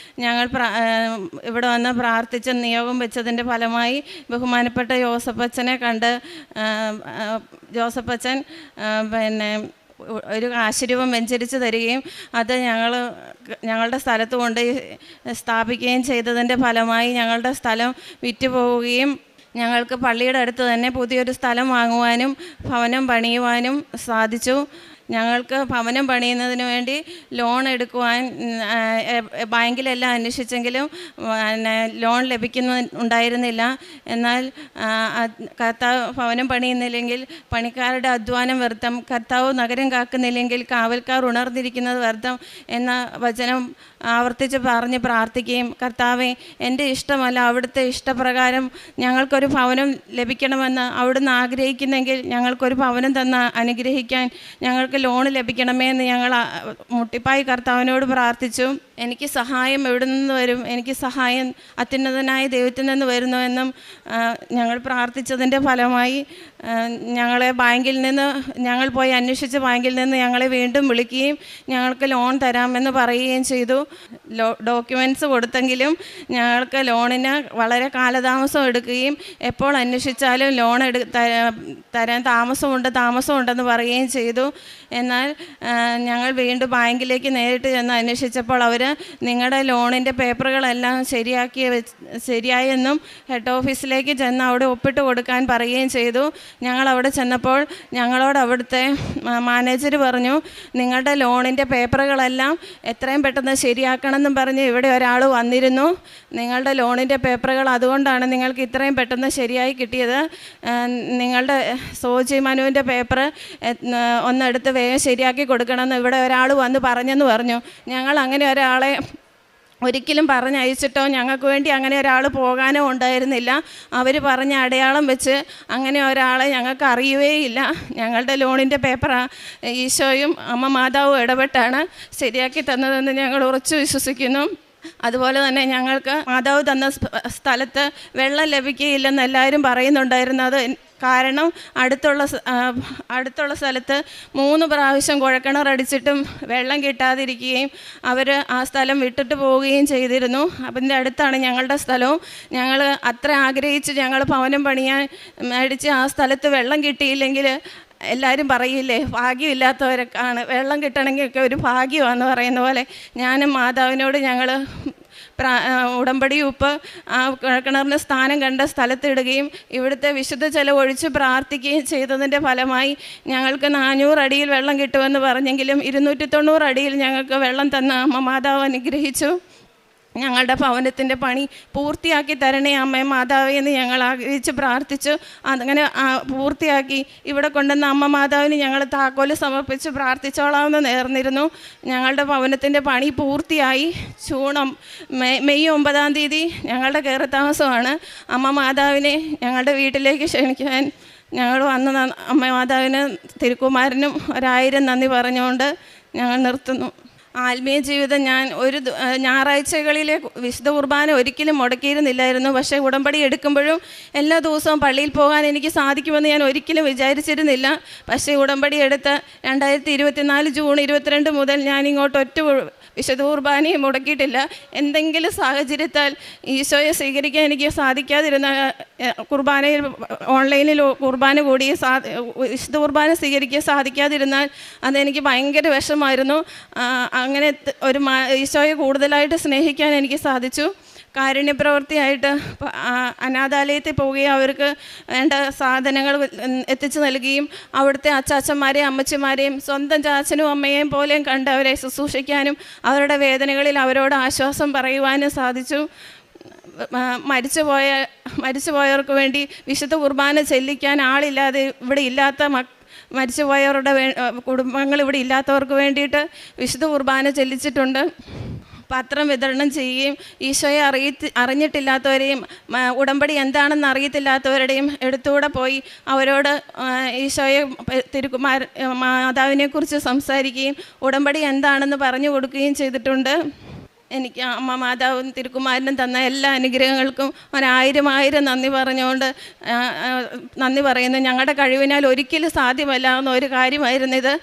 ഞങ്ങൾ ഇവിടെ വന്ന് പ്രാർത്ഥിച്ച് നിയോഗം വെച്ചതിൻ്റെ ഫലമായി ബഹുമാനപ്പെട്ട ജോസഫച്ചനെ കണ്ട് ജോസഫച്ചൻ ഒരു ആശീർവാദം വെഞ്ചരിച്ച് തരികയും അത് ഞങ്ങളുടെ സ്ഥലത്ത് കൊണ്ട് സ്ഥാപിക്കുകയും ചെയ്തതിൻ്റെ ഫലമായി ഞങ്ങളുടെ സ്ഥലം വിറ്റുപോവുകയും ഞങ്ങൾക്ക് പള്ളിയുടെ അടുത്ത് തന്നെ പുതിയൊരു സ്ഥലം വാങ്ങുവാനും ഭവനം പണിയുവാനും സാധിച്ചു. ഞങ്ങൾക്ക് ഭവനം പണിയുന്നതിന് വേണ്ടി ലോൺ എടുക്കുവാൻ ബാങ്കിലെല്ലാം അന്വേഷിച്ചെങ്കിലും ലോൺ ഉണ്ടായിരുന്നില്ല. എന്നാൽ കർത്താവ് ഭവനം പണിയുന്നില്ലെങ്കിൽ പണിക്കാരുടെ അധ്വാനം വ്യർത്ഥം, കർത്താവ് നഗരം കാക്കുന്നില്ലെങ്കിൽ കാവൽക്കാർ ഉണർന്നിരിക്കുന്നത് വ്യർത്ഥം എന്ന വചനം ആവർത്തിച്ച് പറഞ്ഞ് പ്രാർത്ഥിക്കുകയും, കർത്താവെ, എൻ്റെ ഇഷ്ടമല്ല അവിടുത്തെ ഇഷ്ടപ്രകാരം ഞങ്ങൾക്കൊരു ഭവനം ലഭിക്കണമെന്ന് അവിടുന്ന് ആഗ്രഹിക്കുന്നെങ്കിൽ ഞങ്ങൾക്കൊരു ഭവനം തന്ന് അനുഗ്രഹിക്കാൻ ഞങ്ങൾക്ക് ലോൺ ലഭിക്കണമേ എന്ന് ഞങ്ങൾ മുട്ടിപ്പായി കർത്താവിനോട് പ്രാർത്ഥിച്ചു. എനിക്ക് സഹായം എവിടെ നിന്ന് വരും, എനിക്ക് സഹായം അത്യുന്നതനായ ദൈവത്തിൽ നിന്ന് വരുന്നു എന്നും ഞങ്ങൾ പ്രാർത്ഥിച്ചതിൻ്റെ ഫലമായി ഞങ്ങൾ പോയി അന്വേഷിച്ച് ബാങ്കിൽ നിന്ന് ഞങ്ങളെ വീണ്ടും വിളിക്കുകയും ഞങ്ങൾക്ക് ലോൺ തരാമെന്ന് പറയുകയും ചെയ്തു. ഡോക്യുമെൻറ്റ്സ് കൊടുത്തെങ്കിലും ഞങ്ങൾക്ക് ലോണിന് വളരെ കാലതാമസം എടുക്കുകയും എപ്പോൾ അന്വേഷിച്ചാലും ലോൺ തരാൻ താമസമുണ്ടെന്ന് പറയുകയും ചെയ്തു. എന്നാൽ ഞങ്ങൾ വീണ്ടും ബാങ്കിലേക്ക് നേരിട്ട് ചെന്ന് അന്വേഷിച്ചപ്പോൾ അവർ നിങ്ങളുടെ ലോണിൻ്റെ പേപ്പറുകളെല്ലാം ശരിയായെന്നും ഹെഡ് ഓഫീസിലേക്ക് ചെന്ന് അവിടെ ഒപ്പിട്ട് കൊടുക്കാൻ പറയുകയും ചെയ്തു. ഞങ്ങൾ അവിടെ ചെന്നപ്പോൾ ഞങ്ങളോട് അവിടുത്തെ മാനേജർ പറഞ്ഞു, നിങ്ങളുടെ ലോണിൻ്റെ പേപ്പറുകളെല്ലാം എത്രയും പെട്ടെന്ന് ശരിയാക്കണമെന്നും പറഞ്ഞ് ഇവിടെ ഒരാൾ വന്നിരുന്നു. നിങ്ങളുടെ ലോണിൻ്റെ പേപ്പറുകൾ അതുകൊണ്ടാണ് നിങ്ങൾക്ക് ഇത്രയും പെട്ടെന്ന് ശരിയായി കിട്ടിയത്. നിങ്ങളുടെ സോജി മനുവിൻ്റെ പേപ്പർ ഒന്നെടുത്ത് വേഗം ശരിയാക്കി കൊടുക്കണമെന്ന് ഇവിടെ ഒരാൾ വന്ന് പറഞ്ഞെന്ന് പറഞ്ഞു. ഞങ്ങൾ അങ്ങനെ ഒരാളെ ഒരിക്കലും പറഞ്ഞയച്ചിട്ടോ ഞങ്ങൾക്ക് വേണ്ടി അങ്ങനെ ഒരാൾ പോകാനോ ഉണ്ടായിരുന്നില്ല. അവർ പറഞ്ഞ അടയാളം വെച്ച് അങ്ങനെ ഒരാളെ ഞങ്ങൾക്ക് അറിയുകയില്ല. ഞങ്ങളുടെ ലോണിൻ്റെ പേപ്പർ ഈശോയും അമ്മ മാതാവും ഇടപെട്ടാണ് ശരിയാക്കി തന്നതെന്ന് ഞങ്ങൾ ഉറച്ചു വിശ്വസിക്കുന്നു. അതുപോലെ തന്നെ ഞങ്ങൾക്ക് മാതാവ് തന്ന സ്ഥലത്ത് വെള്ളം ലഭിക്കുകയില്ലെന്ന് എല്ലാവരും പറയുന്നുണ്ടായിരുന്നു. അത് കാരണം അടുത്തുള്ള സ്ഥലത്ത് 3 പ്രാവശ്യം കുഴക്കിണറടിച്ചിട്ടും വെള്ളം കിട്ടാതിരിക്കുകയും അവർ ആ സ്ഥലം വിട്ടിട്ട് പോവുകയും ചെയ്തിരുന്നു. അതിൻ്റെ അടുത്താണ് ഞങ്ങളുടെ സ്ഥലവും. ഞങ്ങൾ അത്ര ആഗ്രഹിച്ച് ഞങ്ങൾ ഭവനം പണിയാൻ മേടിച്ച് ആ സ്ഥലത്ത് വെള്ളം കിട്ടിയില്ലെങ്കിൽ എല്ലാവരും പറയില്ലേ, ഭാഗ്യമില്ലാത്തവരൊക്കെയാണ്, വെള്ളം കിട്ടണമെങ്കിൽ ഒക്കെ ഒരു ഭാഗ്യമാണെന്ന് പറയുന്ന പോലെ ഞാനും മാതാവിനോട് ഞങ്ങൾ ഉടമ്പടി ഉപ്പ് ആ കിണറിന് സ്ഥാനം കണ്ട സ്ഥലത്തിടുകയും ഇവിടുത്തെ വിശുദ്ധ ജലം ഒഴിച്ച് പ്രാർത്ഥിക്കുകയും ചെയ്തതിൻ്റെ ഫലമായി ഞങ്ങൾക്ക് 400 അടിയിൽ വെള്ളം കിട്ടുമെന്ന് പറഞ്ഞെങ്കിലും 290 അടിയിൽ ഞങ്ങൾക്ക് വെള്ളം തന്ന അമ്മ മാതാവ് അനുഗ്രഹിച്ചു. ഞങ്ങളുടെ ഭവനത്തിൻ്റെ പണി പൂർത്തിയാക്കി തരണേ അമ്മേ മാതാവേ എന്ന് ഞങ്ങൾ ആഗ്രഹിച്ച് പ്രാർത്ഥിച്ചു. അങ്ങനെ പൂർത്തിയാക്കി ഇവിടെ കൊണ്ടുവന്ന അമ്മ മാതാവിന് ഞങ്ങൾ താക്കോല് സമർപ്പിച്ച് പ്രാർത്ഥിച്ചോളാമെന്ന് നേർന്നിരുന്നു. ഞങ്ങളുടെ ഭവനത്തിൻ്റെ പണി പൂർത്തിയായി. മെയ് 9-ാം തീയതി ഞങ്ങളുടെ കയറി താമസമാണ്. അമ്മ മാതാവിനെ ഞങ്ങളുടെ വീട്ടിലേക്ക് ക്ഷണിക്കാൻ ഞങ്ങൾ വന്ന അമ്മ മാതാവിന് തിരുക്കുമാരനും 1000 നന്ദി പറഞ്ഞുകൊണ്ട് ഞങ്ങൾ നിർത്തുന്നു. ആത്മീയ ജീവിതം ഞാൻ ഒരു ഞായറാഴ്ചകളിലെ വിശുദ്ധ കുർബാന ഒരിക്കലും മുടക്കിയിരുന്നില്ലായിരുന്നു. പക്ഷേ ഉടമ്പടി എടുക്കുമ്പോഴും എല്ലാ ദിവസവും പള്ളിയിൽ പോകാൻ എനിക്ക് സാധിക്കുമെന്ന് ഞാൻ ഒരിക്കലും വിചാരിച്ചിരുന്നില്ല. പക്ഷേ ഉടമ്പടി എടുത്ത് 2024 ജൂൺ 22 മുതൽ ഞാനിങ്ങോട്ട് ഒറ്റ വിശുദ്ധ കുർബാനയും മുടക്കിയിട്ടില്ല. എന്തെങ്കിലും സാഹചര്യത്താൽ ഈശോയെ സ്വീകരിക്കാൻ എനിക്ക് സാധിക്കാതിരുന്ന കുർബാനയിൽ ഓൺലൈനിൽ കുർബാന കൂടി വിശുദ്ധ കുർബാന സ്വീകരിക്കാൻ സാധിക്കാതിരുന്നാൽ അതെനിക്ക് ഭയങ്കര വിഷമായിരുന്നു. അങ്ങനെ ഒരു ഈശോയെ കൂടുതലായിട്ട് സ്നേഹിക്കാൻ എനിക്ക് സാധിച്ചു. കാരുണ്യപ്രവൃത്തിയായിട്ട് അനാഥാലയത്തിൽ പോവുകയും അവർക്ക് വേണ്ട സാധനങ്ങൾ എത്തിച്ചു നൽകുകയും അവിടുത്തെ അച്ചാച്ചന്മാരെയും അമ്മച്ചിമാരെയും സ്വന്തം ചാച്ചനും അമ്മയെയും പോലെയും കണ്ട് അവരെ ശുശ്രൂഷിക്കാനും അവരുടെ വേദനകളിൽ അവരോട് ആശ്വാസം പറയുവാനും സാധിച്ചു. മരിച്ചുപോയവർക്ക് വേണ്ടി വിശുദ്ധ കുർബാന ചെല്ലിക്കാൻ ആളില്ലാതെ ഇവിടെ ഇല്ലാത്ത മരിച്ചുപോയവരുടെ കുടുംബങ്ങൾ ഇവിടെ ഇല്ലാത്തവർക്ക് വേണ്ടിയിട്ട് വിശുദ്ധ കുർബാന ചെല്ലിച്ചിട്ടുണ്ട്. പത്രം വിതരണം ചെയ്യുകയും ഈശോയെ അറിഞ്ഞിട്ടില്ലാത്തവരെയും ഉടമ്പടി എന്താണെന്ന് അറിയത്തില്ലാത്തവരുടെയും അടുത്തൂടെ പോയി അവരോട് ഈശോയെ മാതാവിനെക്കുറിച്ച് സംസാരിക്കുകയും ഉടമ്പടി എന്താണെന്ന് പറഞ്ഞു കൊടുക്കുകയും ചെയ്തിട്ടുണ്ട്. എനിക്ക് അമ്മ മാതാവും തിരുക്കുമാരനും തന്ന എല്ലാ അനുഗ്രഹങ്ങൾക്കും 1000 നന്ദി പറഞ്ഞുകൊണ്ട് നന്ദി പറയുന്നു. ഞങ്ങളുടെ കഴിവിനാൽ ഒരിക്കലും സാധ്യമല്ലാവുന്ന ഒരു കാര്യമായിരുന്നിത്.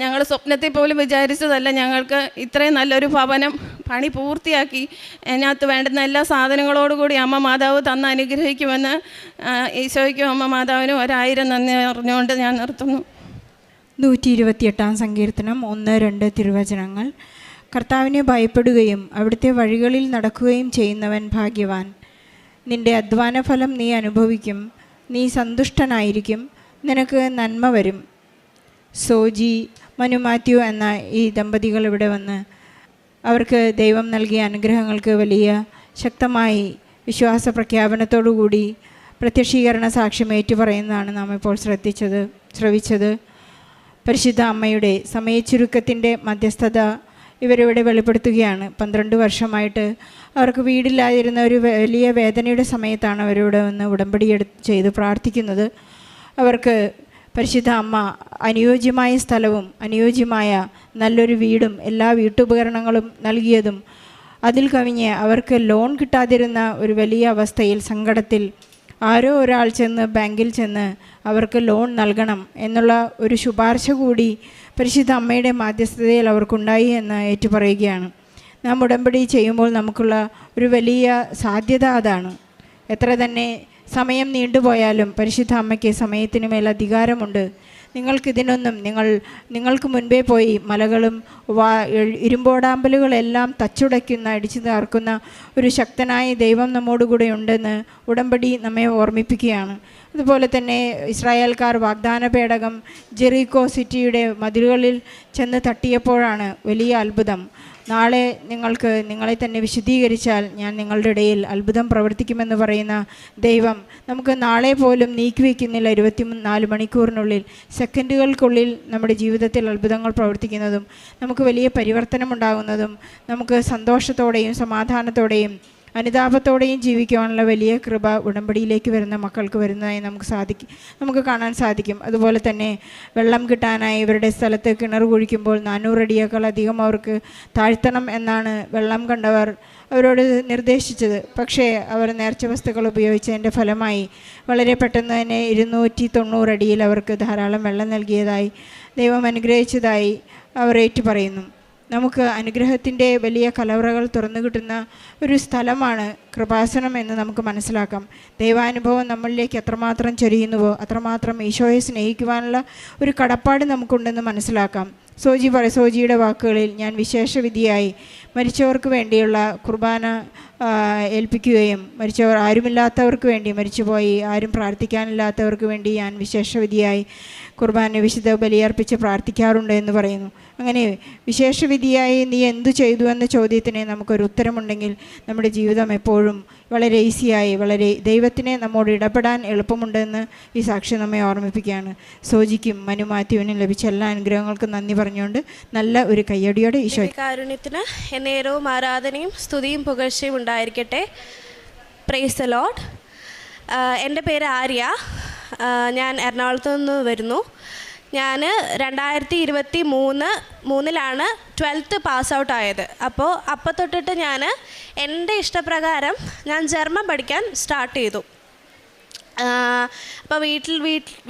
ഞങ്ങൾ സ്വപ്നത്തിൽ പോലും വിചാരിച്ചതല്ല ഞങ്ങൾക്ക് ഇത്രയും നല്ലൊരു ഭവനം പണി പൂർത്തിയാക്കി അതിനകത്ത് വേണ്ടുന്ന എല്ലാ സാധനങ്ങളോടുകൂടി അമ്മ മാതാവ് തന്ന് അനുഗ്രഹിക്കുമെന്ന് ഈശോയ്ക്കും അമ്മ മാതാവിനും 1000 നന്ദി പറഞ്ഞുകൊണ്ട് ഞാൻ നിർത്തുന്നു. 128-ാം സങ്കീർത്തനം 1-2 തിരുവചനങ്ങൾ. കർത്താവിനെ ഭയപ്പെടുകയും അവിടുത്തെ വഴികളിൽ നടക്കുകയും ചെയ്യുന്നവൻ ഭാഗ്യവാൻ. നിന്റെ അധ്വാനഫലം നീ അനുഭവിക്കും, നീ സന്തുഷ്ടനായിരിക്കും, നിനക്ക് നന്മ വരും. സോജി മനു മാത്യു എന്ന ഈ ദമ്പതികൾ ഇവിടെ വന്ന് അവർക്ക് ദൈവം നൽകിയ അനുഗ്രഹങ്ങൾക്ക് വലിയ ശക്തമായി വിശ്വാസ പ്രഖ്യാപനത്തോടുകൂടി പ്രത്യക്ഷീകരണ സാക്ഷ്യം ഏറ്റുപറയുന്നതാണ് നാം ഇപ്പോൾ ശ്രവിച്ചത്. പരിശുദ്ധ അമ്മയുടെ സമയച്ചുരുക്കത്തിൻ്റെ മധ്യസ്ഥത ഇവരിവിടെ വെളിപ്പെടുത്തുകയാണ്. 12 വർഷമായിട്ട് അവർക്ക് വീടില്ലാതിരുന്ന ഒരു വലിയ വേദനയുടെ സമയത്താണ് അവരിവിടെ വന്ന് ഉടമ്പടി ചെയ്ത് പ്രാർത്ഥിക്കുന്നത്. അവർക്ക് പരിശുദ്ധ അമ്മ അനുയോജ്യമായ സ്ഥലവും അനുയോജ്യമായ നല്ലൊരു വീടും എല്ലാ വീട്ടുപകരണങ്ങളും നൽകിയതും അതിൽ കവിഞ്ഞ് അവർക്ക് ലോൺ കിട്ടാതിരുന്ന ഒരു വലിയ അവസ്ഥയിൽ സങ്കടത്തിൽ ആരോ ഒരാൾ ചെന്ന് ബാങ്കിൽ ചെന്ന് അവർക്ക് ലോൺ നൽകണം എന്നുള്ള ഒരു ശുപാർശ കൂടി പരിശുദ്ധ അമ്മയുടെ മാധ്യസ്ഥതയിൽ അവർക്കുണ്ടായി എന്ന് ഏറ്റുപറയുകയാണ്. നാം ഉടമ്പടി ചെയ്യുമ്പോൾ നമുക്കുള്ള ഒരു വലിയ സാധ്യത അതാണ്. എത്ര തന്നെ സമയം നീണ്ടുപോയാലും പരിശുദ്ധ അമ്മയ്ക്ക് സമയത്തിന് മേൽ അധികാരമുണ്ട്. നിങ്ങൾക്കിതിനൊന്നും നിങ്ങൾക്ക് മുൻപേ പോയി മലകളും ഇരുമ്പോടാമ്പലുകളെല്ലാം തച്ചുടയ്ക്കുന്ന അടിച്ചു തകർക്കുന്ന ഒരു ശക്തനായ ദൈവം നമ്മോടുകൂടെ ഉണ്ടെന്ന് ഉടമ്പടി നമ്മെ ഓർമ്മിപ്പിക്കുകയാണ്. അതുപോലെ തന്നെ ഇസ്രായേൽക്കാർ വാഗ്ദാന പേടകം ജെറിക്കോ സിറ്റിയുടെ മതിലുകളിൽ ചെന്ന് തട്ടിയപ്പോഴാണ് വലിയ അത്ഭുതം. നാളെ നിങ്ങളെ തന്നെ വിശുദ്ധീകരിച്ചാൽ ഞാൻ നിങ്ങളുടെ ഇടയിൽ അത്ഭുതം പ്രവർത്തിക്കുമെന്ന് പറയുന്ന ദൈവം നമുക്ക് നാളെ പോലും നീക്കിവെക്കുന്നില്ല. 24 മണിക്കൂറിനുള്ളിൽ, സെക്കൻഡുകൾക്കുള്ളിൽ നമ്മുടെ ജീവിതത്തിൽ അത്ഭുതങ്ങൾ പ്രവർത്തിക്കുന്നതും നമുക്ക് വലിയ പരിവർത്തനമുണ്ടാകുന്നതും നമുക്ക് സന്തോഷത്തോടെയും സമാധാനത്തോടെയും അനുതാപത്തോടെയും ജീവിക്കുവാനുള്ള വലിയ കൃപ ഉടമ്പടിയിലേക്ക് വരുന്ന മക്കൾക്ക് വരുന്നതായി നമുക്ക് കാണാൻ സാധിക്കും. അതുപോലെ തന്നെ വെള്ളം കിട്ടാനായി ഇവരുടെ സ്ഥലത്ത് കിണർ കുഴിക്കുമ്പോൾ 400 അടിയേക്കാൾ അധികം അവർക്ക് താഴ്ത്തണം എന്നാണ് വെള്ളം കണ്ടവർ അവരോട് നിർദ്ദേശിച്ചത്. പക്ഷേ അവർ നേർച്ച വസ്തുക്കൾ ഉപയോഗിച്ചതിൻ്റെ ഫലമായി വളരെ പെട്ടെന്ന് തന്നെ 290 അടിയിൽ അവർക്ക് ധാരാളം വെള്ളം നൽകിയതായി ദൈവം അനുഗ്രഹിച്ചതായി അവർ ഏറ്റുപറയുന്നു. നമുക്ക് അനുഗ്രഹത്തിൻ്റെ വലിയ കലവറകൾ തുറന്നു കിട്ടുന്ന ഒരു സ്ഥലമാണ് കൃപാസനം എന്ന് നമുക്ക് മനസ്സിലാക്കാം. ദൈവാനുഭവം നമ്മളിലേക്ക് എത്രമാത്രം ചൊരിയുന്നുവോ അത്രമാത്രം ഈശോയെ സ്നേഹിക്കുവാനുള്ള ഒരു കടപ്പാട് നമുക്കുണ്ടെന്ന് മനസ്സിലാക്കാം. സോജിയുടെ വാക്കുകളിൽ, ഞാൻ വിശേഷവിധിയായി മരിച്ചവർക്ക് വേണ്ടിയുള്ള കുർബാന ഏൽപ്പിക്കുകയും മരിച്ചവർ ആരുമില്ലാത്തവർക്ക് വേണ്ടി, മരിച്ചുപോയി ആരും പ്രാർത്ഥിക്കാനില്ലാത്തവർക്ക് വേണ്ടി ഞാൻ വിശേഷവിധിയായി കുർബാന വിശുദ്ധ ബലിയർപ്പിച്ച് പ്രാർത്ഥിക്കാറുണ്ട് എന്ന് പറയുന്നു. അങ്ങനെ വിശേഷവിധിയായി നീ എന്തു ചെയ്തു എന്ന ചോദ്യത്തിന് നമുക്കൊരു ഉത്തരമുണ്ടെങ്കിൽ നമ്മുടെ ജീവിതം എപ്പോഴും വളരെ ഈസിയായി, വളരെ ദൈവത്തിനെ നമ്മോട് ഇടപെടാൻ എളുപ്പമുണ്ടെന്ന് ഈ സാക്ഷി നമ്മെ ഓർമ്മിപ്പിക്കുകയാണ്. സോജിക്കും മനു മാത്യുവിനും ലഭിച്ച എല്ലാ അനുഗ്രഹങ്ങൾക്കും നന്ദി പറഞ്ഞുകൊണ്ട് നല്ല ഒരു കയ്യടിയോടെ ഈശോ കാരുണ്യത്തിന് എന്നേരവും ആരാധനയും സ്തുതിയും പുകഴ്ചയും ഉണ്ടായിരിക്കട്ടെ. Praise the Lord. എൻ്റെ പേര് ആര്യ. ഞാൻ എറണാകുളത്ത് നിന്ന് വരുന്നു. ഞാൻ 2023 12th പാസ് ഔട്ട് ആയത്. അപ്പോൾ തൊട്ടിട്ട് ഞാൻ എൻ്റെ ഇഷ്ടപ്രകാരം ഞാൻ ജർമ്മൻ പഠിക്കാൻ സ്റ്റാർട്ട് ചെയ്തു. അപ്പോൾ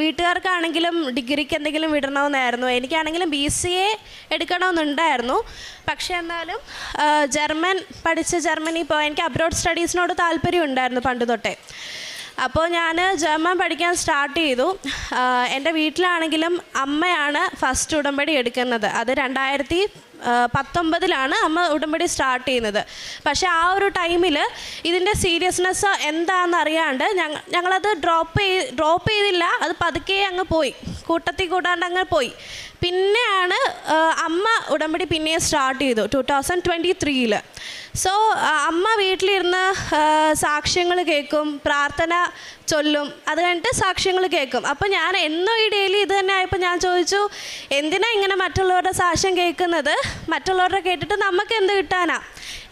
വീട്ടുകാർക്കാണെങ്കിലും ഡിഗ്രിക്ക് എന്തെങ്കിലും വിടണമെന്നായിരുന്നു, എനിക്കാണെങ്കിലും BCA എടുക്കണമെന്നുണ്ടായിരുന്നു. പക്ഷേ എന്നാലും ജർമ്മനി പോയി എനിക്ക് അബ്രോഡ് സ്റ്റഡീസിനോട് താല്പര്യം ഉണ്ടായിരുന്നു പണ്ട് തൊട്ടേ. അപ്പോൾ ഞാൻ ജർമ്മൻ പഠിക്കാൻ സ്റ്റാർട്ട് ചെയ്തു. എൻ്റെ വീട്ടിലാണെങ്കിലും അമ്മയാണ് ഫസ്റ്റ് ഉടമ്പടി എടുക്കുന്നത്. അത് 2019 അമ്മ ഉടമ്പടി സ്റ്റാർട്ട് ചെയ്യുന്നത്. പക്ഷേ ആ ഒരു ടൈമിൽ ഇതിൻ്റെ സീരിയസ്നെസ് എന്താണെന്ന് അറിയാണ്ട് ഞങ്ങളത് ഡ്രോപ്പ് ചെയ്തില്ല. അത് പതുക്കെ അങ്ങ് പോയി, കൂട്ടാണ്ട് അങ്ങ് പോയി. പിന്നെയാണ് അമ്മ ഉടമ്പടി പിന്നെ സ്റ്റാർട്ട് ചെയ്തു 2023. സോ അമ്മ വീട്ടിലിരുന്ന് സാക്ഷ്യങ്ങൾ കേൾക്കും, പ്രാർത്ഥന ചൊല്ലും, അത് കഴിഞ്ഞിട്ട് സാക്ഷ്യങ്ങൾ കേൾക്കും. അപ്പോൾ ഞാൻ എന്നും ഈ ഡെയിലി ഇത് തന്നെ ആയപ്പോൾ ഞാൻ ചോദിച്ചു, എന്തിനാ ഇങ്ങനെ മറ്റുള്ളവരുടെ സാക്ഷ്യം കേൾക്കുന്നത്, മറ്റുള്ളവരുടെ കേട്ടിട്ട് നമുക്ക് എന്ത് കിട്ടാനാ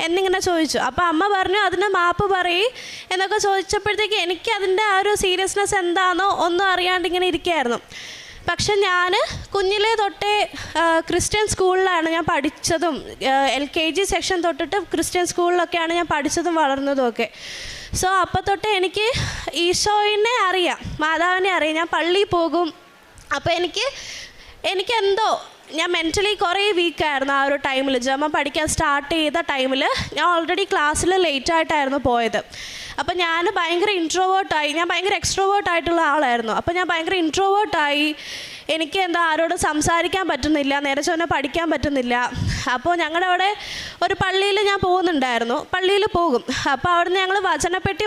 എന്നിങ്ങനെ ചോദിച്ചു. അപ്പോൾ അമ്മ പറഞ്ഞു അതിന് മാപ്പ് പറയും എന്നൊക്കെ ചോദിച്ചപ്പോഴത്തേക്ക് എനിക്ക് അതിൻ്റെ ആ ഒരു സീരിയസ്നെസ് എന്താണെന്നോ ഒന്നും അറിയാണ്ട് ഇങ്ങനെ ഇരിക്കുകയായിരുന്നു. പക്ഷെ ഞാൻ കുഞ്ഞിലേ തൊട്ടേ ക്രിസ്ത്യൻ സ്കൂളിലാണ് ഞാൻ പഠിച്ചതും. LKG സെക്ഷൻ തൊട്ടിട്ട് ക്രിസ്ത്യൻ സ്കൂളിലൊക്കെയാണ് ഞാൻ പഠിച്ചതും വളർന്നതും ഒക്കെ. സോ അപ്പോൾ തൊട്ടേ എനിക്ക് ഈശോയിനെ അറിയാം, മാതാവിനെ അറിയാം. ഞാൻ പള്ളിയിൽ പോകും. അപ്പോൾ എനിക്കെന്തോ ഞാൻ മെൻ്റലി കുറേ വീക്കായിരുന്നു ആ ഒരു ടൈമിൽ. ജർമ്മൻ പഠിക്കാൻ സ്റ്റാർട്ട് ചെയ്ത ടൈമിൽ ഞാൻ ഓൾറെഡി ക്ലാസ്സിൽ ലേറ്റായിട്ടായിരുന്നു പോയത്. അപ്പോൾ ഞാൻ ഭയങ്കര ഇൻട്രോവേർട്ടായി. ഞാൻ ഭയങ്കര എക്സ്ട്രോവേർട്ടായിട്ടുള്ള ആളായിരുന്നു. അപ്പോൾ ഞാൻ ഭയങ്കര ഇൻട്രോവേർട്ടായി. എനിക്ക് ആരോട് സംസാരിക്കാൻ പറ്റുന്നില്ല, നേരെ ചൊവ്വെ പഠിക്കാൻ പറ്റുന്നില്ല. അപ്പോൾ ഞങ്ങളുടെ അവിടെ ഒരു പള്ളിയിൽ ഞാൻ പോകുന്നുണ്ടായിരുന്നു. പള്ളിയിൽ പോകും. അപ്പോൾ അവിടുന്ന് ഞങ്ങൾ വചനപ്പെട്ടി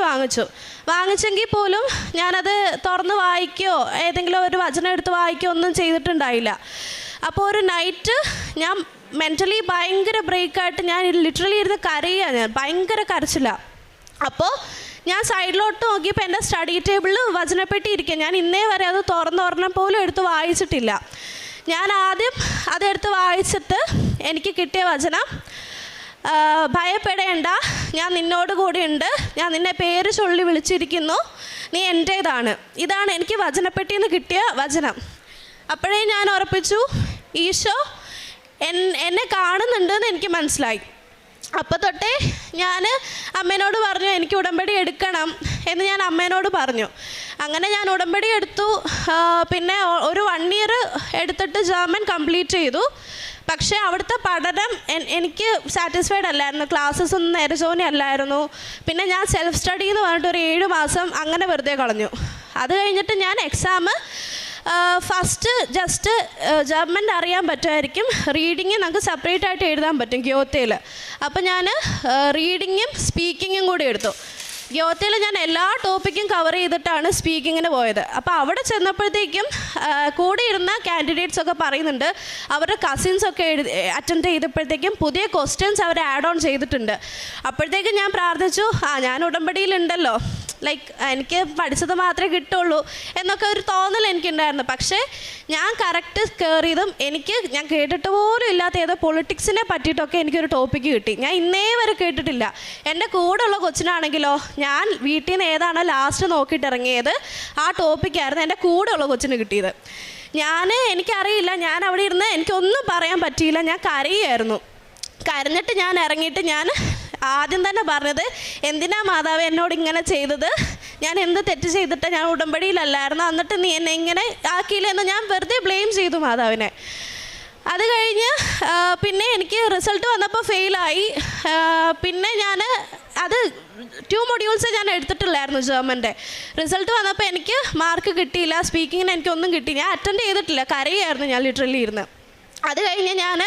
വാങ്ങിച്ചെങ്കിൽ പോലും ഞാനത് തുറന്ന് വായിക്കുകയോ ഏതെങ്കിലും ഒരു വചനം എടുത്ത് വായിക്കുകയോ ഒന്നും ചെയ്തിട്ടുണ്ടായില്ല. അപ്പോൾ ഒരു നൈറ്റ് ഞാൻ മെൻ്റലി ഭയങ്കര ബ്രേക്കായിട്ട് ഞാൻ ലിറ്ററലി ഇരുന്ന് കരയുക. ഞാൻ ഭയങ്കര കരച്ചിലാണ്. അപ്പോൾ ഞാൻ സൈഡിലോട്ട് നോക്കിയപ്പോൾ എൻ്റെ സ്റ്റഡി ടേബിളിൽ വചനപ്പെട്ടി ഇരിക്കുക. ഞാൻ ഇന്നേ വരെ അത് തുറന്നൊരെണ്ണം പോലും എടുത്ത് വായിച്ചിട്ടില്ല. ഞാൻ ആദ്യം അതെടുത്ത് വായിച്ചിട്ട് എനിക്ക് കിട്ടിയ വചനം, ഭയപ്പെടേണ്ട, ഞാൻ നിന്നോട് കൂടെയുണ്ട്, ഞാൻ നിന്നെ പേര് ചൊല്ലി വിളിച്ചിരിക്കുന്നു, നീ എൻ്റേതാണ്. ഇതാണ് എനിക്ക് വചനപ്പെട്ടിയിൽ നിന്ന് കിട്ടിയ വചനം. അപ്പോഴേ ഞാൻ ഉറപ്പിച്ചു ഈശോ എന്നെ കാണുന്നുണ്ടെന്ന് എനിക്ക് മനസ്സിലായി. അപ്പോൾ തൊട്ടേ ഞാൻ അമ്മേനോട് പറഞ്ഞു എനിക്ക് ഉടമ്പടി എടുക്കണം എന്ന് ഞാൻ അമ്മേനോട് പറഞ്ഞു. അങ്ങനെ ഞാൻ ഉടമ്പടി എടുത്തു. പിന്നെ ഒരു 1 year എടുത്തിട്ട് ജർമ്മൻ കംപ്ലീറ്റ് ചെയ്തു. പക്ഷേ അവിടുത്തെ പഠനം എനിക്ക് സാറ്റിസ്ഫൈഡ് അല്ലായിരുന്നു. ക്ലാസ്സസ് ഒന്നും നേരെ ചൊവ്വെ അല്ലായിരുന്നു. പിന്നെ ഞാൻ സെൽഫ് സ്റ്റഡി എന്ന് പറഞ്ഞിട്ട് ഒരു 7 മാസം അങ്ങനെ വെറുതെ കളഞ്ഞു. അത് കഴിഞ്ഞിട്ട് ഞാൻ എക്സാം ഫസ്റ്റ് ജസ്റ്റ് ജർമ്മൻ അറിയാൻ പറ്റുമായിരിക്കും. റീഡിങ് നമുക്ക് സെപ്പറേറ്റ് ആയിട്ട് എഴുതാൻ പറ്റും ഗ്യോത്തയിൽ. അപ്പോൾ ഞാൻ റീഡിങ്ങും സ്പീക്കിങ്ങും കൂടി എടുത്തു. ഗ്യോത്തയിൽ ഞാൻ എല്ലാ ടോപ്പിക്കും കവർ ചെയ്തിട്ടാണ് സ്പീക്കിങ്ങിന് പോയത്. അപ്പോൾ അവിടെ ചെന്നപ്പോഴത്തേക്കും കൂടെ ഇരുന്ന കാൻഡിഡേറ്റ്സൊക്കെ പറയുന്നുണ്ട് അവരുടെ കസിൻസൊക്കെ അറ്റൻഡ് ചെയ്തപ്പോഴത്തേക്കും പുതിയ ക്വസ്റ്റ്യൻസ് അവർ ആഡ് ഓൺ ചെയ്തിട്ടുണ്ട്. അപ്പോഴത്തേക്കും ഞാൻ പ്രാർത്ഥിച്ചു, ഞാൻ ഉടമ്പടിയിലുണ്ടല്ലോ, ലൈക്ക് എനിക്ക് പഠിച്ചത് മാത്രമേ കിട്ടുള്ളൂ എന്നൊക്കെ ഒരു തോന്നൽ എനിക്കുണ്ടായിരുന്നു. പക്ഷേ ഞാൻ കറക്റ്റ് കയറിയതും ഞാൻ കേട്ടിട്ട് പോലും ഇല്ലാത്ത ഏതോ പൊളിറ്റിക്സിനെ പറ്റിയിട്ടൊക്കെ എനിക്കൊരു ടോപ്പിക്ക് കിട്ടി. ഞാൻ ഇന്നേ വരെ കേട്ടിട്ടില്ല. എൻ്റെ കൂടെയുള്ള കൊച്ചിനാണെങ്കിലോ ഞാൻ വീട്ടിൽ നിന്ന് ഏതാണോ ലാസ്റ്റ് നോക്കിയിട്ട് ഇറങ്ങിയത് ആ ടോപ്പിക്കായിരുന്നു എൻ്റെ കൂടെയുള്ള കൊച്ചിന് കിട്ടിയത്. എനിക്കറിയില്ല, ഞാൻ അവിടെ ഇരുന്ന് എനിക്കൊന്നും പറയാൻ പറ്റിയില്ല. ഞാൻ കരയായിരുന്നു. കരഞ്ഞിട്ട് ഞാൻ ഇറങ്ങിയിട്ട് ഞാൻ ആദ്യം തന്നെ പറഞ്ഞത്, എന്തിനാ മാതാവ് എന്നോട് ഇങ്ങനെ ചെയ്തത്, ഞാൻ എന്ത് തെറ്റ് ചെയ്തിട്ട്, ഞാൻ ഉടമ്പടിയിലല്ലായിരുന്നു, എന്നിട്ട് നീ എന്നെ ഇങ്ങനെ ആക്കിയില്ലെന്ന് ഞാൻ വെറുതെ ബ്ലെയിം ചെയ്തു മാതാവിനെ. അത് കഴിഞ്ഞ് പിന്നെ എനിക്ക് റിസൾട്ട് വന്നപ്പോൾ ഫെയിലായി. പിന്നെ അത് 2 മൊഡ്യൂൾസ് ഞാൻ എടുത്തിട്ടില്ലായിരുന്നു ജർമ്മൻ്റെ. റിസൾട്ട് വന്നപ്പോൾ എനിക്ക് മാർക്ക് കിട്ടിയില്ല. സ്പീക്കിങ്ങിന് എനിക്കൊന്നും കിട്ടി. ഞാൻ അറ്റൻഡ് ചെയ്തിട്ടില്ല, കരയായിരുന്നു ഞാൻ ലിറ്ററലി ഇരുന്ന്. അത് കഴിഞ്ഞ് ഞാൻ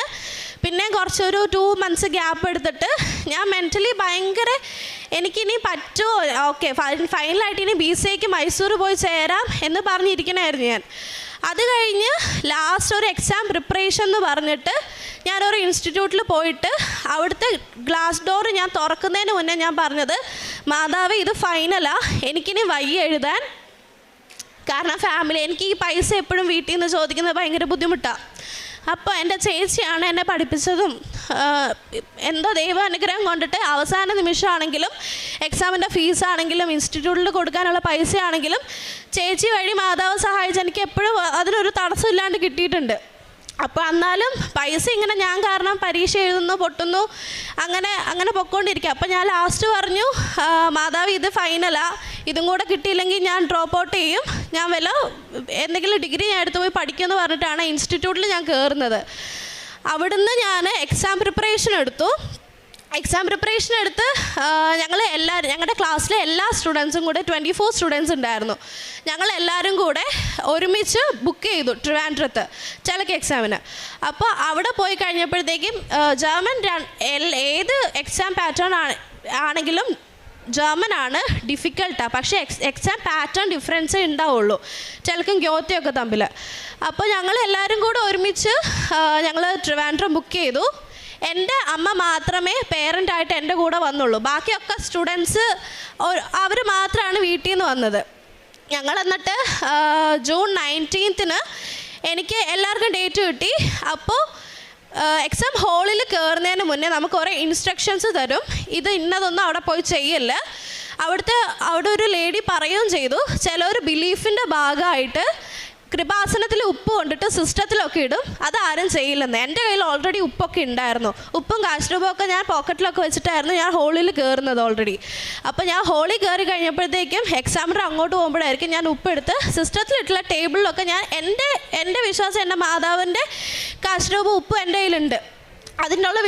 പിന്നെ കുറച്ചൊരു 2 months ഗ്യാപ്പ് എടുത്തിട്ട് ഞാൻ മെൻ്റലി ഭയങ്കര എനിക്കിനി പറ്റുമോ, ഓക്കെ ഫൈനലായിട്ട് ഇനി BCAക്ക് മൈസൂർ പോയി ചേരാം എന്ന് പറഞ്ഞിരിക്കണമായിരുന്നു ഞാൻ. അത് കഴിഞ്ഞ് ലാസ്റ്റ് ഒരു എക്സാം പ്രിപ്പറേഷൻ എന്ന് പറഞ്ഞിട്ട് ഞാനൊരു ഇൻസ്റ്റിറ്റ്യൂട്ടിൽ പോയിട്ട് അവിടുത്തെ ഗ്ലാസ് ഡോർ ഞാൻ തുറക്കുന്നതിന് മുന്നേ ഞാൻ പറഞ്ഞത്, മാതാവ് ഇത് ഫൈനലാണ്, എനിക്കിനി വയ്യ എഴുതാൻ, കാരണം ഫാമിലി എനിക്ക് ഈ പൈസ എപ്പോഴും വീട്ടിൽ നിന്ന് ചോദിക്കുന്നത് ഭയങ്കര ബുദ്ധിമുട്ടാണ്. അപ്പോൾ എൻ്റെ ചേച്ചിയാണ് എന്നെ പഠിപ്പിച്ചതും എന്തോ ദൈവാനുഗ്രഹം കൊണ്ടിട്ട് അവസാന നിമിഷമാണെങ്കിലും എക്സാമിൻ്റെ ഫീസാണെങ്കിലും ഇൻസ്റ്റിറ്റ്യൂട്ടിൽ കൊടുക്കാനുള്ള പൈസയാണെങ്കിലും ചേച്ചി വഴി മാതാവ് സഹായിച്ച് എനിക്ക് എപ്പോഴും അതിനൊരു തടസ്സമില്ലാണ്ട് കിട്ടിയിട്ടുണ്ട്. അപ്പോൾ എന്നാലും പൈസ ഇങ്ങനെ ഞാൻ കാരണം പരീക്ഷ എഴുതുന്നു, പൊട്ടുന്നു, അങ്ങനെ പൊയ്ക്കൊണ്ടിരിക്കുക. അപ്പോൾ ഞാൻ ലാസ്റ്റ് പറഞ്ഞു, മാതാവ് ഇത് ഫൈനലാണ്, ഇതും കൂടെ കിട്ടിയില്ലെങ്കിൽ ഞാൻ ഡ്രോപ്പ് ഔട്ട് ചെയ്യും, ഞാൻ എന്തെങ്കിലും ഡിഗ്രി ഞാൻ എടുത്ത് പോയി പഠിക്കുമെന്ന് പറഞ്ഞിട്ടാണ് ഇൻസ്റ്റിറ്റ്യൂട്ടിൽ ഞാൻ കയറുന്നത്. അവിടുന്ന് ഞാൻ എക്സാം പ്രിപ്പറേഷൻ എടുത്ത് ഞങ്ങളുടെ ക്ലാസ്സിലെ എല്ലാ സ്റ്റുഡൻസും കൂടെ 24 സ്റ്റുഡൻസ് ഉണ്ടായിരുന്നു. ഞങ്ങളെല്ലാവരും കൂടെ ഒരുമിച്ച് ബുക്ക് ചെയ്തു ട്രിവാൻഡ്രത്ത് ചിലക്ക് എക്സാമിന്. അപ്പോൾ അവിടെ പോയി കഴിഞ്ഞപ്പോഴത്തേക്കും ജർമ്മൻ ഏത് എക്സാം പാറ്റേൺ ആണെങ്കിലും ജർമ്മനാണ് ഡിഫിക്കൽട്ടാണ്, പക്ഷേ എക്സാം പാറ്റേൺ ഡിഫറൻസേ ഉണ്ടാവുള്ളൂ ചിലക്കും ഗ്യോത്തയൊക്കെ തമ്മിൽ. അപ്പോൾ ഞങ്ങളെല്ലാവരും കൂടെ ഒരുമിച്ച് ഞങ്ങൾ ട്രിവാൻഡ്രം ബുക്ക് ചെയ്തു. എൻ്റെ അമ്മ മാത്രമേ പേരൻ്റായിട്ട് എൻ്റെ കൂടെ വന്നുള്ളൂ. ബാക്കിയൊക്കെ സ്റ്റുഡൻസ് അവർ മാത്രമാണ് വീട്ടിൽ നിന്ന് വന്നത്. ഞങ്ങൾ എന്നിട്ട് June 19 എനിക്ക് എല്ലാവർക്കും ഡേറ്റ് കിട്ടി. അപ്പോൾ എക്സാം ഹാളിൽ കയറുന്നതിന് മുന്നേ നമുക്ക് കുറേ ഇൻസ്ട്രക്ഷൻസ് തരും, ഇത് ഇന്നതൊന്നും അവിടെ പോയി ചെയ്യല്ല. അവിടെ ഒരു ലേഡി പറയുകയും ചെയ്തു, ചിലർ ബിലീഫിൻ്റെ ഭാഗമായിട്ട് കൃപാസനത്തിൽ ഉപ്പ് കൊണ്ടിട്ട് സിസ്റ്റത്തിലൊക്കെ ഇടും, അതാരും ചെയ്യില്ലെന്ന്. എൻ്റെ കയ്യിൽ ഓൾറെഡി ഉപ്പൊക്കെ ഉണ്ടായിരുന്നു. ഉപ്പും കാശ്രൂപൊക്കെ ഞാൻ പോക്കറ്റിലൊക്കെ വെച്ചിട്ടായിരുന്നു ഞാൻ ഹോളിൽ കയറുന്നത് ഓൾറെഡി. അപ്പോൾ ഞാൻ ഹോളിൽ കയറി കഴിഞ്ഞപ്പോഴത്തേക്കും എക്സാമിനർ അങ്ങോട്ട് പോകുമ്പോഴായിരിക്കും ഞാൻ ഉപ്പെടുത്ത് സിസ്റ്റത്തിലിട്ടുള്ള ടേബിളിലൊക്കെ ഞാൻ എൻ്റെ വിശ്വാസം, എൻ്റെ മാതാവിൻ്റെ കാശ്രൂപ ഉപ്പ് എൻ്റെ കയ്യിലുണ്ട്, അതിനുള്ള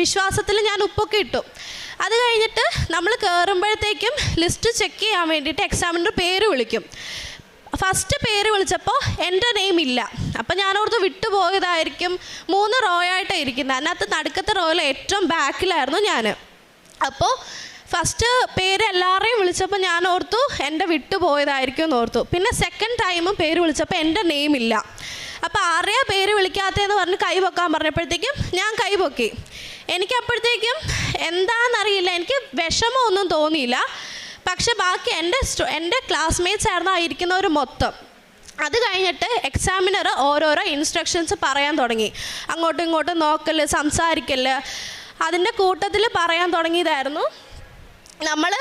വിശ്വാസത്തിൽ ഞാൻ ഉപ്പൊക്കെ ഇട്ടു. അത് കഴിഞ്ഞിട്ട് നമ്മൾ കയറുമ്പോഴത്തേക്കും ലിസ്റ്റ് ചെക്ക് ചെയ്യാൻ വേണ്ടിയിട്ട് എക്സാമിനർ പേര് വിളിക്കും. ഫസ്റ്റ് പേര് വിളിച്ചപ്പോൾ എൻ്റെ നെയിം ഇല്ല. അപ്പം ഞാനോർത്ത് വിട്ടുപോയതായിരിക്കും. 3 റോ ആയിട്ടാണ് ഇരിക്കുന്നത്, അതിനകത്ത് നടുക്കത്തെ റോയിൽ ഏറ്റവും ബാക്കിലായിരുന്നു ഞാൻ. അപ്പോൾ ഫസ്റ്റ് പേര് എല്ലാവരെയും വിളിച്ചപ്പോൾ ഞാൻ ഓർത്തു എൻ്റെ വിട്ടുപോയതായിരിക്കും എന്ന് ഓർത്തു. പിന്നെ സെക്കൻഡ് ടൈമും പേര് വിളിച്ചപ്പോൾ എൻ്റെ നെയിം ഇല്ല. അപ്പോൾ ആരെയാ പേര് വിളിക്കാത്തതെന്ന് പറഞ്ഞ് കൈ പൊക്കാൻ പറഞ്ഞപ്പോഴത്തേക്കും ഞാൻ കൈ പൊക്കി. എനിക്കപ്പോഴത്തേക്കും എന്താണെന്നറിയില്ല, എനിക്ക് വിഷമമൊന്നും തോന്നിയില്ല. പക്ഷെ ബാക്കി എൻ്റെ ക്ലാസ്മേറ്റ്സ് ആയിരുന്നു ഇരിക്കുന്നവർ മൊത്തം. അത് കഴിഞ്ഞിട്ട് എക്സാമിനർ ഓരോരോ ഇൻസ്ട്രക്ഷൻസ് പറയാൻ തുടങ്ങി. അങ്ങോട്ടും ഇങ്ങോട്ടും നോക്കല്, സംസാരിക്കല്, അതിൻ്റെ കൂട്ടത്തിൽ പറയാൻ തുടങ്ങിയതായിരുന്നു. നമ്മൾ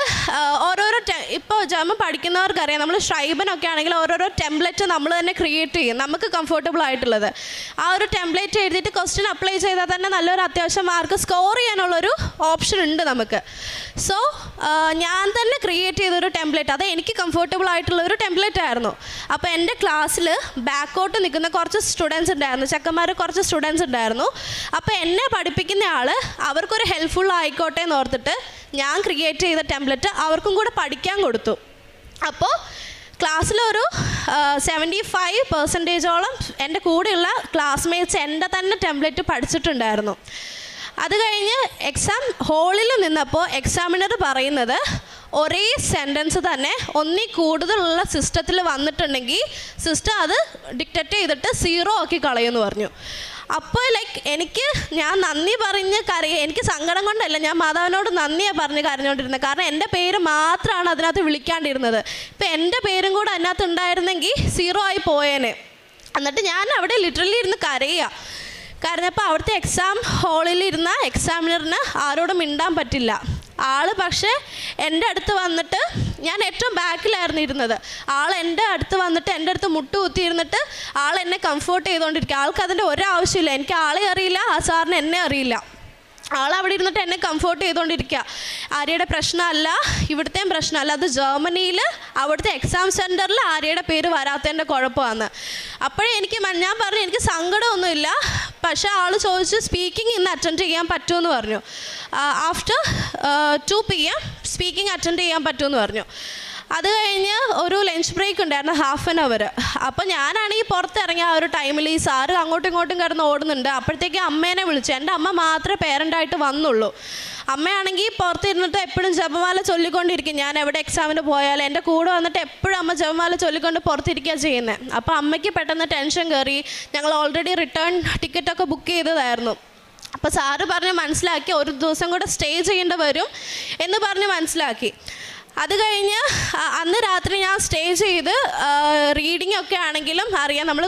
ഓരോരോ ഇപ്പോൾ ജർമ്മൻ പഠിക്കുന്നവർക്കറിയാം, നമ്മൾ ഷ്രൈബനൊക്കെ ആണെങ്കിൽ ഓരോരോ ടെംപ്ലേറ്റ് നമ്മൾ തന്നെ ക്രിയേറ്റ് ചെയ്യും, നമുക്ക് കംഫർട്ടബിൾ ആയിട്ടുള്ളത്. ആ ഒരു ടെംപ്ലേറ്റ് എഴുതിയിട്ട് ക്വസ്റ്റ്യൻ അപ്ലൈ ചെയ്താൽ തന്നെ നല്ലൊരു അത്യാവശ്യം മാർക്ക് സ്കോർ ചെയ്യാനുള്ളൊരു ഓപ്ഷൻ ഉണ്ട് നമുക്ക്. സോ ഞാൻ തന്നെ ക്രിയേറ്റ് ചെയ്തൊരു ടെംപ്ലേറ്റ്, അത് എനിക്ക് കംഫർട്ടബിൾ ആയിട്ടുള്ളൊരു ടെംപ്ലേറ്റ് ആയിരുന്നു. അപ്പോൾ എൻ്റെ ക്ലാസ്സിൽ ബാക്കോട്ട് നിൽക്കുന്ന കുറച്ച് സ്റ്റുഡൻസ് ഉണ്ടായിരുന്നു, ചെക്കന്മാർ കുറച്ച് സ്റ്റുഡൻസ് ഉണ്ടായിരുന്നു. അപ്പോൾ എന്നെ പഠിപ്പിക്കുന്ന ആൾ അവർക്കൊരു ഹെൽപ്ഫുൾ ആയിക്കോട്ടെ എന്ന് ഓർത്തിട്ട് ഞാൻ ക്രിയേറ്റ് ചെയ്ത ടെംപ്ലേറ്റ് അവർക്കും കൂടെ പഠിക്കാൻ കൊടുത്തു. അപ്പോൾ ക്ലാസ്സിലൊരു 75% എൻ്റെ കൂടെയുള്ള ക്ലാസ്മേറ്റ്സ് എൻ്റെ തന്നെ ടെംപ്ലേറ്റ് പഠിച്ചിട്ടുണ്ടായിരുന്നു. അത് കഴിഞ്ഞ് എക്സാം ഹാളിൽ നിന്നപ്പോൾ എക്സാമിനർ പറയുന്നത് ഒരേ സെൻറ്റൻസ് തന്നെ ഒന്നിൽ കൂടുതലുള്ള സിസ്റ്റത്തിൽ വന്നിട്ടുണ്ടെങ്കിൽ സിസ്റ്റം അത് ഡിക്റ്റേറ്റ് ചെയ്തിട്ട് 0 ആക്കി കളയുമെന്ന് പറഞ്ഞു. അപ്പോൾ ഞാൻ നന്ദി പറഞ്ഞ് എനിക്ക് സങ്കടം കൊണ്ടല്ല, ഞാൻ മാതാവിനോട് നന്ദിയാണ് പറഞ്ഞ് കരഞ്ഞുകൊണ്ടിരുന്നത്. കാരണം എൻ്റെ പേര് മാത്രമാണ് അതിനകത്ത് വിളിക്കാണ്ടിരുന്നത്. ഇപ്പം എൻ്റെ പേരും കൂടെ അതിനകത്ത് ഉണ്ടായിരുന്നെങ്കിൽ 0 ആയി പോയേനെ. എന്നിട്ട് ഞാൻ അവിടെ ലിറ്ററലി ഇരുന്ന് കരഞ്ഞപ്പോൾ അവിടുത്തെ എക്സാം ഹാളിലിരുന്ന എക്സാമിനറിന് ആരോടും മിണ്ടാൻ പറ്റില്ല. പക്ഷേ എൻ്റെ അടുത്ത് വന്നിട്ട്, ഞാൻ ഏറ്റവും ബാക്കിലായിരുന്നു ഇരുന്നത്, എൻ്റെ അടുത്ത് വന്നിട്ട് എൻ്റെ അടുത്ത് മുട്ടുകുത്തിയിരുന്നിട്ട് എന്നെ കംഫോർട്ട് ചെയ്തുകൊണ്ടിരിക്കുക. ആൾക്കതിൻ്റെ ഒരാവശ്യമില്ല. എനിക്ക് ആളെ അറിയില്ല, ആ സാറിന് എന്നെ അറിയില്ല. അവിടെ ഇരുന്നിട്ട് എന്നെ കംഫോർട്ട് ചെയ്തുകൊണ്ടിരിക്കുക. ആര്യയുടെ പ്രശ്നമല്ല, ഇവിടുത്തെയും പ്രശ്നമല്ല, അത് ജർമ്മനിയിൽ അവിടുത്തെ എക്സാം സെൻറ്ററിൽ ആര്യയുടെ പേര് വരാത്തതിൻ്റെ കുഴപ്പമാണ്. അപ്പോഴേ ഞാൻ പറഞ്ഞു എനിക്ക് സങ്കടമൊന്നുമില്ല, പക്ഷേ ചോദിച്ചു സ്പീക്കിംഗ് ഇന്ന് അറ്റൻഡ് ചെയ്യാൻ പറ്റുമെന്ന് പറഞ്ഞു. ആഫ്റ്റർ 2 PM സ്പീക്കിംഗ് അറ്റൻഡ് ചെയ്യാൻ പറ്റുമെന്ന് പറഞ്ഞു. അത് കഴിഞ്ഞ് ഒരു ലഞ്ച് ബ്രേക്ക് ഉണ്ടായിരുന്നു, 1/2 hour. അപ്പോൾ ഞാനാണെങ്കിൽ പുറത്തിറങ്ങിയ ആ ഒരു ടൈമിൽ ഈ സാറ് അങ്ങോട്ടും ഇങ്ങോട്ടും കിടന്ന് ഓടുന്നുണ്ട്. അപ്പോഴത്തേക്ക് അമ്മേനെ വിളിച്ചു. എൻ്റെ അമ്മ മാത്രമേ പേരൻ്റായിട്ട് വന്നുള്ളൂ. അമ്മയാണെങ്കിൽ പുറത്തിരുന്നിട്ട് എപ്പോഴും ജപമാല ചൊല്ലിക്കൊണ്ടിരിക്കും. ഞാൻ എവിടെ എക്സാമിന് പോയാലും എൻ്റെ കൂടെ വന്നിട്ട് എപ്പോഴും അമ്മ ജപമാല ചൊല്ലിക്കൊണ്ട് പുറത്തിരിക്കുക ചെയ്യുന്നത്. അപ്പോൾ അമ്മയ്ക്ക് പെട്ടെന്ന് ടെൻഷൻ കയറി. ഞങ്ങൾ ഓൾറെഡി റിട്ടേൺ ടിക്കറ്റൊക്കെ ബുക്ക് ചെയ്തതായിരുന്നു. അപ്പോൾ സാറ് പറഞ്ഞ് മനസ്സിലാക്കി, ഒരു ദിവസം കൂടെ സ്റ്റേ ചെയ്യേണ്ടി വരും എന്ന് പറഞ്ഞ് മനസ്സിലാക്കി. അത് കഴിഞ്ഞ് അന്ന് രാത്രി ഞാൻ സ്റ്റേ ചെയ്ത് റീഡിംഗ് ഒക്കെ ആണെങ്കിലും അറിയാം, നമ്മൾ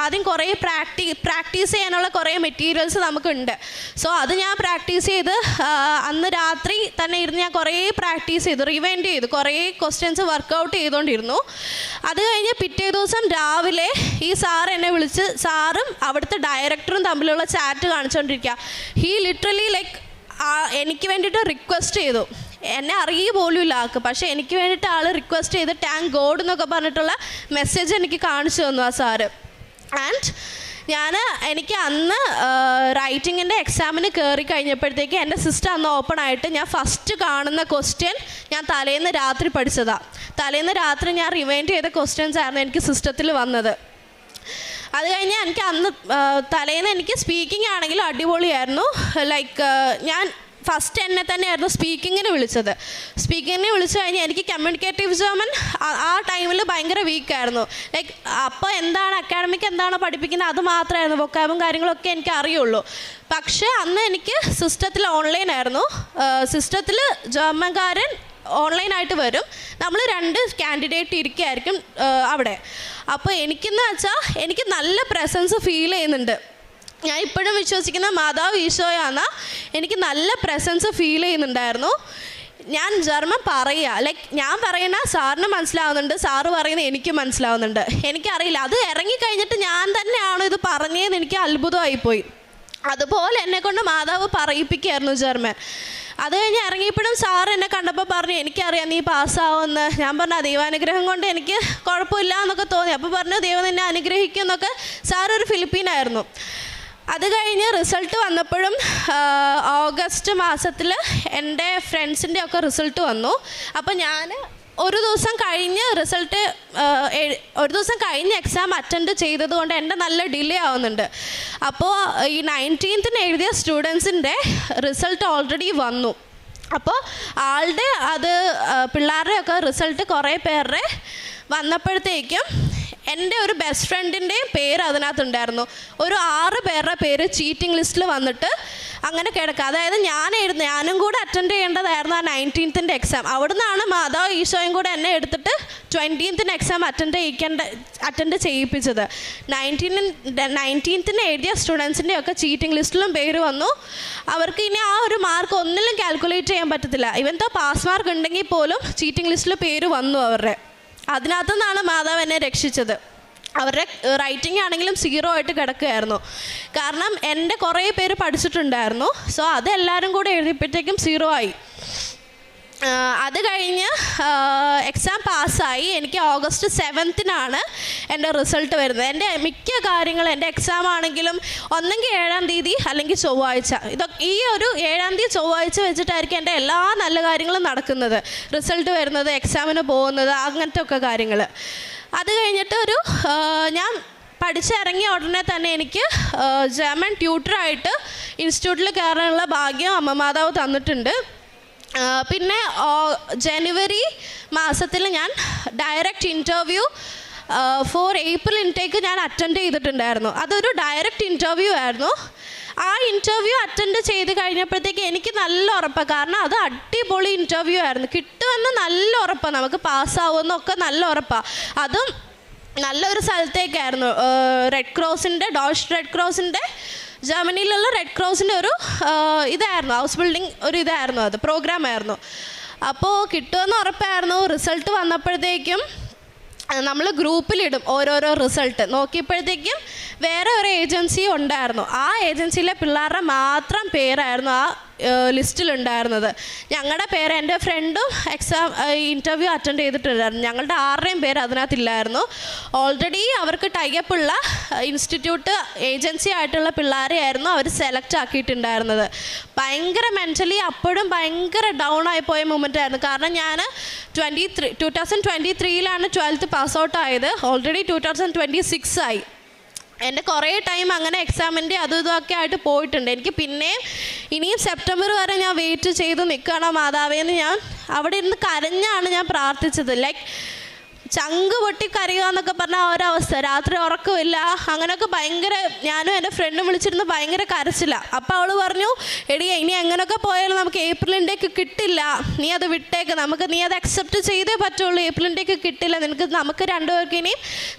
ആദ്യം കുറേ പ്രാക്ടീസ് ചെയ്യാനുള്ള കുറേ മെറ്റീരിയൽസ് നമുക്കുണ്ട്. സോ അത് ഞാൻ പ്രാക്ടീസ് ചെയ്ത് അന്ന് രാത്രി തന്നെ ഇരുന്ന് ഞാൻ കുറേ പ്രാക്ടീസ് ചെയ്തു, റിവൈൻഡ് ചെയ്തു, കുറേ ക്വസ്റ്റ്യൻസ് വർക്കൗട്ട് ചെയ്തുകൊണ്ടിരുന്നു. അത് കഴിഞ്ഞ് പിറ്റേ ദിവസം രാവിലെ ഈ സാർ എന്നെ വിളിച്ച്, സാറും അവിടുത്തെ ഡയറക്ടറും തമ്മിലുള്ള ചാറ്റ് കാണിച്ചുകൊണ്ടിരിക്കുക. ഹീ ലിറ്ററലി എനിക്ക് വേണ്ടിയിട്ട് റിക്വസ്റ്റ് ചെയ്തു. എന്നെ അറിയുക പോലും ഇല്ല ആൾക്ക്, പക്ഷേ എനിക്ക് വേണ്ടിയിട്ട് റിക്വസ്റ്റ് ചെയ്ത് താങ്ക് ഗോഡ് എന്നൊക്കെ പറഞ്ഞിട്ടുള്ള മെസ്സേജ് എനിക്ക് കാണിച്ചു തന്നു ആ സാറ്. ആൻഡ് എനിക്ക് അന്ന് റൈറ്റിങ്ങിൻ്റെ എക്സാമിന് കയറി കഴിഞ്ഞപ്പോഴത്തേക്ക് എൻ്റെ സിസ്റ്റം അന്ന് ഓപ്പൺ ആയിട്ട് ഞാൻ ഫസ്റ്റ് കാണുന്ന ക്വസ്റ്റ്യൻ ഞാൻ തലേന്ന് രാത്രി പഠിച്ചതാണ്. തലേന്ന് രാത്രി ഞാൻ റിവൈൻഡ് ചെയ്ത ക്വസ്റ്റ്യൻസ് ആയിരുന്നു എനിക്ക് സിസ്റ്റത്തിൽ വന്നത്. അത് കഴിഞ്ഞ് എനിക്ക് അന്ന് തലേന്ന് എനിക്ക് സ്പീക്കിംഗ് ആണെങ്കിലും അടിപൊളിയായിരുന്നു. ഞാൻ ഫസ്റ്റ് എന്നെ തന്നെയായിരുന്നു സ്പീക്കിങ്ങിന് വിളിച്ചത്. സ്പീക്കിങ്ങിന് വിളിച്ചു കഴിഞ്ഞാൽ എനിക്ക് കമ്മ്യൂണിക്കേറ്റീവ് ജർമ്മൻ ആ ടൈമിൽ ഭയങ്കര വീക്കായിരുന്നു. അപ്പോൾ എന്താണ് അക്കാഡമിക് എന്താണോ പഠിപ്പിക്കുന്നത് അത് മാത്രമായിരുന്നു, വൊക്കാബും കാര്യങ്ങളൊക്കെ എനിക്ക് അറിയുള്ളൂ. പക്ഷേ അന്ന് എനിക്ക് സിസ്റ്റത്തിൽ ഓൺലൈനായിരുന്നു. സിസ്റ്റത്തിൽ ജർമ്മൻകാരൻ ഓൺലൈനായിട്ട് വരും, നമ്മൾ 2 കാൻഡിഡേറ്റ് ഇരിക്കുകയായിരിക്കും അവിടെ. അപ്പോൾ എനിക്കെന്ന് വെച്ചാൽ എനിക്ക് നല്ല പ്രസൻസ് ഫീൽ ചെയ്യുന്നുണ്ട്. ഞാൻ ഇപ്പോഴും വിശ്വസിക്കുന്ന മാതാവ് ഈശോയാണ്. എനിക്ക് നല്ല പ്രസൻസ് ഫീൽ ചെയ്യുന്നുണ്ടായിരുന്നു. ഞാൻ ജർമ്മൻ ഞാൻ പറയുന്ന സാറിന് മനസ്സിലാവുന്നുണ്ട്, സാറ് പറയുന്നത് എനിക്ക് മനസ്സിലാവുന്നുണ്ട്. എനിക്കറിയില്ല, അത് ഇറങ്ങിക്കഴിഞ്ഞിട്ട് ഞാൻ തന്നെയാണോ ഇത് പറഞ്ഞതെന്ന് എനിക്ക് അത്ഭുതമായിപ്പോയി. അതുപോലെ എന്നെക്കൊണ്ട് മാതാവ് പറയിപ്പിക്കുകയായിരുന്നു ജർമ്മൻ. അത് കഴിഞ്ഞ് ഇറങ്ങിയപ്പോഴും സാർ എന്നെ കണ്ടപ്പോൾ പറഞ്ഞു എനിക്കറിയാം നീ പാസ്സാവുമെന്ന്. ഞാൻ പറഞ്ഞു ദൈവാനുഗ്രഹം കൊണ്ട് എനിക്ക് കുഴപ്പമില്ല എന്നൊക്കെ തോന്നി. അപ്പോൾ പറഞ്ഞു ദൈവം നിന്നെ അനുഗ്രഹിക്കും എന്നൊക്കെ. സാറൊരു ഫിലിപ്പീനായിരുന്നു. അത് കഴിഞ്ഞ് റിസൾട്ട് വന്നപ്പോഴും ഓഗസ്റ്റ് മാസത്തിൽ എൻ്റെ ഫ്രണ്ട്സിൻ്റെ ഒക്കെ റിസൾട്ട് വന്നു. അപ്പോൾ ഞാൻ ഒരു ദിവസം കഴിഞ്ഞ് എക്സാം അറ്റൻഡ് ചെയ്തത് കൊണ്ട് എൻ്റെ നല്ല ഡിലേ ആവുന്നുണ്ട്. അപ്പോൾ ഈ 19th എഴുതിയ സ്റ്റുഡൻസിൻ്റെ റിസൾട്ട് ഓൾറെഡി വന്നു. അപ്പോൾ പിള്ളേരുടെയൊക്കെ റിസൾട്ട് കുറേ പേരുടെ വന്നപ്പോഴത്തേക്കും എൻ്റെ ഒരു ബെസ്റ്റ് ഫ്രണ്ടിൻ്റെയും പേര് അതിനകത്തുണ്ടായിരുന്നു. ഒരു 6 പേരുടെ പേര് ചീറ്റിംഗ് ലിസ്റ്റിൽ വന്നിട്ട് അങ്ങനെ കിടക്കുക. അതായത് ഞാനും കൂടെ അറ്റൻഡ് ചെയ്യേണ്ടതായിരുന്നു ആ 19th എക്സാം. അവിടെ നിന്നാണ് മാതാവ് ഈശോയും കൂടെ എന്നെ എടുത്തിട്ട് 20th എക്സാം അറ്റൻഡ് ചെയ്യിപ്പിച്ചത്. 19th എഴുതിയ സ്റ്റുഡൻസിൻ്റെ ഒക്കെ ചീറ്റിംഗ് ലിസ്റ്റിലും പേര് വന്നു. അവർക്ക് ഇനി ആ ഒരു മാർക്ക് ഒന്നിലും കാൽക്കുലേറ്റ് ചെയ്യാൻ പറ്റത്തില്ല. ഇവൻ പാസ് മാർക്ക് ഉണ്ടെങ്കിൽ പോലും ചീറ്റിംഗ് ലിസ്റ്റിൽ പേര് വന്നു അവരുടെ. അതിനകത്തു നിന്നാണ് മാതാവ് എന്നെ രക്ഷിച്ചത്. അവരുടെ റൈറ്റിംഗ് ആണെങ്കിലും 0 ആയിട്ട് കിടക്കുകയായിരുന്നു. കാരണം എൻ്റെ കുറേ പേര് പഠിച്ചിട്ടുണ്ടായിരുന്നു. സോ അതെല്ലാവരും കൂടെ എഴുതിയപ്പോഴത്തേക്കും 0 ആയി. അത് കഴിഞ്ഞ് എക്സാം പാസ്സായി. എനിക്ക് ഓഗസ്റ്റ് 7th എൻ്റെ റിസൾട്ട് വരുന്നത്. എൻ്റെ മിക്ക കാര്യങ്ങളും എൻ്റെ എക്സാം ആണെങ്കിലും ഒന്നെങ്കിൽ 7ാം തീയതി അല്ലെങ്കിൽ അല്ലെങ്കിൽ ചൊവ്വാഴ്ച, ഈ ഒരു 7-ാം തീയതി ചൊവ്വാഴ്ച വെച്ചിട്ടായിരിക്കും എൻ്റെ എല്ലാ നല്ല കാര്യങ്ങളും നടക്കുന്നത്. റിസൾട്ട് വരുന്നത്, എക്സാമിന് പോകുന്നത്, അങ്ങനത്തെ ഒക്കെ കാര്യങ്ങൾ. അത് കഴിഞ്ഞിട്ട് ഞാൻ പഠിച്ചിറങ്ങിയ ഉടനെ തന്നെ എനിക്ക് ജർമ്മൻ ട്യൂട്ടറായിട്ട് ഇൻസ്റ്റിറ്റ്യൂട്ടിൽ കയറാനുള്ള ഭാഗ്യം അമ്മ മാതാവ് തന്നിട്ടുണ്ട്. പിന്നെ ജനുവരി മാസത്തിൽ ഞാൻ direct interview for April intake ഞാൻ അറ്റൻഡ് ചെയ്തിട്ടുണ്ടായിരുന്നു. അതൊരു ഡയറക്റ്റ് ഇൻ്റർവ്യൂ ആയിരുന്നു. ആ ഇൻ്റർവ്യൂ അറ്റൻഡ് ചെയ്ത് കഴിഞ്ഞപ്പോഴത്തേക്ക് എനിക്ക് നല്ല ഉറപ്പാണ്, കാരണം അത് അടിപൊളി ഇൻ്റർവ്യൂ ആയിരുന്നു. കിട്ടുമെന്ന് നല്ല ഉറപ്പാണ്, നമുക്ക് പാസ്സാവുമെന്നൊക്കെ നല്ല ഉറപ്പാണ്. അതും നല്ലൊരു സ്ഥലത്തേക്കായിരുന്നു, ഡോഷ് റെഡ് ക്രോസിൻ്റെ ജർമ്മനിയിലുള്ള റെഡ് ക്രോസിൻ്റെ ഒരു ഇതായിരുന്നു, ഹൗസ് ബിൽഡിംഗ് ഒരു ഇതായിരുന്നു, അത് പ്രോഗ്രാമായിരുന്നു. അപ്പോൾ കിട്ടുമെന്ന് ഉറപ്പായിരുന്നു. റിസൾട്ട് വന്നപ്പോഴത്തേക്കും നമ്മൾ ഗ്രൂപ്പിലിടും ഓരോരോ റിസൾട്ട്. നോക്കിയപ്പോഴത്തേക്കും വേറെ ഒരു ഏജൻസി ഉണ്ടായിരുന്നു, ആ ഏജൻസിയിലെ പിള്ളേരുടെ മാത്രം പേരായിരുന്നു ആ ലിസ്റ്റിലുണ്ടായിരുന്നത്. ഞങ്ങളുടെ പേര്, എൻ്റെ ഫ്രണ്ടും ഇൻ്റർവ്യൂ അറ്റൻഡ് ചെയ്തിട്ടുണ്ടായിരുന്നു, ഞങ്ങളുടെ 6ടെയും പേര് അതിനകത്തില്ലായിരുന്നു. ഓൾറെഡി അവർക്ക് ടൈപ്പുള്ള ഇൻസ്റ്റിറ്റ്യൂട്ട് ഏജൻസി ആയിട്ടുള്ള പിള്ളേരെയായിരുന്നു അവർ സെലക്ട് ആക്കിയിട്ടുണ്ടായിരുന്നത്. ഭയങ്കര മെൻ്റലി അപ്പോഴും ഭയങ്കര ഡൗൺ ആയിപ്പോയ മൊമെൻ്റ് ആയിരുന്നു. കാരണം ഞാൻ 2023 12th പാസ് ഔട്ട് ആയത്, ഓൾറെഡി 2026 ആയി. എൻ്റെ കുറേ ടൈം അങ്ങനെ എക്സാമിൻ്റെ അതും ഇതൊക്കെ ആയിട്ട് പോയിട്ടുണ്ട്. എനിക്ക് പിന്നെയും ഇനിയും സെപ്റ്റംബർ വരെ ഞാൻ വെയിറ്റ് ചെയ്ത് നിൽക്കണം മാതാവേന്ന് ഞാൻ അവിടെ ഇരുന്ന് കരഞ്ഞാണ് ഞാൻ പ്രാർത്ഥിച്ചത്. ലൈക്ക് ചങ്ക് പൊട്ടി കരയുക എന്നൊക്കെ പറഞ്ഞാൽ ഒരവസ്ഥ, രാത്രി ഉറക്കമില്ല, അങ്ങനെയൊക്കെ ഭയങ്കര. ഞാനും എൻ്റെ ഫ്രണ്ടും വിളിച്ചിരുന്ന് ഭയങ്കര കരച്ചില്ല. അപ്പോൾ അവൾ പറഞ്ഞു, എടി ഇനി എങ്ങനെയൊക്കെ പോയാലും നമുക്ക് ഏപ്രിൽ ഇൻടേക്ക് കിട്ടില്ല, നീ അത് വിട്ടേക്ക്, നീ അത് അക്സെപ്റ്റ് ചെയ്തേ പറ്റുള്ളൂ, ഏപ്രിൽ ഇൻടേക്ക് കിട്ടില്ല, നമുക്ക് രണ്ടുപേർക്ക് ഇനി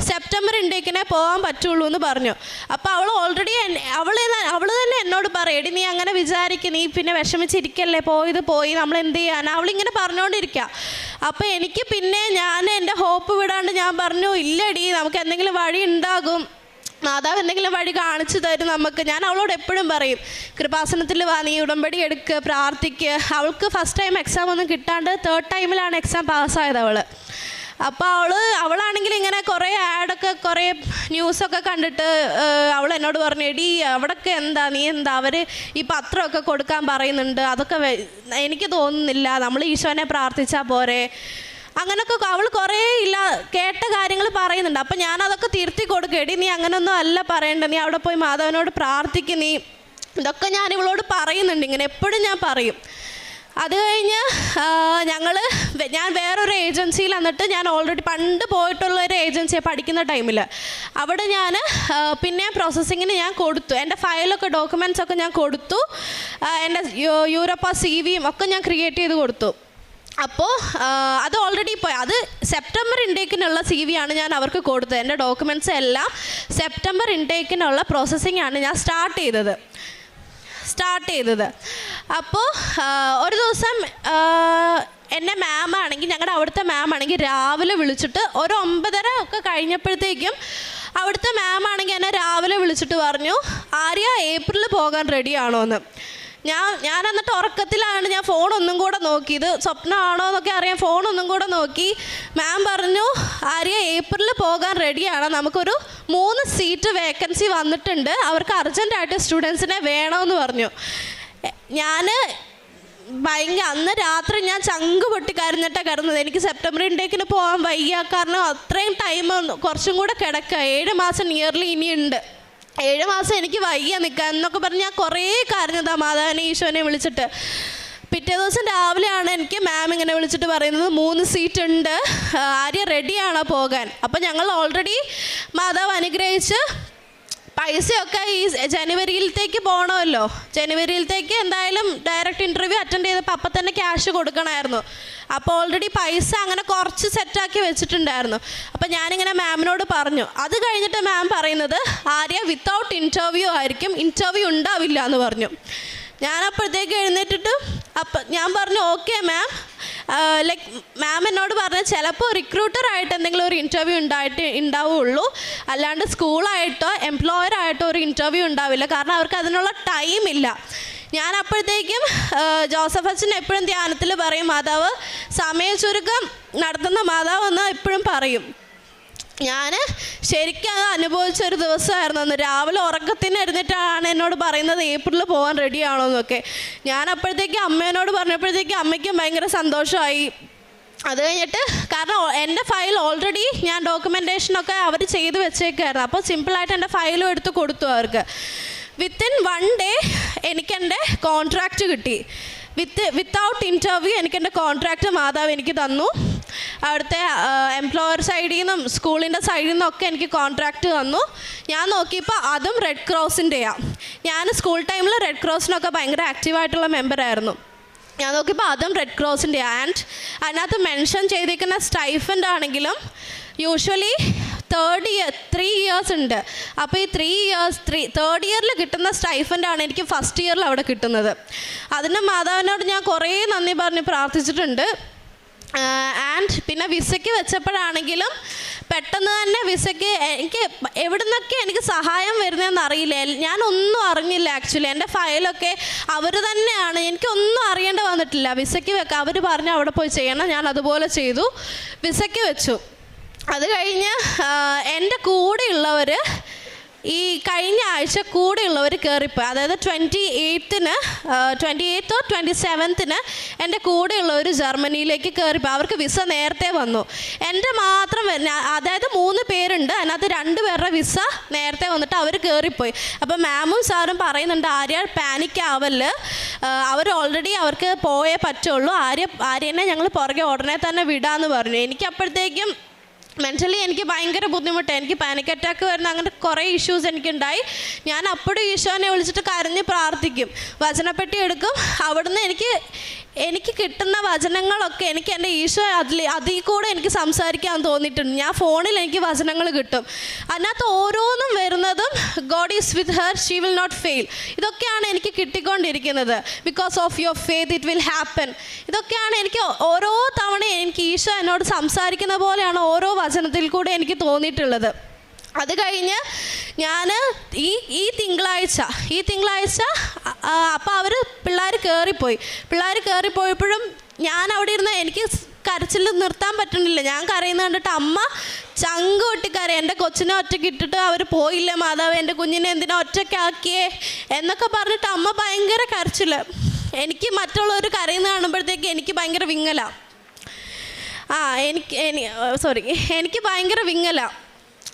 സെപ്റ്റംബർ ഇൻടേക്കിനെ പോകാൻ പറ്റുള്ളൂ എന്ന് പറഞ്ഞു. അപ്പോൾ അവൾ ഓൾറെഡി അവൾ തന്നെ എന്നോട് പറയും, എടി നീ അങ്ങനെ വിചാരിക്കുക, നീ പിന്നെ വിഷമിച്ചിരിക്കല്ലേ, പോയി നമ്മൾ എന്ത് ചെയ്യാനാണ്, അവളിങ്ങനെ പറഞ്ഞുകൊണ്ടിരിക്കുക. അപ്പോൾ എനിക്ക് പിന്നെ ഞാൻ എൻ്റെ ഹോപ്പ് വിടാണ്ട് ഞാൻ പറഞ്ഞു, ഇല്ലടി നമുക്ക് എന്തെങ്കിലും വഴി ഉണ്ടാകും, മാതാവ് എന്തെങ്കിലും വഴി കാണിച്ചു തരും നമുക്ക്. ഞാൻ അവളോട് എപ്പോഴും പറയും, കൃപാസനത്തിൽ വാ, നീ ഉടമ്പടി എടുക്കുക, പ്രാർത്ഥിക്കുക. അവൾക്ക് ഫസ്റ്റ് ടൈം എക്സാം ഒന്നും കിട്ടാണ്ട് 3rd ടൈമിലാണ് എക്സാം പാസ്സായത് അവൾ. അപ്പോൾ അവളാണെങ്കിൽ ഇങ്ങനെ കുറേ ആഡൊക്കെ കുറേ ന്യൂസൊക്കെ കണ്ടിട്ട് അവൾ എന്നോട് പറഞ്ഞു, എടി അവിടെയൊക്കെ നീ എന്താ അവർ ഈ പത്രമൊക്കെ കൊടുക്കാൻ പറയുന്നുണ്ട്, അതൊക്കെ എനിക്ക് തോന്നുന്നില്ല, നമ്മൾ ഈശോനെ പ്രാർത്ഥിച്ചാൽ പോരെ, അങ്ങനെയൊക്കെ അവൾ കുറേ കേട്ട കാര്യങ്ങൾ പറയുന്നുണ്ട്. അപ്പം ഞാനതൊക്കെ തിരുത്തി കൊടുക്കും, എടി നീ അങ്ങനെയൊന്നും അല്ല പറയണ്ട, നീ അവിടെ പോയി മാധവനോട് പ്രാർത്ഥിക്കും, നീ ഇതൊക്കെ ഞാൻ ഇവളോട് പറയുന്നുണ്ട്, ഇങ്ങനെ എപ്പോഴും ഞാൻ പറയും. അത് കഴിഞ്ഞ് ഞാൻ വേറൊരു ഏജൻസിയിൽ എന്നിട്ട് ഞാൻ ഓൾറെഡി പണ്ട് പോയിട്ടുള്ളൊരു ഏജൻസിയാണ് പഠിക്കുന്ന ടൈമിൽ. അവിടെ ഞാൻ പിന്നെ പ്രോസസ്സിങ്ങിന് ഞാൻ കൊടുത്തു, എൻ്റെ ഫയലൊക്കെ ഡോക്യുമെൻറ്റ്സൊക്കെ ഞാൻ കൊടുത്തു, എൻ്റെ യൂറോപ്പ CV ഒക്കെ ഞാൻ ക്രിയേറ്റ് ചെയ്ത് കൊടുത്തു. അപ്പോൾ അത് ഓൾറെഡി പോയി, അത് സെപ്റ്റംബർ ഇൻടേക്കിനുള്ള CV ആണ് ഞാൻ അവർക്ക് കൊടുത്തത്. എൻ്റെ ഡോക്യുമെൻറ്റ്സ് എല്ലാം സെപ്റ്റംബർ ഇൻടേക്കിനുള്ള പ്രോസസ്സിംഗ് ആണ് ഞാൻ സ്റ്റാർട്ട് ചെയ്തത്. അപ്പോൾ ഒരു ദിവസം എന്നെ ഞങ്ങളുടെ അവിടുത്തെ മാമാണെങ്കിൽ രാവിലെ വിളിച്ചിട്ട് ഒരു 9:30 ഒക്കെ കഴിഞ്ഞപ്പോഴത്തേക്കും അവിടുത്തെ മാമാണെങ്കിൽ എന്നെ രാവിലെ വിളിച്ചിട്ട് പറഞ്ഞു, ആര്യ ഏപ്രിൽ പോകാൻ റെഡിയാണോ എന്ന്. ഞാൻ എന്നിട്ട് ഉറക്കത്തിലാണ്, ഞാൻ ഫോണൊന്നും കൂടെ നോക്കി, ഇത് സ്വപ്നമാണോ എന്നൊക്കെ അറിയാൻ ഫോണൊന്നും കൂടെ നോക്കി. മാം പറഞ്ഞു, ആര്യ ഏപ്രിൽ പോകാൻ റെഡിയാണ്, നമുക്കൊരു 3 സീറ്റ് വേക്കൻസി വന്നിട്ടുണ്ട്, അവർക്ക് അർജൻറ്റായിട്ട് സ്റ്റുഡൻസിനെ വേണമെന്ന് പറഞ്ഞു. ഞാൻ അന്ന് രാത്രി ഞാൻ ചങ്ക് പൊട്ടി കരഞ്ഞിട്ടാണ് കിടന്നത്. എനിക്ക് സെപ്റ്റംബർ ഇൻടേക്കിന് പോകാൻ വയ്യ, കാരണം അത്രയും ടൈം കുറച്ചും കൂടെ കിടക്കുക, 7 മാസം നിയർലി ഇനിയുണ്ട്, 7 മാസം എനിക്ക് വയ്യ നിൽക്കാൻ എന്നൊക്കെ പറഞ്ഞ് ഞാൻ കുറേ കരഞ്ഞതാണ് മാതാവിനെ ഈശോനെ വിളിച്ചിട്ട്. പിറ്റേ ദിവസം രാവിലെയാണ് എനിക്ക് മാം ഇങ്ങനെ വിളിച്ചിട്ട് പറയുന്നത്, 3 സീറ്റ് ഉണ്ട്, ആര്യ റെഡിയാണോ പോകാൻ. അപ്പം ഞങ്ങൾ ഓൾറെഡി മാതാവ് അനുഗ്രഹിച്ച് പൈസയൊക്കെ ഈ ജനുവരിയിലത്തേക്ക് പോകണമല്ലോ, ജനുവരിയിലത്തേക്ക് എന്തായാലും ഡയറക്റ്റ് ഇൻ്റർവ്യൂ അറ്റൻഡ് ചെയ്തപ്പോൾ അപ്പം തന്നെ ക്യാഷ് കൊടുക്കണമായിരുന്നു. അപ്പോൾ ഓൾറെഡി പൈസ അങ്ങനെ കുറച്ച് സെറ്റാക്കി വെച്ചിട്ടുണ്ടായിരുന്നു. അപ്പം ഞാനിങ്ങനെ മാമിനോട് പറഞ്ഞു. അത് കഴിഞ്ഞിട്ട് മാം പറയുന്നത്, ആര്യ വിത്തൗട്ട് ഇൻ്റർവ്യൂ ആയിരിക്കും, ഇൻ്റർവ്യൂ ഉണ്ടാവില്ല എന്ന് പറഞ്ഞു. ഞാനപ്പോഴത്തേക്ക് എഴുന്നേറ്റിട്ട് ഞാൻ പറഞ്ഞു, ഓക്കെ മാം, ലൈക്ക് മാം എന്നോട് പറഞ്ഞ ചിലപ്പോൾ റിക്രൂട്ടറായിട്ട് എന്തെങ്കിലും ഒരു ഇൻ്റർവ്യൂ ഉണ്ടാവുള്ളൂ, അല്ലാണ്ട് സ്കൂളായിട്ടോ എംപ്ലോയറായിട്ടോ ഒരു ഇൻ്റർവ്യൂ ഉണ്ടാവില്ല, കാരണം അവർക്ക് അതിനുള്ള ടൈമില്ല. ഞാൻ അപ്പോഴത്തേക്കും ജോസഫ് അച്ഛൻ എപ്പോഴും ധ്യാനത്തിൽ പറയും, മാതാവ് സമയ ചുരുക്കം നടത്തുന്ന മാതാവ് എന്ന് എപ്പോഴും പറയും. ഞാൻ ശരിക്കും അത് അനുഭവിച്ചൊരു ദിവസമായിരുന്നു അന്ന്. രാവിലെ ഉറക്കത്തിന് എഴുന്നേറ്റാണ് എന്നോട് പറയുന്നത് ഏപ്രിലിൽ പോകാൻ റെഡിയാണോ എന്നൊക്കെ. ഞാൻ അപ്പോഴത്തേക്കും അമ്മേനോട് പറഞ്ഞപ്പോഴത്തേക്കും അമ്മയ്ക്കും ഭയങ്കര സന്തോഷമായി. അത് കഴിഞ്ഞിട്ട് കാരണം എൻ്റെ ഫയൽ ഓൾറെഡി ഞാൻ ഡോക്യുമെൻറ്റേഷനൊക്കെ അവർ ചെയ്ത് വെച്ചേക്കായിരുന്നു. അപ്പോൾ സിമ്പിളായിട്ട് എൻ്റെ ഫയലും എടുത്ത് കൊടുത്തു അവർക്ക്. വിത്തിൻ 1 ഡേ എനിക്കെൻ്റെ കോൺട്രാക്റ്റ് കിട്ടി. വിത്തൗട്ട് ഇൻ്റർവ്യൂ എനിക്കെൻ്റെ കോൺട്രാക്റ്റ് മാതാവ് എനിക്ക് തന്നു. അവിടുത്തെ എംപ്ലോയർ സൈഡിൽ നിന്നും സ്കൂളിൻ്റെ സൈഡിൽ നിന്നൊക്കെ എനിക്ക് കോൺട്രാക്റ്റ് തന്നു. ഞാൻ നോക്കിയപ്പോൾ അതും റെഡ് ക്രോസിൻ്റെയാണ്. ഞാൻ സ്കൂൾ ടൈമിൽ റെഡ് ക്രോസിനൊക്കെ ഭയങ്കര ആക്റ്റീവായിട്ടുള്ള മെമ്പറായിരുന്നു. ഞാൻ നോക്കിയപ്പോൾ അതും റെഡ് ക്രോസിൻ്റെ. ആൻഡ് അതിനകത്ത് മെൻഷൻ ചെയ്തിരിക്കുന്ന സ്റ്റൈഫൻഡ് ആണെങ്കിലും യൂഷ്വലി 3 ഇയേഴ്സ് ഉണ്ട്. അപ്പോൾ ഈ 3rd ഇയറിൽ കിട്ടുന്ന സ്റ്റൈഫൻഡാണ് എനിക്ക് ഫസ്റ്റ് ഇയറിൽ അവിടെ കിട്ടുന്നത്. അതിന് മാതാവിനോട് ഞാൻ കുറേ നന്ദി പറഞ്ഞ് പ്രാർത്ഥിച്ചിട്ടുണ്ട്. ആൻഡ് പിന്നെ വിസയ്ക്ക് വെച്ചപ്പോഴാണെങ്കിലും പെട്ടെന്ന് തന്നെ വിസയ്ക്ക് എനിക്ക് എവിടെ നിന്നൊക്കെ എനിക്ക് സഹായം വരുന്നതെന്ന് അറിയില്ല. ഞാനൊന്നും അറിഞ്ഞില്ല ആക്ച്വലി. എൻ്റെ ഫയലൊക്കെ അവർ തന്നെയാണ്, എനിക്കൊന്നും അറിയേണ്ടി വന്നിട്ടില്ല. വിസയ്ക്ക് വെക്കാം അവർ പറഞ്ഞു അവിടെ പോയി ചെയ്യണം, ഞാൻ അതുപോലെ ചെയ്തു, വിസയ്ക്ക് വെച്ചു. അത് കഴിഞ്ഞ് എൻ്റെ കൂടെയുള്ളവർ ഈ കഴിഞ്ഞ ആഴ്ച കൂടെയുള്ളവർ കയറിപ്പോയി. അതായത് 28th or 27th എൻ്റെ കൂടെയുള്ളവർ ജർമ്മനിയിലേക്ക് കയറിപ്പോയി. അവർക്ക് വിസ നേരത്തെ വന്നു. എൻ്റെ മാത്രം അതായത് 3 പേരുണ്ട്, അതിനകത്ത് 2 പേരുടെ വിസ നേരത്തെ വന്നിട്ട് അവർ കയറിപ്പോയി. അപ്പോൾ മാമും സാറും പറയുന്നുണ്ട് ആര്യ പാനിക് ആവല്ല്, അവർ ഓൾറെഡി അവർക്ക് പോയേ പറ്റുള്ളൂ, ആര്യനെ ഞങ്ങൾ പുറകെ ഉടനെ തന്നെ വിടാമെന്ന് പറഞ്ഞു. എനിക്ക് അപ്പോഴത്തേക്കും മെൻ്റലി എനിക്ക് ഭയങ്കര ബുദ്ധിമുട്ട്, എനിക്ക് പാനിക് അറ്റാക്ക് വരുന്ന അങ്ങനെ കുറേ ഇഷ്യൂസ് എനിക്കുണ്ടായി. ഞാൻ അപ്പോഴും ഈശോനെ വിളിച്ചിട്ട് കരഞ്ഞ് പ്രാർത്ഥിക്കും, വചനപ്പെട്ടി എടുക്കും. അവിടുന്ന് എനിക്ക് കിട്ടുന്ന വചനങ്ങളൊക്കെ എനിക്ക് എൻ്റെ ഈശോ അതിൽ കൂടെ എനിക്ക് സംസാരിക്കാൻ തോന്നിയിട്ടുണ്ട്. ഞാൻ ഫോണിൽ എനിക്ക് വചനങ്ങൾ കിട്ടും, അതിനകത്ത് ഓരോന്നും വരുന്നതും God is with her, she will not fail. ഇതൊക്കെയാണ് എനിക്ക് കിട്ടിക്കൊണ്ടിരിക്കുന്നത്. Because of your faith it will happen. ഇതൊക്കെയാണ് എനിക്ക് ഓരോ തവണ എനിക്ക് ഈശോ എന്നോട് സംസാരിക്കുന്ന പോലെയാണ് ഓരോ വചനത്തിൽ കൂടെ എനിക്ക് തോന്നിയിട്ടുള്ളത്. അത് കഴിഞ്ഞ് ഞാൻ ഈ തിങ്കളാഴ്ച അപ്പോൾ അവർ പിള്ളേർ കയറിപ്പോയപ്പോഴും ഞാൻ അവിടെ ഇരുന്ന് എനിക്ക് കരച്ചിൽ നിർത്താൻ പറ്റുന്നില്ല. ഞാൻ കരയുന്നത് കണ്ടിട്ട് അമ്മ ചങ്ക് പൊട്ടിക്കരയും. എൻ്റെ കൊച്ചിനെ ഒറ്റയ്ക്ക് ഇട്ടിട്ട് അവർ പോയില്ല മാതാവ്, എൻ്റെ കുഞ്ഞിനെ എന്തിനാ ഒറ്റയ്ക്കാക്കിയേ എന്നൊക്കെ പറഞ്ഞിട്ട് അമ്മ ഭയങ്കര കരച്ചിൽ. എനിക്ക് മറ്റുള്ളവർ കരയുന്ന കാണുമ്പോഴത്തേക്ക് എനിക്ക് ഭയങ്കര വിങ്ങലാണ്. എനിക്ക് ഭയങ്കര വിങ്ങലാണ്.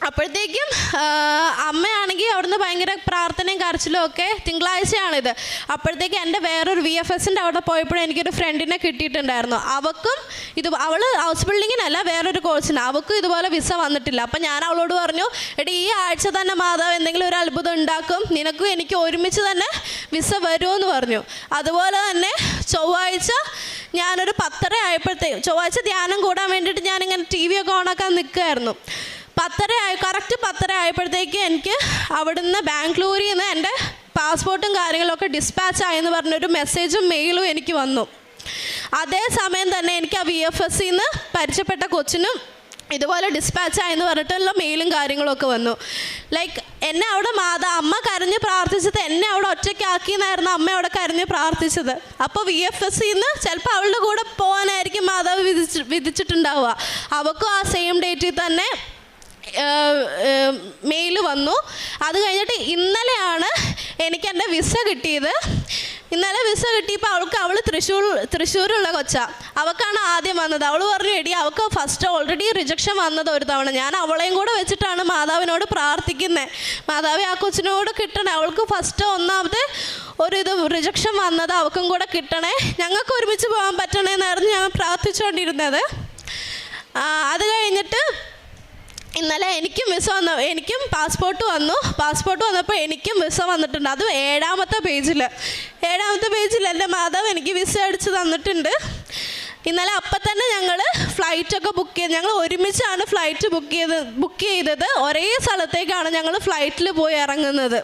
അപ്പോഴത്തേക്കും അമ്മയാണെങ്കിൽ അവിടുന്ന് ഭയങ്കര പ്രാർത്ഥനയും കരച്ചിലും ഒക്കെ. തിങ്കളാഴ്ചയാണിത്. അപ്പോഴത്തേക്കും എൻ്റെ വേറൊരു VFSൻ്റെ അവിടെ പോയപ്പോഴും എനിക്കൊരു ഫ്രണ്ടിനെ കിട്ടിയിട്ടുണ്ടായിരുന്നു. അവൾ ഹൗസ് ബിൽഡിങ്ങിനല്ല വേറൊരു കോഴ്സിന്, അവൾക്കും ഇതുപോലെ വിസ വന്നിട്ടില്ല. അപ്പം ഞാൻ അവളോട് പറഞ്ഞു, എടി ഈ ആഴ്ച തന്നെ മാതാവ് എന്തെങ്കിലും ഒരു അത്ഭുതം ഉണ്ടാക്കും, നിനക്കും എനിക്ക് ഒരുമിച്ച് തന്നെ വിസ വരുമെന്ന് പറഞ്ഞു. അതുപോലെ തന്നെ ചൊവ്വാഴ്ച ഞാനൊരു 10:30 ആയപ്പോഴത്തേക്കും, ചൊവ്വാഴ്ച ധ്യാനം കൂടാൻ വേണ്ടിയിട്ട് ഞാനിങ്ങനെ TV ഒക്കെ ഓണാക്കാൻ നിൽക്കുമായിരുന്നു. കറക്റ്റ് 10:30 ആയപ്പോഴത്തേക്ക് എനിക്ക് അവിടുന്ന് ബാംഗ്ലൂരിൽ നിന്ന് എൻ്റെ പാസ്പോർട്ടും കാര്യങ്ങളൊക്കെ ഡിസ്പാച്ച് ആയെന്ന് പറഞ്ഞൊരു മെസ്സേജും മെയിലും എനിക്ക് വന്നു. അതേ സമയം തന്നെ എനിക്ക് ആ VFSയിൽ നിന്ന് പരിചയപ്പെട്ട കൊച്ചിനും ഇതുപോലെ ഡിസ്പാച്ച് ആയെന്ന് പറഞ്ഞിട്ടുള്ള മെയിലും കാര്യങ്ങളൊക്കെ വന്നു. ലൈക്ക് എന്നെ അവിടെ അമ്മ കരഞ്ഞ് പ്രാർത്ഥിച്ചത് എന്നെ അവിടെ ഒറ്റയ്ക്കാക്കിയെന്നായിരുന്നു അമ്മ അവിടെ കരഞ്ഞ് പ്രാർത്ഥിച്ചത്. അപ്പോൾ VFSയിൽ നിന്ന് ചിലപ്പോൾ അവളുടെ കൂടെ പോകാനായിരിക്കും മാതാവ് വിധിച്ചിട്ടുണ്ടാവുക. അവൾക്കും ആ സെയിം ഡേറ്റിൽ തന്നെ മെയിൽ വന്നു. അത് കഴിഞ്ഞിട്ട് ഇന്നലെയാണ് എനിക്ക് എൻ്റെ വിസ കിട്ടിയത്. ഇന്നലെ വിസ കിട്ടിയപ്പോൾ അവൾ തൃശ്ശൂരുള്ള കൊച്ചാണ്. അവൾക്കാണ് ആദ്യം വന്നത്. അവൾ പറഞ്ഞു, എടി അവൾക്ക് ഫസ്റ്റ് ഓൾറെഡി റിജക്ഷൻ വന്നത് ഒരു തവണ. ഞാൻ അവളെയും കൂടെ വെച്ചിട്ടാണ് മാതാവിനോട് പ്രാർത്ഥിക്കുന്നത്, മാതാവേ ആ കൊച്ചിനോട് കിട്ടണേ, അവൾക്ക് ഫസ്റ്റ് ഒന്നാമത്തെ റിജക്ഷൻ വന്നത് അവൾക്കും കൂടെ കിട്ടണേ, ഞങ്ങൾക്ക് ഒരുമിച്ച് പോകാൻ പറ്റണേന്നായിരുന്നു ഞാൻ പ്രാർത്ഥിച്ചുകൊണ്ടിരുന്നത്. അത് കഴിഞ്ഞിട്ട് ഇന്നലെ എനിക്കും പാസ്പോർട്ട് വന്നപ്പോൾ എനിക്കും വിസ വന്നിട്ടുണ്ട്. അത് 7ാമത്തെ പേജിൽ എൻ്റെ മാതാവ് എനിക്ക് വിസ അടിച്ച് തന്നിട്ടുണ്ട്. ഇന്നലെ അപ്പം തന്നെ ഞങ്ങൾ ഫ്ലൈറ്റൊക്കെ ബുക്ക് ചെയ്ത്, ഞങ്ങൾ ഒരുമിച്ചാണ് ഫ്ലൈറ്റ് ബുക്ക് ചെയ്തത്. ഒരേ സ്ഥലത്തേക്കാണ് ഞങ്ങൾ ഫ്ലൈറ്റിൽ പോയി ഇറങ്ങുന്നത്.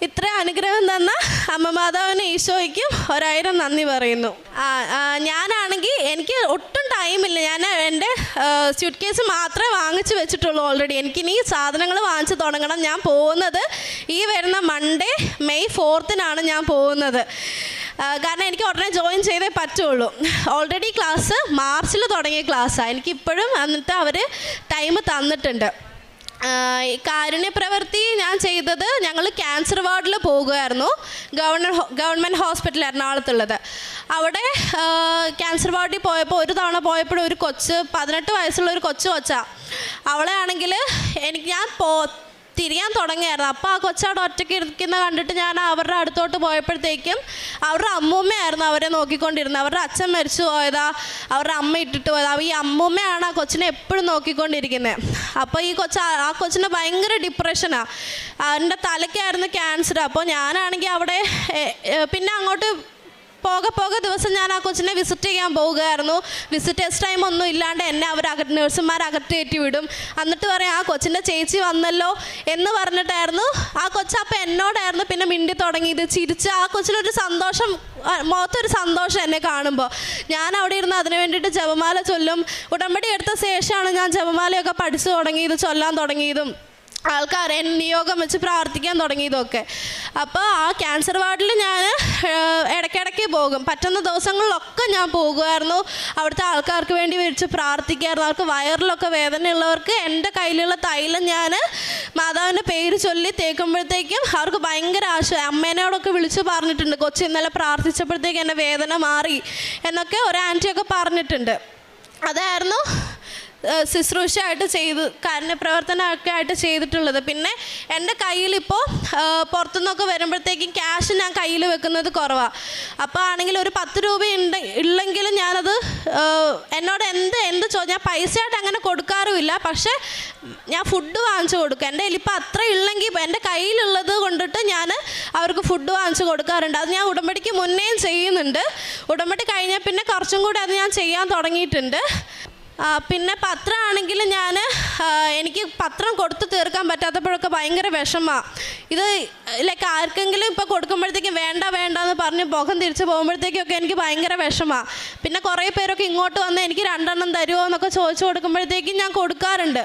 ഇത്ര അനുഗ്രഹം തന്ന അമ്മ മാതാവിന് ഈശോയ്ക്കും 1000 നന്ദി പറയുന്നു. ഞാനാണെങ്കിൽ എനിക്ക് ഒട്ടും ടൈമില്ല. ഞാൻ എൻ്റെ സ്യൂട്ട് കേസ് മാത്രമേ വാങ്ങിച്ച് വെച്ചിട്ടുള്ളൂ ഓൾറെഡി. എനിക്കിനി സാധനങ്ങൾ വാങ്ങിച്ച് തുടങ്ങണം. ഞാൻ പോകുന്നത് ഈ വരുന്ന മൺഡേ May 4th ഞാൻ പോകുന്നത്. കാരണം എനിക്ക് ഉടനെ ജോയിൻ ചെയ്തേ പറ്റുള്ളൂ. ഓൾറെഡി ക്ലാസ് മാർച്ചിൽ തുടങ്ങിയ ക്ലാസ്സാണ്. എനിക്കിപ്പോഴും എന്നിട്ട് അവർ ടൈം തന്നിട്ടുണ്ട്. കാരുണ്യപ്രവൃത്തി ഞാൻ ചെയ്തത്, ഞങ്ങൾ ക്യാൻസർ വാർഡിൽ പോകുമായിരുന്നു. ഗവൺമെൻറ് ഹോസ്പിറ്റൽ എറണാകുളത്തുള്ളത്. അവിടെ ക്യാൻസർ വാർഡിൽ പോയപ്പോൾ ഒരു തവണ പോയപ്പോഴും ഒരു കൊച്ച് 18 വയസ്സുള്ള ഒരു കൊച്ചാണ്. അവളെ ആണെങ്കിൽ ഞാൻ തിരിയാൻ തുടങ്ങിയായിരുന്നു. അപ്പോൾ ആ കൊച്ചവിടെ ഒറ്റയ്ക്ക് ഇരിക്കുന്ന കണ്ടിട്ട് ഞാൻ അവരുടെ അടുത്തോട്ട് പോയപ്പോഴത്തേക്കും അവരുടെ അമ്മൂമ്മയായിരുന്നു അവരെ നോക്കിക്കൊണ്ടിരുന്നത്. അവരുടെ അച്ഛൻ മരിച്ചു പോയതാ, അവരുടെ അമ്മ ഇട്ടിട്ട് പോയതാ. ഈ അമ്മൂമ്മയാണ് ആ കൊച്ചിനെ എപ്പോഴും നോക്കിക്കൊണ്ടിരിക്കുന്നത്. അപ്പോൾ ആ കൊച്ചിന് ഭയങ്കര ഡിപ്രഷനാണ്. അവൻ്റെ തലയ്ക്കായിരുന്നു ക്യാൻസർ. അപ്പോൾ ഞാനാണെങ്കിൽ അവിടെ പിന്നെ അങ്ങോട്ട് പോകെ ദിവസം ഞാൻ ആ കൊച്ചിനെ വിസിറ്റ് ചെയ്യാൻ പോവുകയായിരുന്നു. വിസിറ്റേഴ്സ് ടൈം ഒന്നും ഇല്ലാണ്ട് എന്നെ നഴ്സുമാർ അകത്ത് കയറ്റി വിടും. എന്നിട്ട് പറയാം ആ കൊച്ചിൻ്റെ ചേച്ചി വന്നല്ലോ എന്ന് പറഞ്ഞിട്ടായിരുന്നു ആ കൊച്ചപ്പം എന്നോടായിരുന്നു പിന്നെ മിണ്ടി തുടങ്ങിയത്. ചിരിച്ച് ആ കൊച്ചിനൊരു സന്തോഷം, മുഖത്തൊരു സന്തോഷം എന്നെ കാണുമ്പോൾ. ഞാൻ അവിടെ ഇരുന്ന് അതിന് വേണ്ടിയിട്ട് ജപമാല ചൊല്ലും. ഉടമ്പടി എടുത്ത ശേഷമാണ് ഞാൻ ജപമാലയൊക്കെ പഠിച്ചു തുടങ്ങിയത്, ചൊല്ലാൻ തുടങ്ങിയതും ആൾക്കാരെ നിയോഗം വെച്ച് പ്രാർത്ഥിക്കാൻ തുടങ്ങിയതൊക്കെ. അപ്പോൾ ആ ക്യാൻസർ വാർഡിൽ ഞാൻ ഇടയ്ക്കിടയ്ക്ക് പോകും. പറ്റുന്ന ദിവസങ്ങളിലൊക്കെ ഞാൻ പോകുമായിരുന്നു. അവിടുത്തെ ആൾക്കാർക്ക് വേണ്ടി വിളിച്ച് പ്രാർത്ഥിക്കായിരുന്നു. അവർക്ക് വയറിലൊക്കെ വേദനയുള്ളവർക്ക് എൻ്റെ കയ്യിലുള്ള തൈലം ഞാൻ മാതാവിൻ്റെ പേര് ചൊല്ലി തേക്കുമ്പോഴത്തേക്കും അവർക്ക് ഭയങ്കര ആശ്വാസം. അമ്മേനോടൊക്കെ വിളിച്ച് പറഞ്ഞിട്ടുണ്ട്, കൊച്ചി ഇന്നലെ പ്രാർത്ഥിച്ചപ്പോഴത്തേക്കും എൻ്റെ വേദന മാറി എന്നൊക്കെ ഒരു ആൻറ്റിയൊക്കെ പറഞ്ഞിട്ടുണ്ട്. അതായിരുന്നു ശുശ്രൂഷയായിട്ട് കാരുണ്യപ്രവർത്തനമൊക്കെ ആയിട്ട് ചെയ്തിട്ടുള്ളത്. പിന്നെ എൻ്റെ കയ്യിലിപ്പോൾ പുറത്തുനിന്നൊക്കെ വരുമ്പോഴത്തേക്കും ക്യാഷ് ഞാൻ കയ്യിൽ വെക്കുന്നത് കുറവാണ്. അപ്പോൾ ആണെങ്കിൽ ഒരു 10 രൂപ ഉള്ളെങ്കിലും ഞാനത് എന്നോട് ഞാൻ പൈസയായിട്ട് അങ്ങനെ കൊടുക്കാറുമില്ല. പക്ഷേ ഞാൻ ഫുഡ് വാങ്ങിച്ചു കൊടുക്കും. എൻ്റെ കയ്യിലിപ്പോൾ അത്ര ഇല്ലെങ്കിൽ എൻ്റെ കയ്യിലുള്ളത് കൊണ്ടിട്ട് ഞാൻ അവർക്ക് ഫുഡ് വാങ്ങിച്ചു കൊടുക്കാറുണ്ട്. അത് ഞാൻ ഉടമ്പടിക്ക് മുന്നേയും ചെയ്യുന്നുണ്ട്. ഉടമ്പടി കഴിഞ്ഞാൽ പിന്നെ കുറച്ചും കൂടി അത് ഞാൻ ചെയ്യാൻ തുടങ്ങിയിട്ടുണ്ട്. പിന്നെ പത്രമാണെങ്കിൽ എനിക്ക് പത്രം കൊടുത്തു തീർക്കാൻ പറ്റാത്തപ്പോഴൊക്കെ ഭയങ്കര വിഷമമാണ്. ഇത് ആർക്കെങ്കിലും ഇപ്പോൾ കൊടുക്കുമ്പോഴത്തേക്കും വേണ്ട എന്ന് പറഞ്ഞ് മുഖം തിരിച്ച് പോകുമ്പോഴത്തേക്കൊക്കെ എനിക്ക് ഭയങ്കര വിഷമമാണ്. പിന്നെ കുറേ പേരൊക്കെ ഇങ്ങോട്ട് വന്ന് എനിക്ക് 2 എണ്ണം തരുമോ എന്നൊക്കെ ചോദിച്ചു കൊടുക്കുമ്പോഴത്തേക്കും ഞാൻ കൊടുക്കാറുണ്ട്.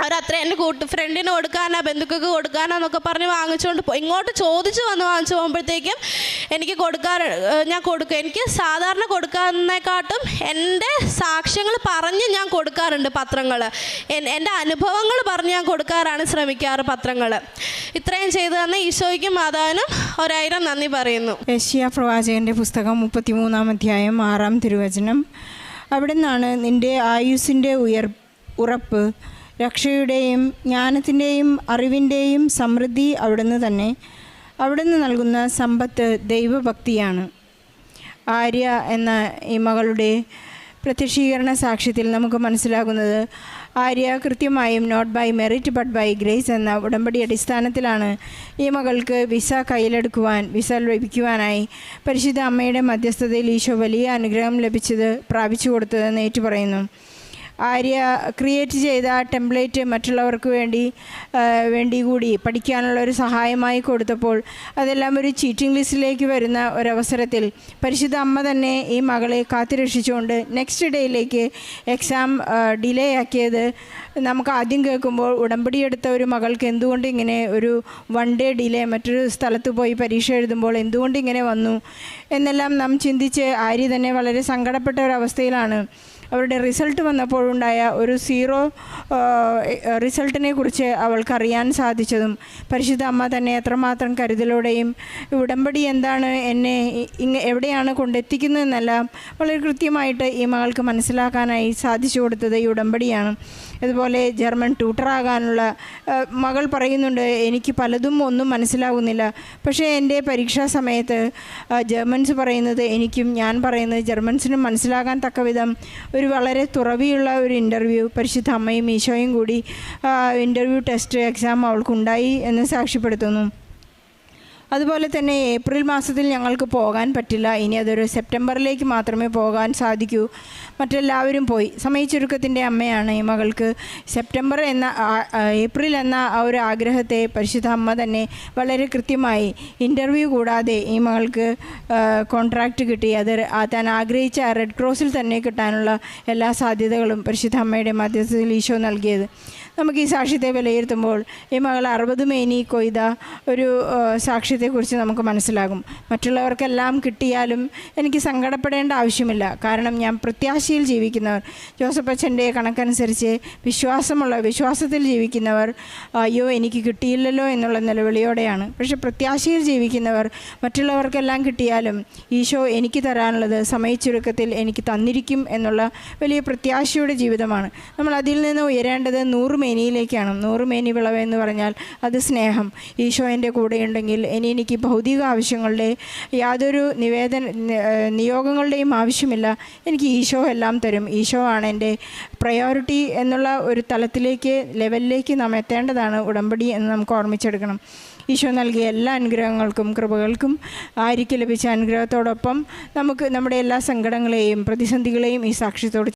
അവരത്ര എൻ്റെ ഫ്രണ്ടിന് കൊടുക്കാനാ, ബന്ധുക്കൾക്ക് കൊടുക്കാനാന്നൊക്കെ പറഞ്ഞ് വാങ്ങിച്ചുകൊണ്ട് ഇങ്ങോട്ട് ചോദിച്ച് വന്ന് വാങ്ങിച്ചു പോകുമ്പോഴത്തേക്കും ഞാൻ കൊടുക്കും. എനിക്ക് സാധാരണ കൊടുക്കാതിനെക്കാട്ടും എൻ്റെ സാക്ഷ്യങ്ങൾ പറഞ്ഞ് ഞാൻ കൊടുക്കാറുണ്ട് പത്രങ്ങൾ. എൻ്റെ അനുഭവങ്ങൾ പറഞ്ഞ് ഞാൻ കൊടുക്കാറാണ് ശ്രമിക്കാറ് പത്രങ്ങൾ. ഇത്രയും ചെയ്തു തന്നെ ഈശോയ്ക്കും മാതാവിനും 1000 നന്ദി പറയുന്നു. യെശയ്യാ പ്രവാചകൻ്റെ പുസ്തകം 33-ാം അധ്യായം 6-ാം തിരുവചനം. അവിടെ നിന്നാണ് നിൻ്റെ ആയുസ്സിൻ്റെ ഉറപ്പ്, രക്ഷയുടെയും ജ്ഞാനത്തിൻ്റെയും അറിവിൻ്റെയും സമൃദ്ധി അവിടുന്ന് തന്നെ. അവിടുന്ന് നൽകുന്ന സമ്പത്ത് ദൈവഭക്തിയാണ്. ആര്യ എന്ന ഈ മകളുടെ പ്രത്യക്ഷീകരണ സാക്ഷ്യത്തിൽ നമുക്ക് മനസ്സിലാകുന്നത്, ആര്യ കൃത്യമായും not by merit but by grace എന്ന ഉടമ്പടി അടിസ്ഥാനത്തിലാണ് ഈ മകൾക്ക് വിസ ലഭിക്കുവാനായി പരിശുദ്ധ അമ്മയുടെ മധ്യസ്ഥതയിൽ ഈശോ വലിയ അനുഗ്രഹം പ്രാപിച്ചു കൊടുത്തതെന്ന് ഏറ്റുപറയുന്നു. ആര്യ ക്രിയേറ്റ് ചെയ്ത ടെംപ്ലേറ്റ് മറ്റുള്ളവർക്ക് വേണ്ടി കൂടി പഠിക്കാനുള്ള ഒരു സഹായമായി കൊടുത്തപ്പോൾ അതെല്ലാം ഒരു ചീറ്റിംഗ് ലിസ്റ്റിലേക്ക് വരുന്ന ഒരവസരത്തിൽ പരിശുദ്ധ അമ്മ തന്നെ ഈ മകളെ കാത്തുരക്ഷിച്ചുകൊണ്ട് നെക്സ്റ്റ് ഡേയിലേക്ക് എക്സാം ഡിലേ ആക്കിയത് നമുക്ക് ആദ്യം കേൾക്കുമ്പോൾ ഉടമ്പടി എടുത്ത ഒരു മകൾക്ക് എന്തുകൊണ്ട് ഇങ്ങനെ ഒരു 1 ഡേ ഡിലേ, മറ്റൊരു സ്ഥലത്ത് പോയി പരീക്ഷ എഴുതുമ്പോൾ എന്തുകൊണ്ട് ഇങ്ങനെ വന്നു എന്നെല്ലാം നാം ചിന്തിച്ച് ആര്യ തന്നെ വളരെ സങ്കടപ്പെട്ട ഒരവസ്ഥയിലാണ്. അവരുടെ റിസൾട്ട് വന്നപ്പോഴുണ്ടായ ഒരു 0 റിസൾട്ടിനെ കുറിച്ച് അവൾക്കറിയാൻ സാധിച്ചതും പരിശുദ്ധ അമ്മ തന്നെ എത്രമാത്രം കരുതലോടെയും ഉടമ്പടി എന്താണ്, എന്നെ എവിടെയാണ് കൊണ്ടെത്തിക്കുന്നതെന്നെല്ലാം വളരെ കൃത്യമായിട്ട് ഈ മകൾക്ക് മനസ്സിലാക്കാനായി സാധിച്ചു കൊടുത്തത് ഈ ഉടമ്പടിയാണ്. അതുപോലെ ജർമ്മൻ ട്യൂട്ടറാകാനുള്ള മകൾ പറയുന്നുണ്ട്, എനിക്ക് പലതും ഒന്നും മനസ്സിലാകുന്നില്ല, പക്ഷേ എൻ്റെ പരീക്ഷാ സമയത്ത് ജർമ്മൻസ് പറയുന്നത് എനിക്കും ഞാൻ പറയുന്നത് ജർമ്മൻസിനും മനസ്സിലാകാൻ തക്ക വിധം ഒരു വളരെ തുറവിയുള്ള ഒരു ഇൻ്റർവ്യൂ പരിശുദ്ധ അമ്മയും ഈശോയും കൂടി ഇൻ്റർവ്യൂ ടെസ്റ്റ് എക്സാം അവൾക്കുണ്ടായി എന്ന് സാക്ഷ്യപ്പെടുത്തുന്നു. അതുപോലെ തന്നെ ഏപ്രിൽ മാസത്തിൽ ഞങ്ങൾക്ക് പോകാൻ പറ്റില്ല, ഇനി അതൊരു സെപ്റ്റംബറിലേക്ക് മാത്രമേ പോകാൻ സാധിക്കൂ. മറ്റെല്ലാവരും പോയി. സമയച്ചുരുക്കത്തിൻ്റെ അമ്മയാണ് ഈ മകൾക്ക് ഏപ്രിൽ എന്ന ആ ഒരു ആഗ്രഹത്തെ പരിശുദ്ധ അമ്മ തന്നെ വളരെ കൃത്യമായി ഇൻ്റർവ്യൂ കൂടാതെ ഈ മകൾക്ക് കോൺട്രാക്റ്റ് കിട്ടി. അത് താൻ ആഗ്രഹിച്ച റെഡ് ക്രോസിൽ തന്നെ കിട്ടാനുള്ള എല്ലാ സാധ്യതകളും പരിശുദ്ധ അമ്മയുടെ മധ്യസ്ഥതയിൽ ഈശോ നൽകിയത്. നമുക്ക് ഈ സാക്ഷ്യത്തെ വിലയിരുത്തുമ്പോൾ ഈ മകൾ 60 മേനി കൊയ്ത ഒരു സാക്ഷ്യത്തെ സാക്ഷ്യത്തെക്കുറിച്ച് നമുക്ക് മനസ്സിലാകും. മറ്റുള്ളവർക്കെല്ലാം കിട്ടിയാലും എനിക്ക് സങ്കടപ്പെടേണ്ട ആവശ്യമില്ല. കാരണം ഞാൻ പ്രത്യാശയിൽ ജീവിക്കുന്നവർ, ജോസഫ് അച്ഛൻ്റെ കണക്കനുസരിച്ച് വിശ്വാസത്തിൽ ജീവിക്കുന്നവർ അയ്യോ എനിക്ക് കിട്ടിയില്ലല്ലോ എന്നുള്ള നിലവിളിയോടെയാണ്. പക്ഷെ പ്രത്യാശയിൽ ജീവിക്കുന്നവർ മറ്റുള്ളവർക്കെല്ലാം കിട്ടിയാലും ഈശോ എനിക്ക് തരാനുള്ളത് സമയച്ചുരുക്കത്തിൽ എനിക്ക് തന്നിരിക്കും എന്നുള്ള വലിയ പ്രത്യാശയുടെ ജീവിതമാണ്. നമ്മൾ അതിൽ നിന്ന് ഉയരേണ്ടത് 100 മേനിയിലേക്കാണ്. 100 മേനി വിളവ് എന്ന് പറഞ്ഞാൽ അത് സ്നേഹം. ഈശോ എൻ്റെ കൂടെയുണ്ടെങ്കിൽ എനിക്ക് ഭൗതിക ആവശ്യങ്ങളുടെ യാതൊരു നിയോഗങ്ങളുടെയും ആവശ്യമില്ല. എനിക്ക് ഈശോ എല്ലാം തരും. ഈശോ ആണ് എൻ്റെ പ്രയോറിറ്റി എന്നുള്ള ഒരു ലെവലിലേക്ക് നാം എത്തേണ്ടതാണ് ഉടമ്പടി എന്ന് നമുക്ക് ഓർമ്മിച്ചെടുക്കണം. ഈശോ നൽകിയ എല്ലാ അനുഗ്രഹങ്ങൾക്കും കൃപകൾക്കും ആര്യയ്ക്ക് ലഭിച്ച അനുഗ്രഹത്തോടൊപ്പം നമുക്ക് നമ്മുടെ എല്ലാ സങ്കടങ്ങളെയും പ്രതിസന്ധികളെയും ഈ സാക്ഷ്യത്തോട്